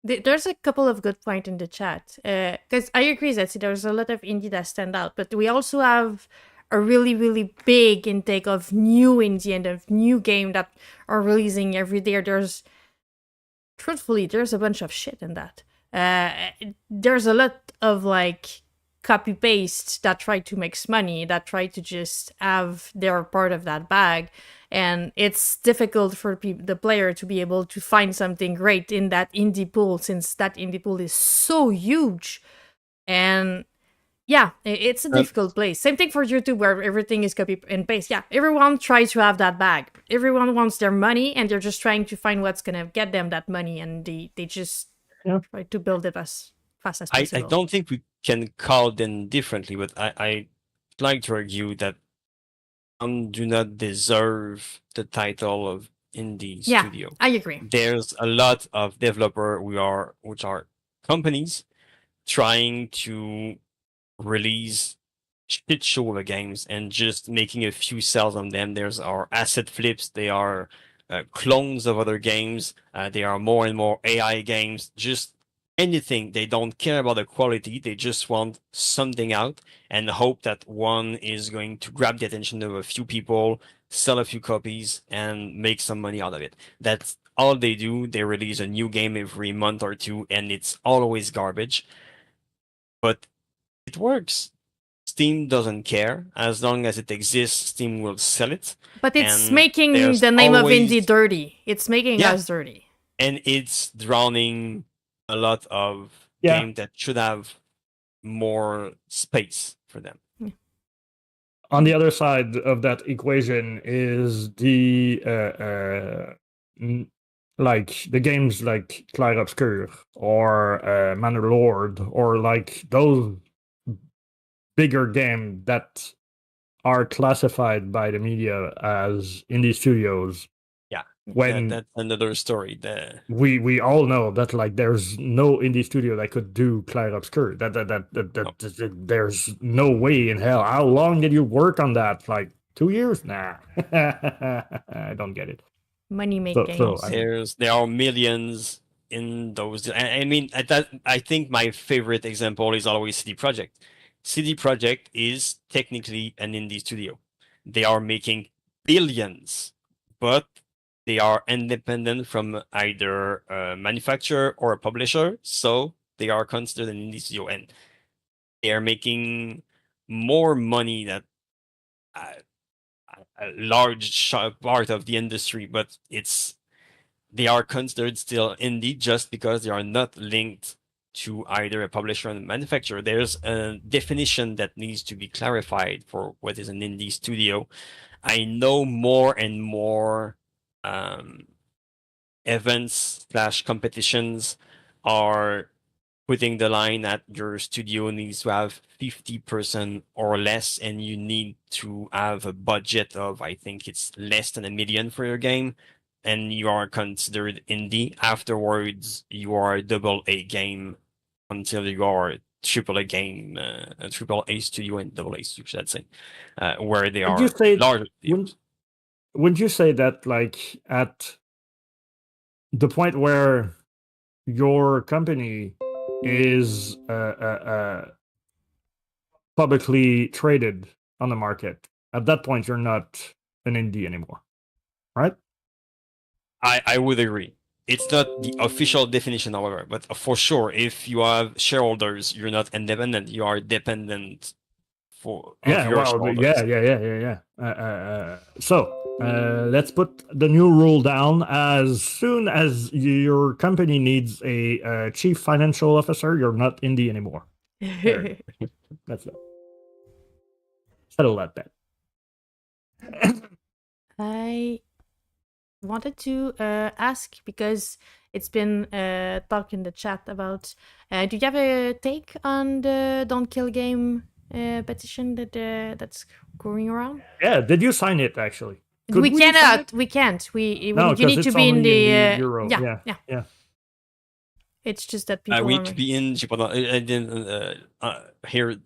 There's a couple of good points in the chat, because I agree that there's a lot of indie that stand out, but we also have a really, really big intake of new indie and of new game that are releasing every day. Truthfully, there's a bunch of shit in that. There's a lot of like copy paste that try to make money, that try to just have their part of that bag, and it's difficult for the player to be able to find something great in that indie pool, since that indie pool is so huge. And yeah, it's a difficult place. Same thing for YouTube, where everything is copy and paste. Yeah, everyone tries to have that bag. Everyone wants their money, and they're just trying to find what's gonna get them that money, and they just try to build it as fast as I possible. don't think we can call them differently, but I like to argue that some do not deserve the title of indie studio. I agree. There's a lot of developer which are companies trying to release shit show of games and just making a few sales on them. There's our asset flips. They are clones of other games. They are more and more AI games. Just anything. They don't care about the quality. They just want something out and hope that one is going to grab the attention of a few people, sell a few copies, and make some money out of it. That's all they do. They release a new game every month or two, and it's always garbage. But it works. Steam doesn't care. As long as it exists, Steam will sell it. But it's And making there's the name of always- indie dirty. It's making Yeah. us dirty. And it's drowning a lot of Yeah. games that should have more space for them. On the other side of that equation is the like the games like Clair Obscur or Manor Lord, or like those bigger games that are classified by the media as indie studios. Yeah, when that's another story. we all know that like there's no indie studio that could do Clair Obscur. There's no way in hell. How long did you work on that? Like 2 years? Nah, I don't get it. Money make games. There are millions in those. I mean, I think my favorite example is always CD Projekt. CD Projekt is technically an indie studio. They are making billions, but they are independent from either a manufacturer or a publisher, so they are considered an indie studio, and they are making more money than a large part of the industry, but they are considered still indie just because they are not linked to either a publisher or a manufacturer. There's a definition that needs to be clarified for what is an indie studio. I know more and more events/competitions are putting the line that your studio needs to have 50% or less, and you need to have a budget of, I think it's less than $1 million for your game, and you are considered indie. Afterwards, you are a AA game until you are a AAA game, a AAA studio and AA studio, should I say, where they are larger. Would you say that like at the point where your company is publicly traded on the market, at that point you're not an indie anymore, right? I would agree. It's not the official definition, however, but for sure, if you have shareholders, you're not independent. You are dependent of your shareholders. So let's put the new rule down. As soon as your company needs a chief financial officer, you're not indie anymore. That's it. Settle that bet. I wanted to ask, because it's been talk in the chat about, do you have a take on the Don't Kill Game petition that's going around? Yeah, did you sign it actually? We cannot. We can't. No, you need to be in the Euro. Yeah. It's just that people. We need to be in. I didn't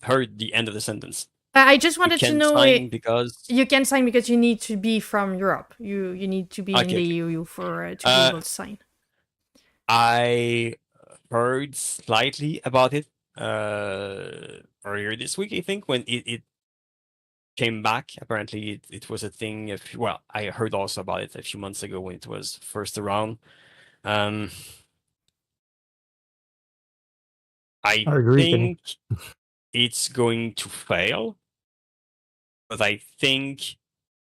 heard the end of the sentence. I just wanted to know because you can sign because you need to be from Europe. You need to be in the EU for to be able to sign. I heard slightly about it earlier this week, I think, when it came back. Apparently, it was a thing. Well, I heard also about it a few months ago when it was first around. I I agree, Kenny. think it's going to fail, but I think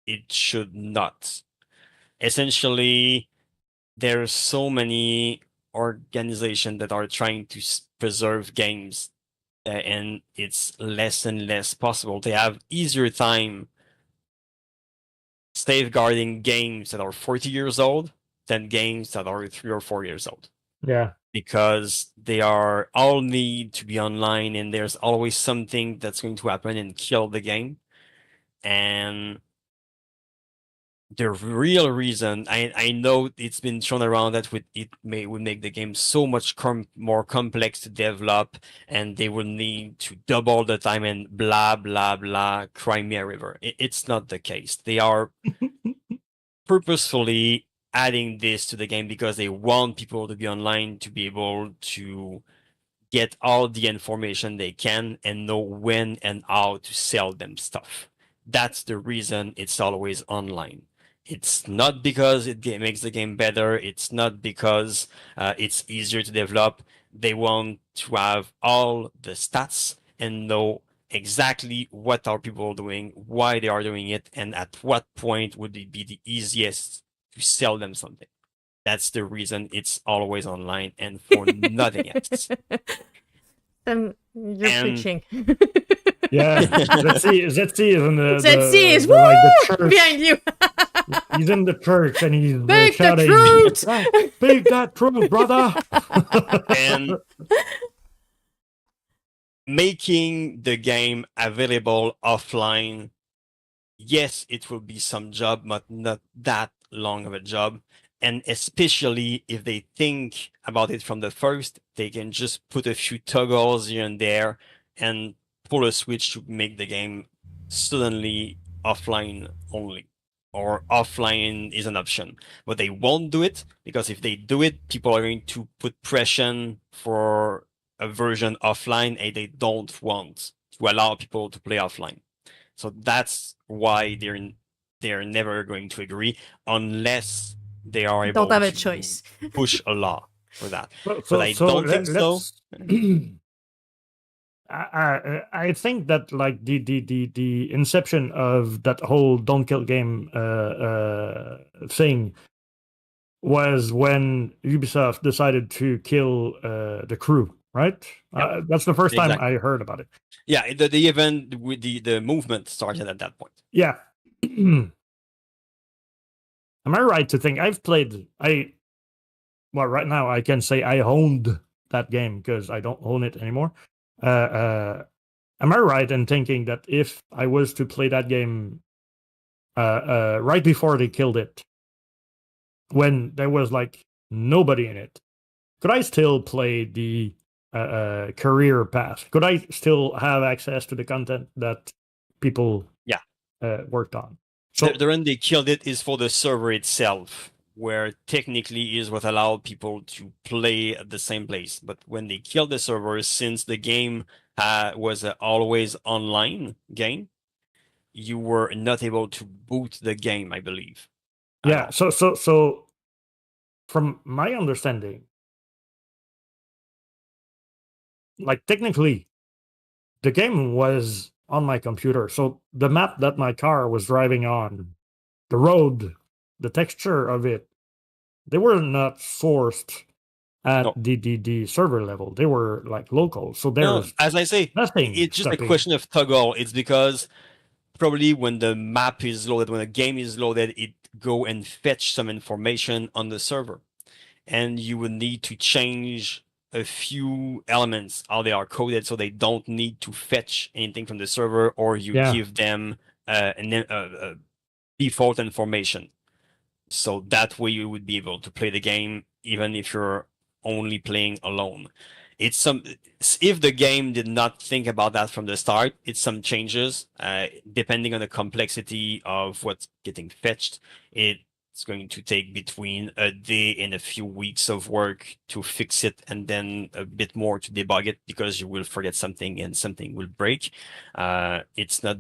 it should not. Essentially, there are so many organizations that are trying to preserve games, and it's less and less possible. They have easier time safeguarding games that are 40 years old than games that are 3 or 4 years old. Yeah. Because they are all need to be online, and there's always something that's going to happen and kill the game. And the real reason, I know it's been shown around that would make the game so much more complex to develop, and they would need to double the time and blah blah blah. Crimea River. It's not the case. They are purposefully adding this to the game because they want people to be online to be able to get all the information they can and know when and how to sell them stuff. That's the reason it's always online. It's not because it makes the game better. It's not because it's easier to develop. They want to have all the stats and know exactly what are people doing, why they are doing it, and at what point would it be the easiest to sell them something. That's the reason it's always online and for nothing else. You're preaching. Yeah, Zetsi is in Zetsi is like the church behind you. He's in the church and he's Speak the shouting, truth! "Speak that truth, brother!" And making the game available offline, yes, it will be some job, but not that long of a job. And especially if they think about it from the first, they can just put a few toggles here and there and pull a switch to make the game suddenly offline only, or offline is an option. But they won't do it because if they do it, people are going to put pressure for a version offline, and they don't want to allow people to play offline. So that's why they're never going to agree unless they are able Don't have a to choice. push a law for that. But I don't think so. I think that like the inception of that whole don't kill game thing was when Ubisoft decided to kill the crew, right? Yep. That's the first time Exactly. I heard about it. Yeah, the event with the movement started at that point. Yeah. Am I right to think I've played well, right now I can say I owned that game because I don't own it anymore. Am I right in thinking that if I was to play that game right before they killed it, when there was like nobody in it, could I still play the career path? Could I still have access to the content that people worked on? So the reason they killed it is for the server itself, where technically is what allowed people to play at the same place. But when they killed the server, since the game was an always online game, you were not able to boot the game, I believe. Yeah. So from my understanding, like technically, the game was on my computer. So the map that my car was driving on, the road, the texture of it, they were not sourced at the server level. They were like local. So there's as I say, nothing. It's just a question of toggle. It's because probably when the map is loaded, when a game is loaded, it go and fetch some information on the server, and you would need to change a few elements how they are coded so they don't need to fetch anything from the server, or you give them default information. So that way you would be able to play the game even if you're only playing alone. It's if the game did not think about that from the start, it's some changes depending on the complexity of what's getting fetched. It's going to take between a day and a few weeks of work to fix it, and then a bit more to debug it because you will forget something and something will break. It's not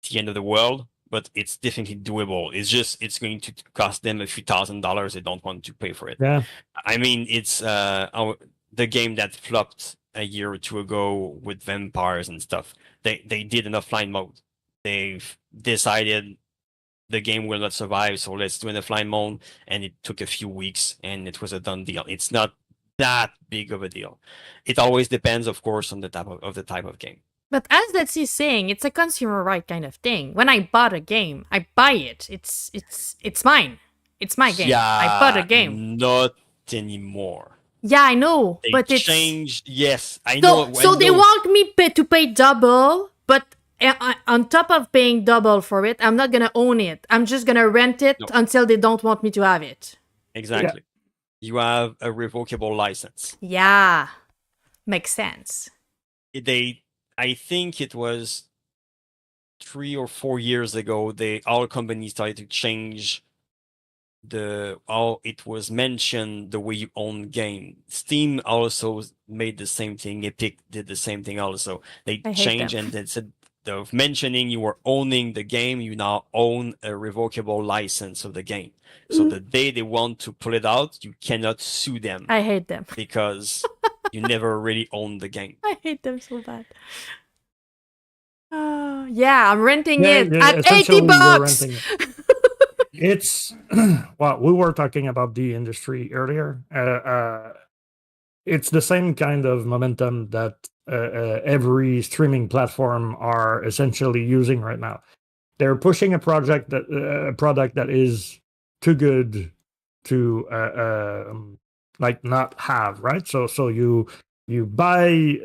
the end of the world, but it's definitely doable. It's going to cost them a few $1,000s. They don't want to pay for it. Yeah. I mean, it's the game that flopped a year or two ago with vampires and stuff. They did an offline mode. They've decided the game will not survive, so let's do an offline mode, and it took a few weeks, and it was a done deal. It's not that big of a deal. It always depends, of course, on the type of game. But as that's saying, it's a consumer right kind of thing. When I bought a game, I buy it. It's mine. It's my game. I bought a game. Not anymore. Yeah, I know, They but it's changed. Yes, I know. so they want me to pay double, but on top of paying double for it, I'm not gonna own it. I'm just gonna rent it until they don't want me to have it. Exactly. Yeah. You have a revocable license. Yeah, makes sense. I think it was 3 or 4 years ago. All companies started to change it was mentioned the way you own game. Steam also made the same thing. Epic did the same thing also. They changed and instead of mentioning you were owning the game, you now own a revocable license of the game. So the day they want to pull it out, you cannot sue them. I hate them. Because you never really owned the game. I hate them so bad. Yeah, I'm renting it at $80. It's well, we were talking about the industry earlier. It's the same kind of momentum that every streaming platform are essentially using right now. They're pushing a product that is too good to like not have, right? So you buy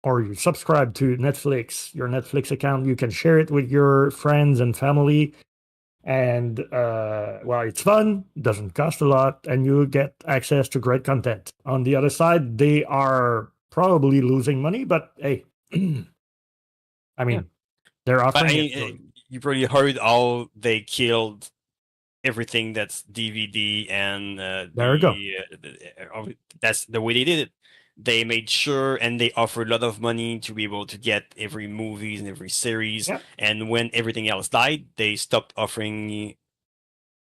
or you subscribe to Netflix, your Netflix account. You can share it with your friends and family. And well, it's fun, doesn't cost a lot, and you get access to great content. On the other side, they are probably losing money, but hey, I mean, they're offering you probably heard how they killed everything that's DVD and there you go. That's the way they did it. They made sure and they offered a lot of money to be able to get every movies and every series. Yeah. And when everything else died, they stopped offering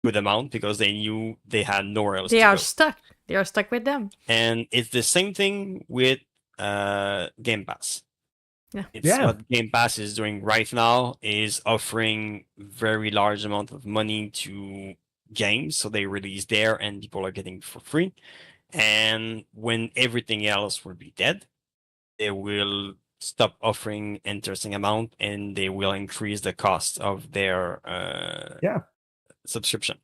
good amount because they knew they had nowhere else to go. Stuck. They are stuck with them. And it's the same thing with Game Pass. Yeah. What Game Pass is doing right now is offering very large amount of money to games. So they release there and people are getting for free. And when everything else will be dead, they will stop offering interesting amount and they will increase the cost of their subscription.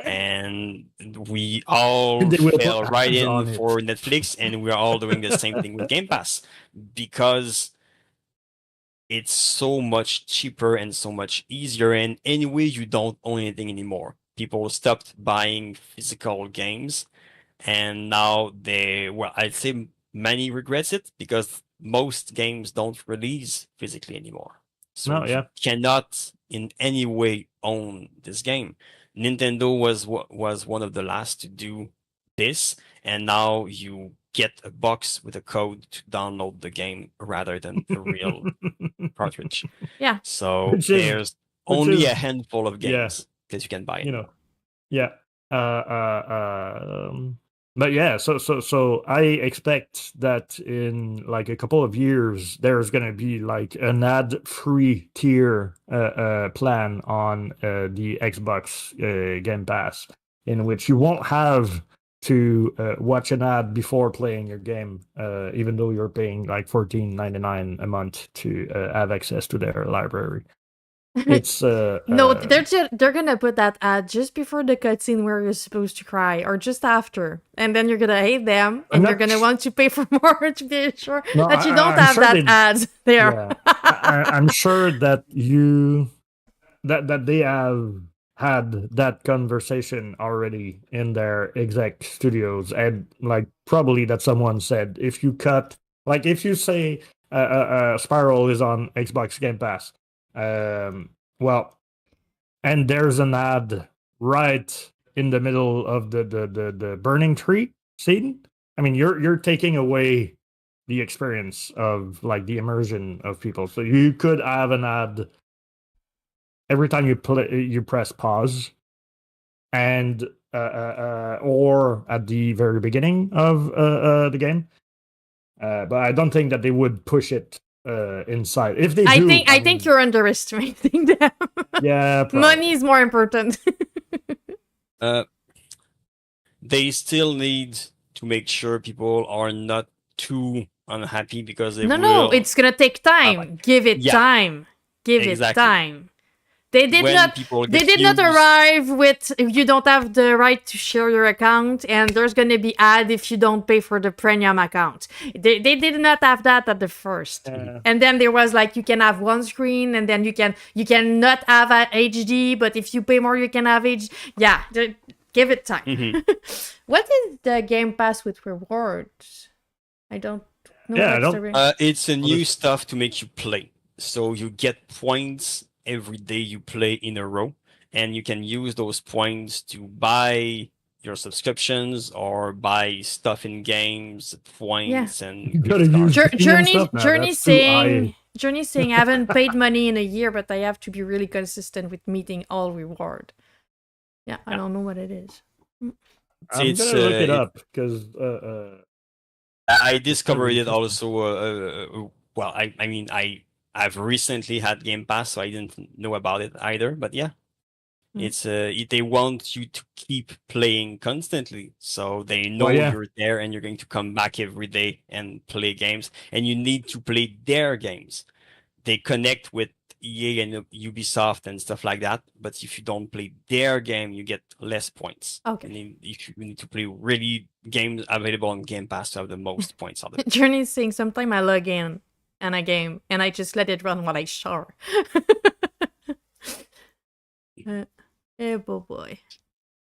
And we all fell right in for Netflix, and we're all doing the same thing with Game Pass because it's so much cheaper and so much easier. And anyway, you don't own anything anymore. People stopped buying physical games. And now I'd say many regrets it because most games don't release physically anymore. So you cannot in any way own this game. Nintendo was one of the last to do this, and now you get a box with a code to download the game rather than a real cartridge. Yeah. So there's only a handful of games that you can buy. But yeah, so I expect that in like a couple of years, there's going to be like an ad-free tier plan on the Xbox Game Pass, in which you won't have to watch an ad before playing your game, even though you're paying like $14.99 a month to have access to their library. It's no, they're gonna put that ad just before the cutscene where you're supposed to cry, or just after, and then you're gonna hate them, and you're gonna want to pay for more to be sure that you don't have that ad there. Yeah. I'm sure that that they have had that conversation already in their exec studios, and like probably that someone said if you say Spiral is on Xbox Game Pass. Well, and there's an ad right in the middle of the burning tree scene. I mean, you're taking away the experience of like the immersion of people. So you could have an ad every time you press pause, and or at the very beginning of the game. But I don't think that they would push it inside. If they do, I think you're underestimating them. Yeah, probably. Money is more important. They still need to make sure people are not too unhappy because they No, it's gonna take time. Give it time. Give it time. They did not arrive with you don't have the right to share your account and there's gonna be ad if you don't pay for the premium account. They did not have that at the first. And then there was like you can have one screen and then you cannot have a HD, but if you pay more you can have HD. Yeah, give it time. What is the Game Pass with rewards? I don't know. Yeah, it's a new stuff to make you play. So you get points every day you play in a row, and you can use those points to buy your subscriptions or buy stuff in games, points, and Journey saying I haven't paid money in a year, but I have to be really consistent with meeting all reward. Yeah, I don't know what it is. I'm gonna look it up because I discovered it also. Well, I mean, I've recently had Game Pass, so I didn't know about it either. But yeah, it's they want you to keep playing constantly, so they know you're there and you're going to come back every day and play games, and you need to play their games. They connect with EA and Ubisoft and stuff like that, but if you don't play their game, you get less points. Okay. You need to play really games available on Game Pass to have the most points of it. Journey's saying sometimes I log in a game and I just let it run while I shower. Boy.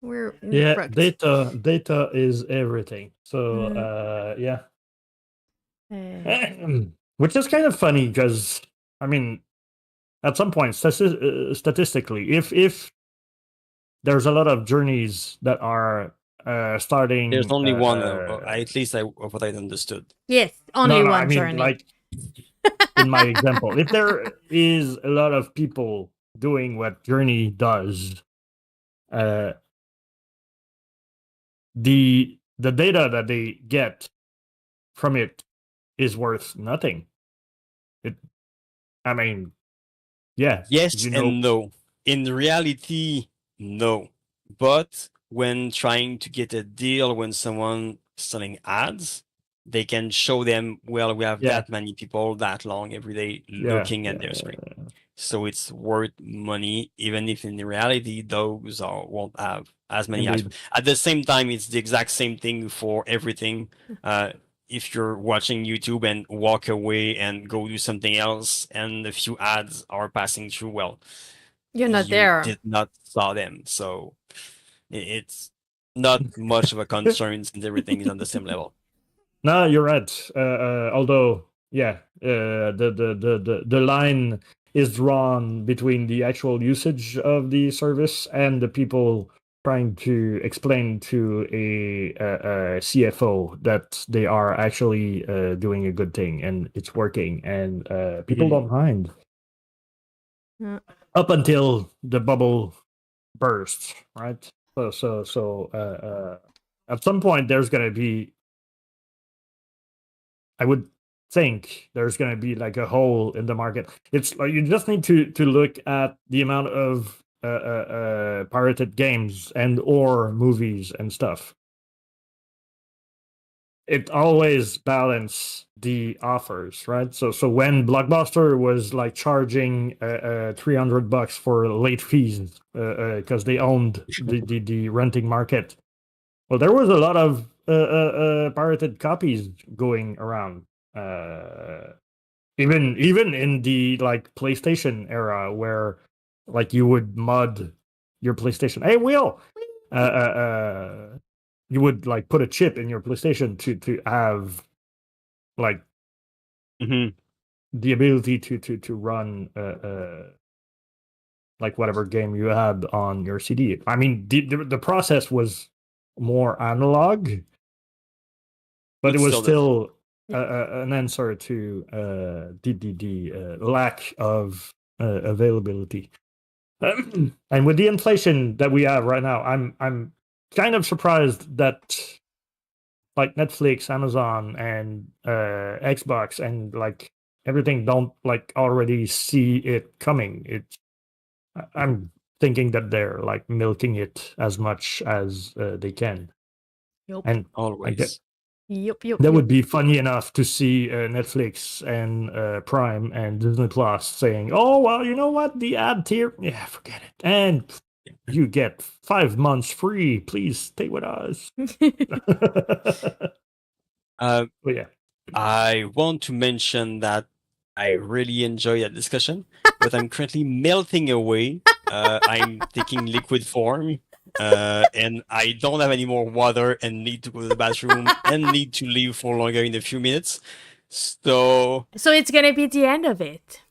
We're data is everything. So yeah. Which is kind of funny because I mean, at some point, statistically, if there's a lot of journeys that are starting, there's only one. At least what I understood. Yes, only one journey. Like in my example, if there is a lot of people doing what Journey does, the data that they get from it is worth nothing. Yeah. Yes and no. In reality, no. But when trying to get a deal when someone selling ads, they can show them, well, we have that many people that long every day looking at their screen. So it's worth money, even if in reality, those won't have as many ads. At the same time, it's the exact same thing for everything. If you're watching YouTube and walk away and go do something else and a few ads are passing through, well, you're not there. Did not saw them. So it's not much of a concern since everything is on the same level. No, you're right. Although, the line is drawn between the actual usage of the service and the people trying to explain to a CFO that they are actually doing a good thing and it's working, and people don't mind up until the bubble bursts, right? So at some point there's gonna be, I would think there's going to be like a hole in the market. It's like you just need to look at the amount of pirated games and or movies and stuff. It always balance the offers, right? So when Blockbuster was like charging $300 for late fees because they owned the renting market, well, there was a lot of pirated copies going around. Even in the like PlayStation era, where like you would mod your PlayStation. Hey, Will, you would like put a chip in your PlayStation to have like the ability to run like whatever game you had on your CD. I mean, the process was more analog, but it was still an answer to the lack of availability. And with the inflation that we have right now, I'm kind of surprised that like Netflix, Amazon, and Xbox, and like everything don't like already see it coming. I'm thinking that they're like milking it as much as they can, Yup. and I Always. get Yup. that would be funny enough to see Netflix and Prime and Disney Plus saying, "Oh well, you know what? The ad tier, yeah, forget it, and you get 5 months free. Please stay with us." Uh, But yeah, I want to mention that I really enjoy that discussion, but I'm currently melting away. I'm taking liquid form, and I don't have any more water and need to go to the bathroom and need to leave for longer in a few minutes. So So it's gonna be the end of it.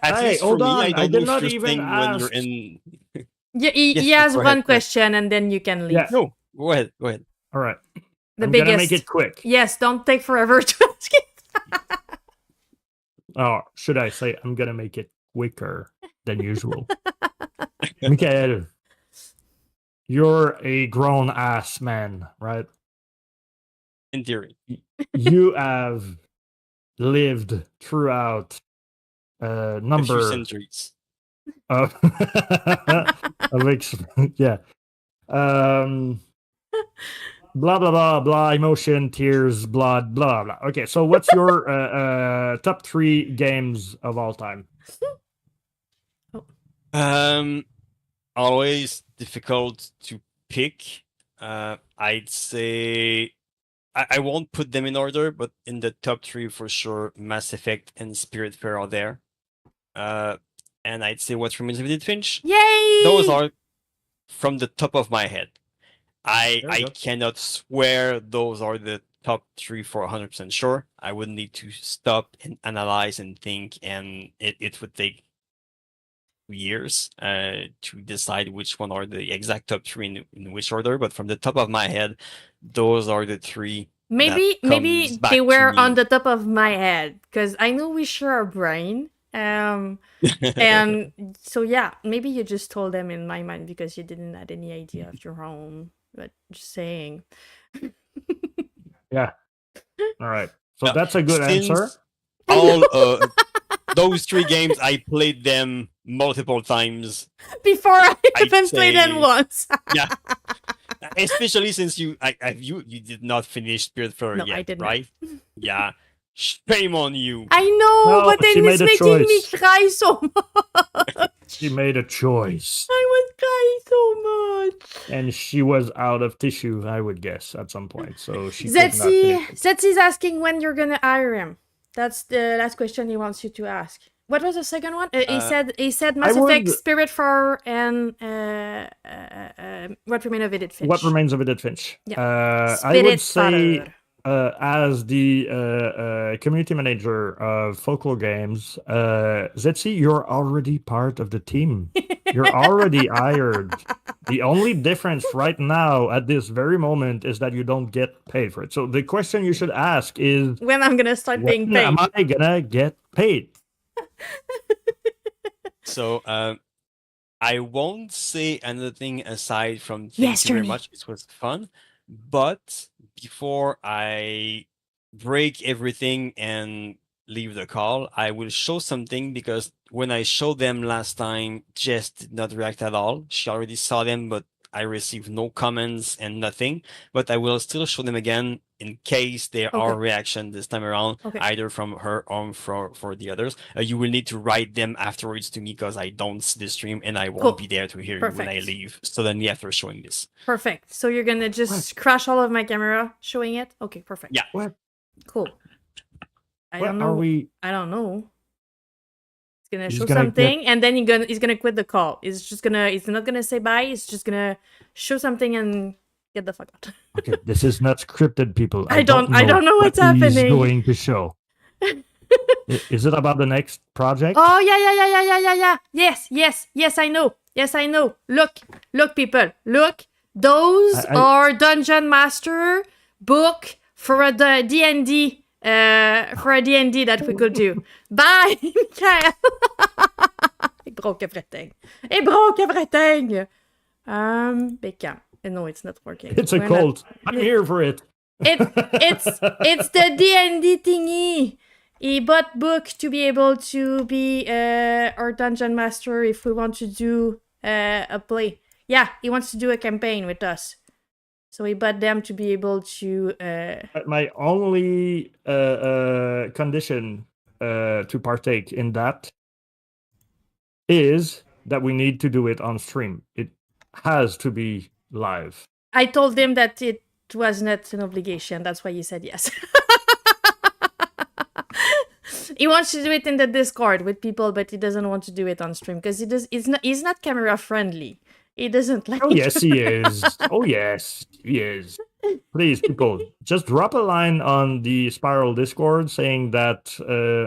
at hey, least for hold me, on, I I don't did know if not you're even saying when you're ask. in. He Yes, has go one ahead. question and then you can leave. Yeah. No, go ahead. Go ahead. All right, The I'm biggest. gonna make it quick. Yes, don't take forever to ask it. Oh, should I say I'm gonna make it quicker than usual? Michael, you're a grown ass man, right? In theory. You have lived throughout a A few number centuries. of, yeah. Blah blah blah blah, emotion, tears, blood, blah blah. Okay, so what's your top 3 games of all time? Always difficult to pick. I'd say I won't put them in order, but in the top 3 for sure, Mass Effect and Spiritfarer are there. And I'd say What Remains of Edith Finch. Yay! Those are from the top of my head. There you I go. cannot swear those are the top 3 for 100% sure. I would need to stop and analyze and think, and it would take years to decide which one are the exact top 3 in which order. But from the top of my head, those are the 3. Maybe comes back they to were me. on the top of my head because I know we share a brain. And so yeah, maybe you just told them in my mind because you didn't have any idea of your own. But just saying. Yeah. All right. So Yeah, that's a good since answer. all those 3 games, I played them multiple times. Before I I'd even played them say- once. Yeah, especially since you did not finish Spiritfarer No, yet, I did not. right? Yeah, shame on you. I know, No, but she then it's made a making me choice. cry so much. She made a choice, I was crying so much. and she was out of tissue, I would guess, at some point. So she could not finish it. Zetsy's asking when you're gonna hire him. That's the last question he wants you to ask. What was the second one? He said Mass Effect, would- Spiritfarer, and What Remains of Edith Finch. What Remains of Edith Finch? Yeah. I would say, Spiritfarer. as the community manager of Folklore Games, Zetsi, you're already part of the team. You're already hired. The only difference right now at this very moment is that you don't get paid for it. So the question you should ask is, When I'm gonna start being when paid. am I gonna get paid? So I won't say anything aside from thank Yes, you very Journey. much. It was fun, but before I break everything and leave the call, I will show something because when I showed them last time, Jess did not react at all. She already saw them, but I received no comments and nothing. But I will still show them again in case there are Okay. reaction this time around, Okay. either from her or for the others. You will need to write them afterwards to me because I don't see the stream and I won't Cool. be there to hear you when I Perfect. leave. Suddenly after showing this. Perfect. So you're gonna just crash all of my camera showing it? Okay, perfect. Yeah. What? Cool. I What don't know. are we? I don't know. He's gonna He's show gonna something and then he's gonna quit the call. He's not gonna say bye, he's just gonna show something and get the fuck out. Okay, this is not scripted, people. I don't know what's what he's happening. going to show. Is it about the next project? Oh yeah. Yes, I know. Look, people. Look. Those are Dungeon Master book for a D&D. For a D&D that we could do. Bye, Michael. broke everything. It broke everything. Big cam. No, it's not working. It's a cult. I'm here for it. It's the D&D thingy. He bought book to be able to be our dungeon master if we want to do a play. Yeah, he wants to do a campaign with us. So he bought them to be able to... My only condition to partake in that is that we need to do it on stream. It has to be live. I told him that it was not an obligation. That's why he said yes. He wants to do it in the Discord with people, but he doesn't want to do it on stream because he's not camera friendly. He doesn't like... Oh, yes, he is. Oh, yes, he is. Please, people, just drop a line on the Spiral Discord saying that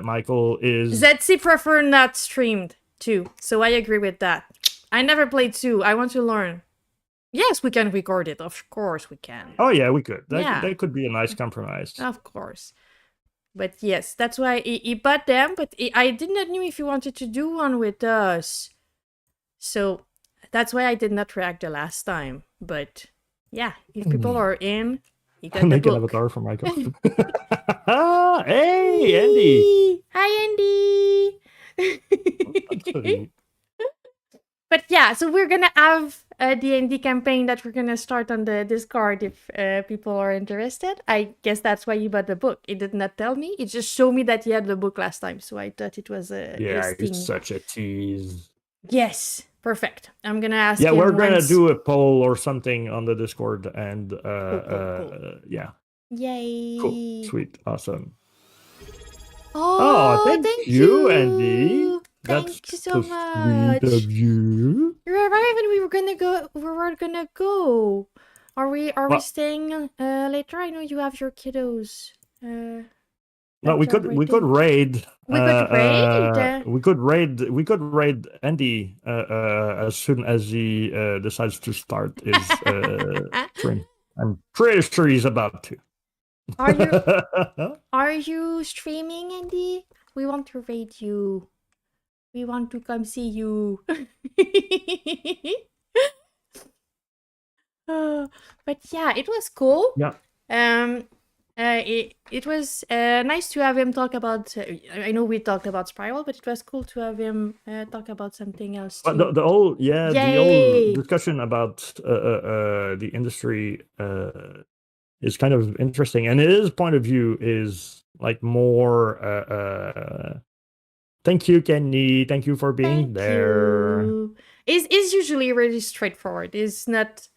Michael is... Zetsi prefer not streamed too, so I agree with that. I never played 2. I want to learn. Yes, we can record it. Of course we can. Oh, yeah, we could. Yeah. That could be a nice compromise. Of course. But yes, that's why he bought them, but I did not know if he wanted to do one with us. So that's why I did not react the last time. But yeah, if people are in, you got the Make an book. avatar for Michael. Hey, Andy. Hi, Andy. But yeah, so we're gonna have a D&D campaign that we're gonna start on the Discord if people are interested. I guess that's why he bought the book. He did not tell me. He just showed me that he had the book last time, so I thought it was a Yeah, thing. it's such a tease. Yes, perfect. I'm gonna ask. Yeah, him we're gonna once... do a poll or something on the Discord, and cool. yeah. Yay! Cool, sweet, awesome. Oh, thank you, Andy. Thank That's you so sweet much. of you. You arrived and we were gonna go. We were gonna go. Are we staying later? I know you have your kiddos. No, we could raid. We could raid. We could raid Andy as soon as he decides to start his stream. I'm pretty sure he's about to. Are you streaming, Andy? We want to raid you. We want to come see you. But yeah, it was cool. Yeah. It was nice to have him talk about... I know we talked about Spiral, but it was cool to have him talk about something else too. But the whole discussion about the industry is kind of interesting, and his point of view is like more... Thank you, Kenny. Thank you for being there. Is usually really straightforward. He's not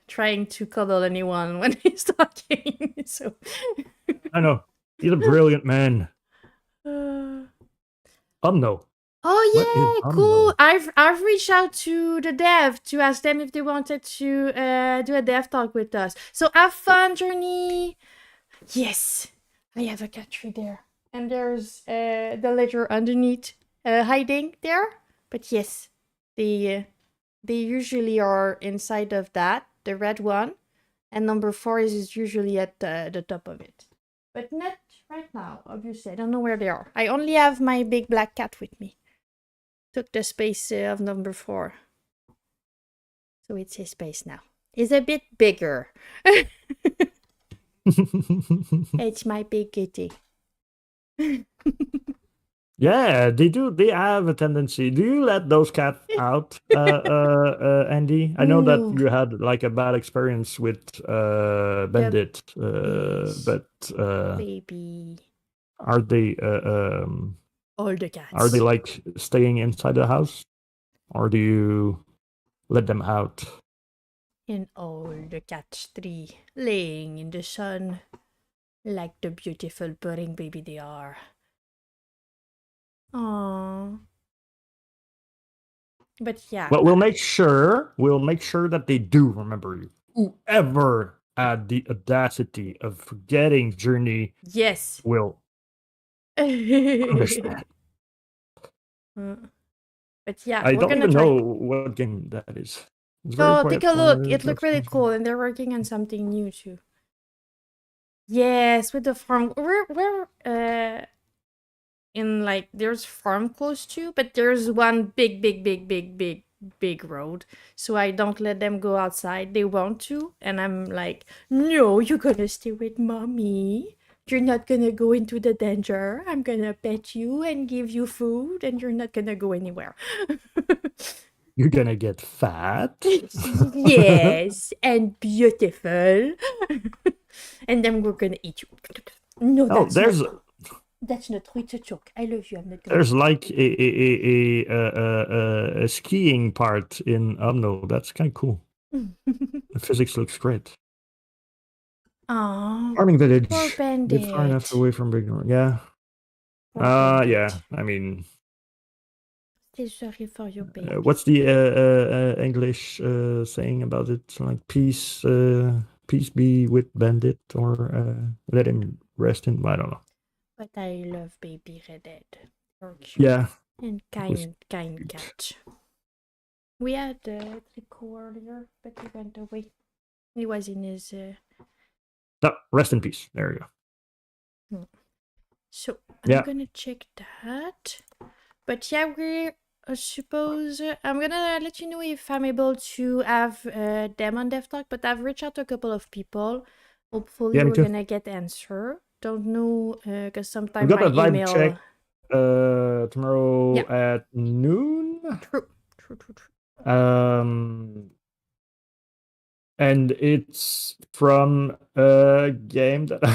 trying to cuddle anyone when he's talking. So I know he's a brilliant man. no. What Oh is yeah, cool. Umno? I've reached out to the dev to ask them if they wanted to do a dev talk with us. So have fun, Journey. Yes, I have a cat tree there, and there's the letter underneath hiding there. But yes, they usually are inside of that, the red one, and number 4 is usually at the top of it. But not right now, obviously. I don't know where they are. I only have my big black cat with me. Took the space of number 4. So it's his space now. It's a bit bigger. It's my big kitty. Yeah, they do. They have a tendency. Do you let those cats out, Andy? I know that you had like a bad experience with Bandit, Yes. but Baby. are they All the cats. are they like staying inside the house, or do you let them out? In all the cat tree, laying in the sun, like the beautiful purring baby they are. Aww. But yeah. Well, we'll make sure that they do remember you. Whoever had the audacity of forgetting Journey Yes. will understand. But yeah, I we're don't gonna even try. know what game that is. It's very Oh, quiet take a look. for It looked really Dutch. cool, and they're working on something new too. Yes, with the farm. We're in like there's farm close to, but there's one big road. So I don't let them go outside. They want to, and I'm like, no, you're gonna stay with mommy. You're not gonna go into the danger. I'm gonna pet you and give you food, and you're not gonna go anywhere. You're gonna get fat. Yes, and beautiful. And then we're gonna eat you. No, Oh, that's not true. It's a joke. I love you. I'm not gonna. there's like a skiing part in Umno. That's kind of cool. The physics looks great. Aww. Farming village. Poor Get far enough bandit. away from Big North. Yeah. Poor bandit. Yeah. I mean, Still sorry for your baby. what's the English saying about it? Like peace be with bandit, or let him rest in. I don't know. But I love baby Red Dead. So cute. Yeah. And was kind cute. cat. We had Trico earlier, but he went away. He was in his. No, rest in peace. There you go. So Yeah. I'm gonna check that. But yeah, we suppose I'm gonna let you know if I'm able to have them on DevTalk. But I've reached out to a couple of people. Hopefully, Yeah, me we're too. gonna get answer. Don't know, because We sometimes got my a vibe email. check tomorrow at noon. True. And it's from a game that I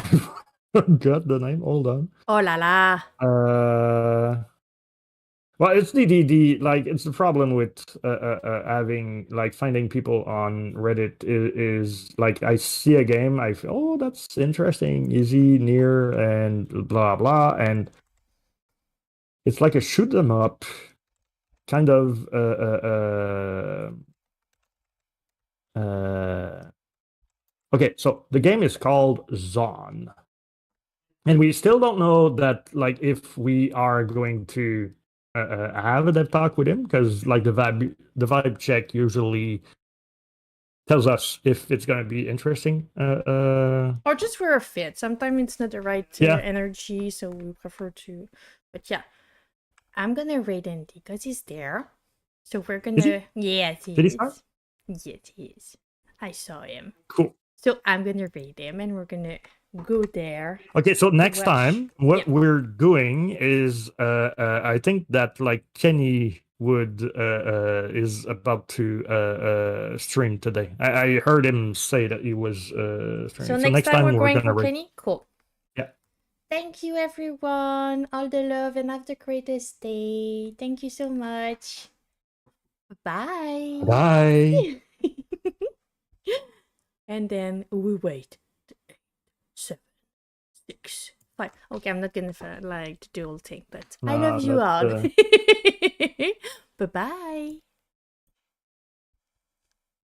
forgot the name. Hold on. Oh la la. Well, it's the like it's the problem with having like finding people on Reddit is like I see a game, I feel, oh, that's interesting, easy, near, and blah blah, and it's like a shoot 'em up kind of okay, so the game is called Zon, and we still don't know that like if we are going to have a dev talk with him, because like the vibe check usually tells us if it's going to be interesting. Or just we're a fit. Sometimes it's not the right Yeah. energy, so we prefer to. But yeah, I'm gonna rate Andy because he's there. So we're gonna. Is he? Yes, he Did he is. start? Yes, he is. I saw him. Cool. So I'm gonna rate him, and we're gonna go there. Okay, so next Well, time, what yeah. we're doing is, I think that like Kenny would is about to stream today. I heard him say that he was streaming. So next time we're going for Kenny. Cool. Yeah. Thank you, everyone. All the love and have the greatest day. Thank you so much. Bye. Bye. And then we wait. 8, 7, 6, 5. Okay, I'm not gonna like do the whole thing, but I love you all. Bye bye.